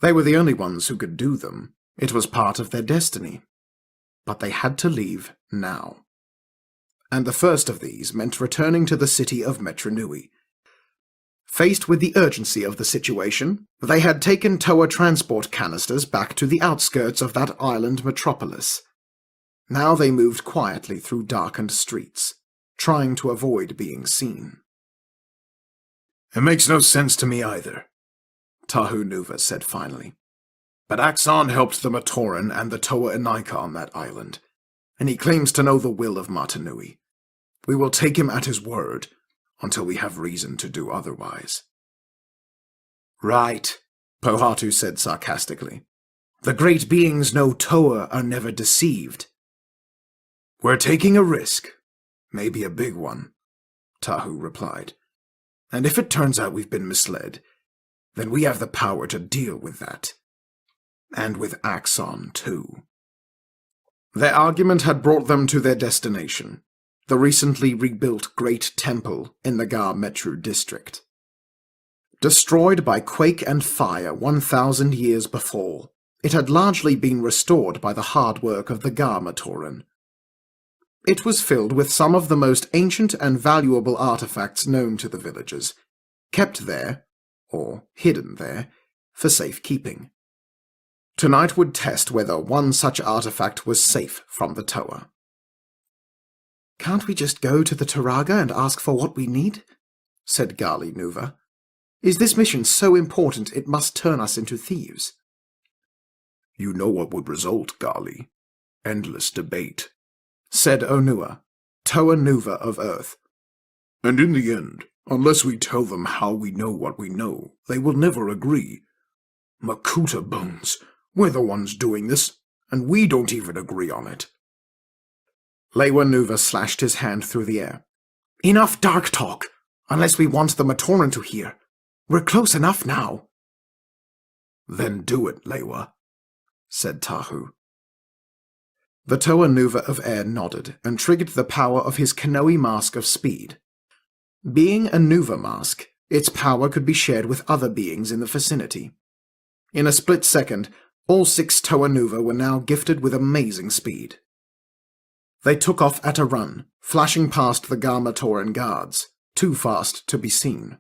They were the only ones who could do them. It was part of their destiny. But they had to leave now. And the first of these meant returning to the city of Mahri Nui. Faced with the urgency of the situation, they had taken Toa transport canisters back to the outskirts of that island metropolis. Now they moved quietly through darkened streets, trying to avoid being seen. "It makes no sense to me either," Tahu Nuva said finally. "But Axon helped the Matoran and the Toa Inika on that island, and he claims to know the will of Mahri Nui. We will take him at his word until we have reason to do otherwise." "Right," Pohatu said sarcastically. "The great beings know Toa are never deceived." "We're taking a risk, maybe a big one," Tahu replied. "And if it turns out we've been misled, then we have the power to deal with that. And with Axon, too." Their argument had brought them to their destination, the recently rebuilt Great Temple in the Gar Metru district. Destroyed by quake and fire 1,000 years before, it had largely been restored by the hard work of the Gar Matoran. It was filled with some of the most ancient and valuable artifacts known to the villagers, kept there, or hidden there, for safekeeping. Tonight would test whether one such artifact was safe from the Toa. "Can't we just go to the Turaga and ask for what we need?" said Gali Nuva. "Is this mission so important it must turn us into thieves?" "You know what would result, Gali. Endless debate," said Onua, Toa Nuva of Earth. "And in the end, unless we tell them how we know what we know, they will never agree. Makuta bones, we're the ones doing this, and we don't even agree on it." Lewa Nuva slashed his hand through the air. "Enough dark talk, unless we want the Matoran to hear. We're close enough now." "Then do it, Lewa," said Tahu. The Toa Nuva of Air nodded and triggered the power of his Kanoe Mask of Speed. Being a Nuva mask, its power could be shared with other beings in the vicinity. In a split second, all 6 Toa Nuva were now gifted with amazing speed. They took off at a run, flashing past the Gar Matoran guards, too fast to be seen.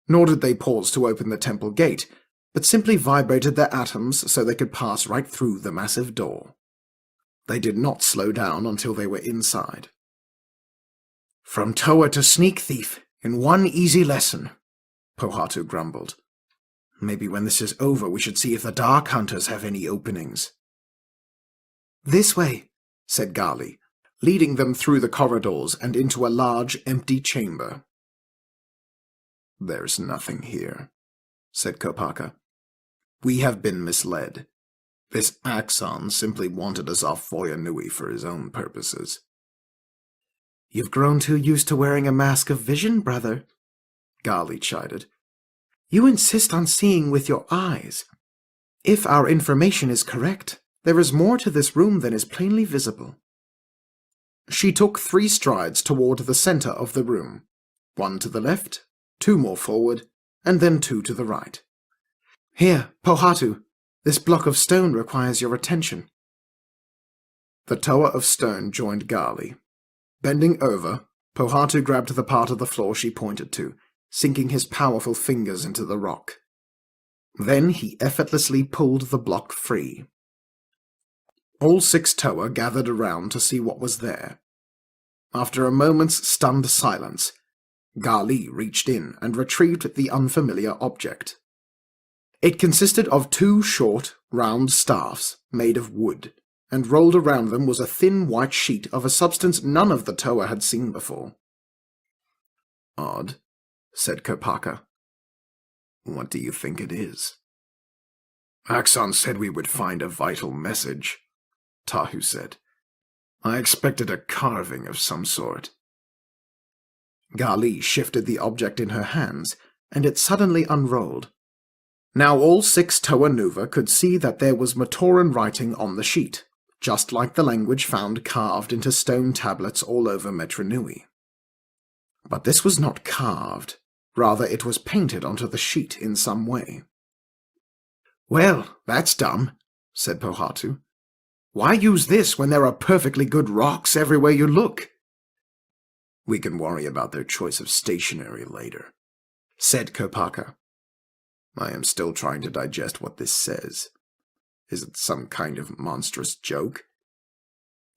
Nor did they pause to open the temple gate, but simply vibrated their atoms so they could pass right through the massive door. They did not slow down until they were inside. "From Toa to sneak thief, in one easy lesson," Pohatu grumbled. "Maybe when this is over we should see if the Dark Hunters have any openings." "This way," said Gali, leading them through the corridors and into a large, empty chamber. "There's nothing here," said Kopaka. "We have been misled. This Axon simply wanted us off Voya Nui for his own purposes." "You've grown too used to wearing a mask of vision, brother," Gali chided. "You insist on seeing with your eyes. If our information is correct, there is more to this room than is plainly visible." She took 3 strides toward the center of the room, 1 to the left, 2 more forward, and then 2 to the right. "Here, Pohatu, this block of stone requires your attention. The Tower of Stone joined Gali. Bending over, Pohatu grabbed the part of the floor she pointed to, sinking his powerful fingers into the rock. Then he effortlessly pulled the block free. All 6 Toa gathered around to see what was there. After a moment's stunned silence, Gali reached in and retrieved the unfamiliar object. It consisted of 2 short, round staffs made of wood, and rolled around them was a thin white sheet of a substance none of the Toa had seen before. "Odd," said Kopaka. "What do you think it is?" "Axon said we would find a vital message," Tahu said. "I expected a carving of some sort." Gali shifted the object in her hands, and it suddenly unrolled. Now all 6 Toa Nuva could see that there was Matoran writing on the sheet, just like the language found carved into stone tablets all over Mahri Nui. But this was not carved, rather it was painted onto the sheet in some way. "Well, that's dumb," said Pohatu. "Why use this when there are perfectly good rocks everywhere you look?" "We can worry about their choice of stationery later," said Kopaka. "I am still trying to digest what this says. Is it some kind of monstrous joke?"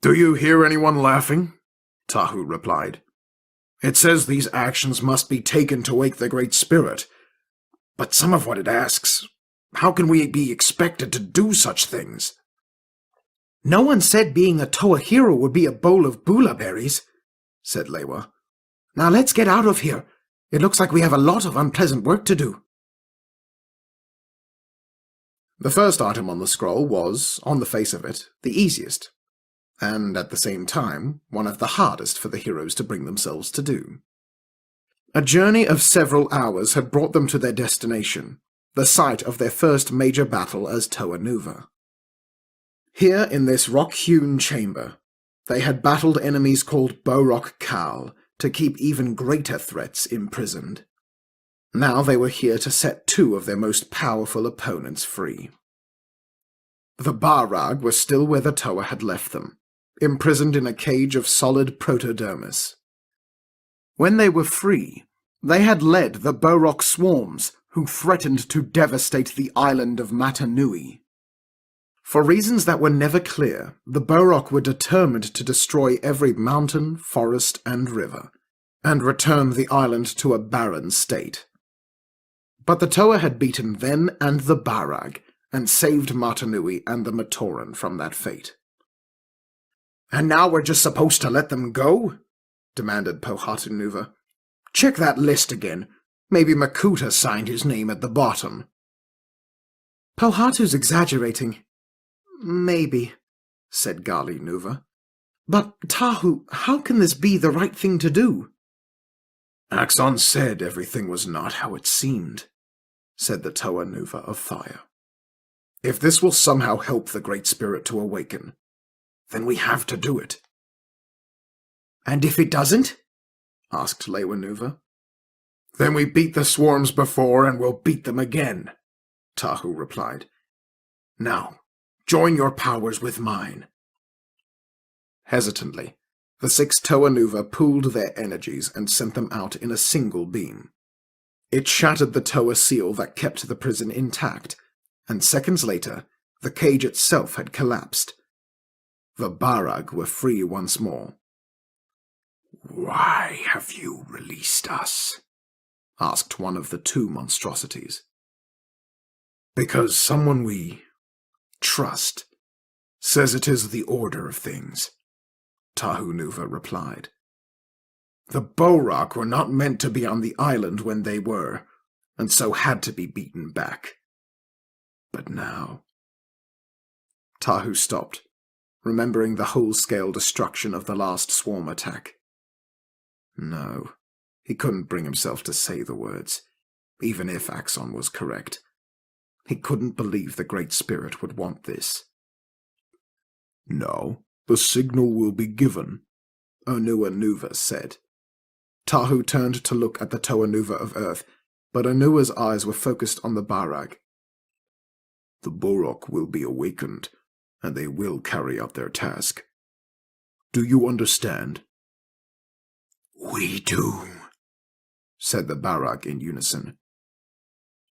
"Do you hear anyone laughing?" Tahu replied. "It says these actions must be taken to wake the Great Spirit. But some of what it asks, how can we be expected to do such things?" "No one said being a Toa hero would be a bowl of bula berries," said Lewa. "Now let's get out of here. It looks like we have a lot of unpleasant work to do." The first item on the scroll was, on the face of it, the easiest, and at the same time, one of the hardest for the heroes to bring themselves to do. A journey of several hours had brought them to their destination, the site of their first major battle as Toa Nuva. Here in this rock-hewn chamber, they had battled enemies called Borok Kal to keep even greater threats imprisoned. Now they were here to set 2 of their most powerful opponents free. The Barrag were still where the Toa had left them, imprisoned in a cage of solid protodermis. When they were free, they had led the Borok swarms who threatened to devastate the island of Mahri Nui. For reasons that were never clear, the Borok were determined to destroy every mountain, forest, and river, and return the island to a barren state. But the Toa had beaten them and the Barrag, and saved Mahri Nui and the Matoran from that fate. "And now we're just supposed to let them go?" demanded Pohatu Nuva. "Check that list again. Maybe Makuta signed his name at the bottom." "Pohatu's exaggerating." "Maybe," said Gali Nuva. "But, Tahu, how can this be the right thing to do?" "Axon said everything was not how it seemed," said the Toa Nuva of Fire. "If this will somehow help the Great Spirit to awaken, then we have to do it." "And if it doesn't?" asked Lewa Nuva. "Then we beat the swarms before and we'll beat them again," Tahu replied. "Now, join your powers with mine." Hesitantly, the 6 Toa Nuva pooled their energies and sent them out in a single beam. It shattered the Toa seal that kept the prison intact, and seconds later, the cage itself had collapsed. The Barrag were free once more. "Why have you released us?" asked one of the 2 monstrosities. "Because someone we trust says it is the order of things," Tahu Nuva replied. "The Borok were not meant to be on the island when they were, and so had to be beaten back. But now—" Tahu stopped, remembering the whole-scale destruction of the last swarm attack. No, he couldn't bring himself to say the words, even if Axon was correct. He couldn't believe the Great Spirit would want this. "Now, the signal will be given," Onua Nuva said. Tahu turned to look at the Toa Nuva of Earth, but Onua's eyes were focused on the Barrag. "The Borok will be awakened, and they will carry out their task," Do you understand? We do, said the Barraki in unison.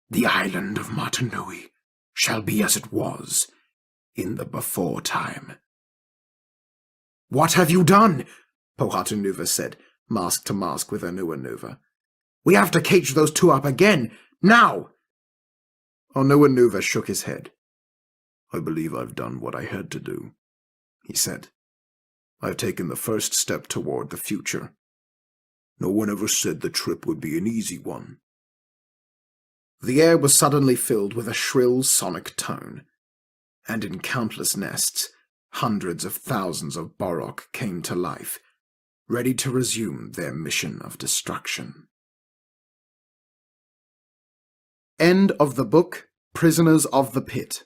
The island of Mahri Nui shall be as it was in the before time. What have you done? Pohatunuva said, mask to mask with Onuanuva. We have to cage those two up again, now! Onuanuva shook his head. I believe I've done what I had to do, he said. I've taken the first step toward the future. No one ever said the trip would be an easy one. The air was suddenly filled with a shrill sonic tone, and in countless nests, hundreds of thousands of Barraki came to life, ready to resume their mission of destruction. End of the book, Prisoners of the Pit.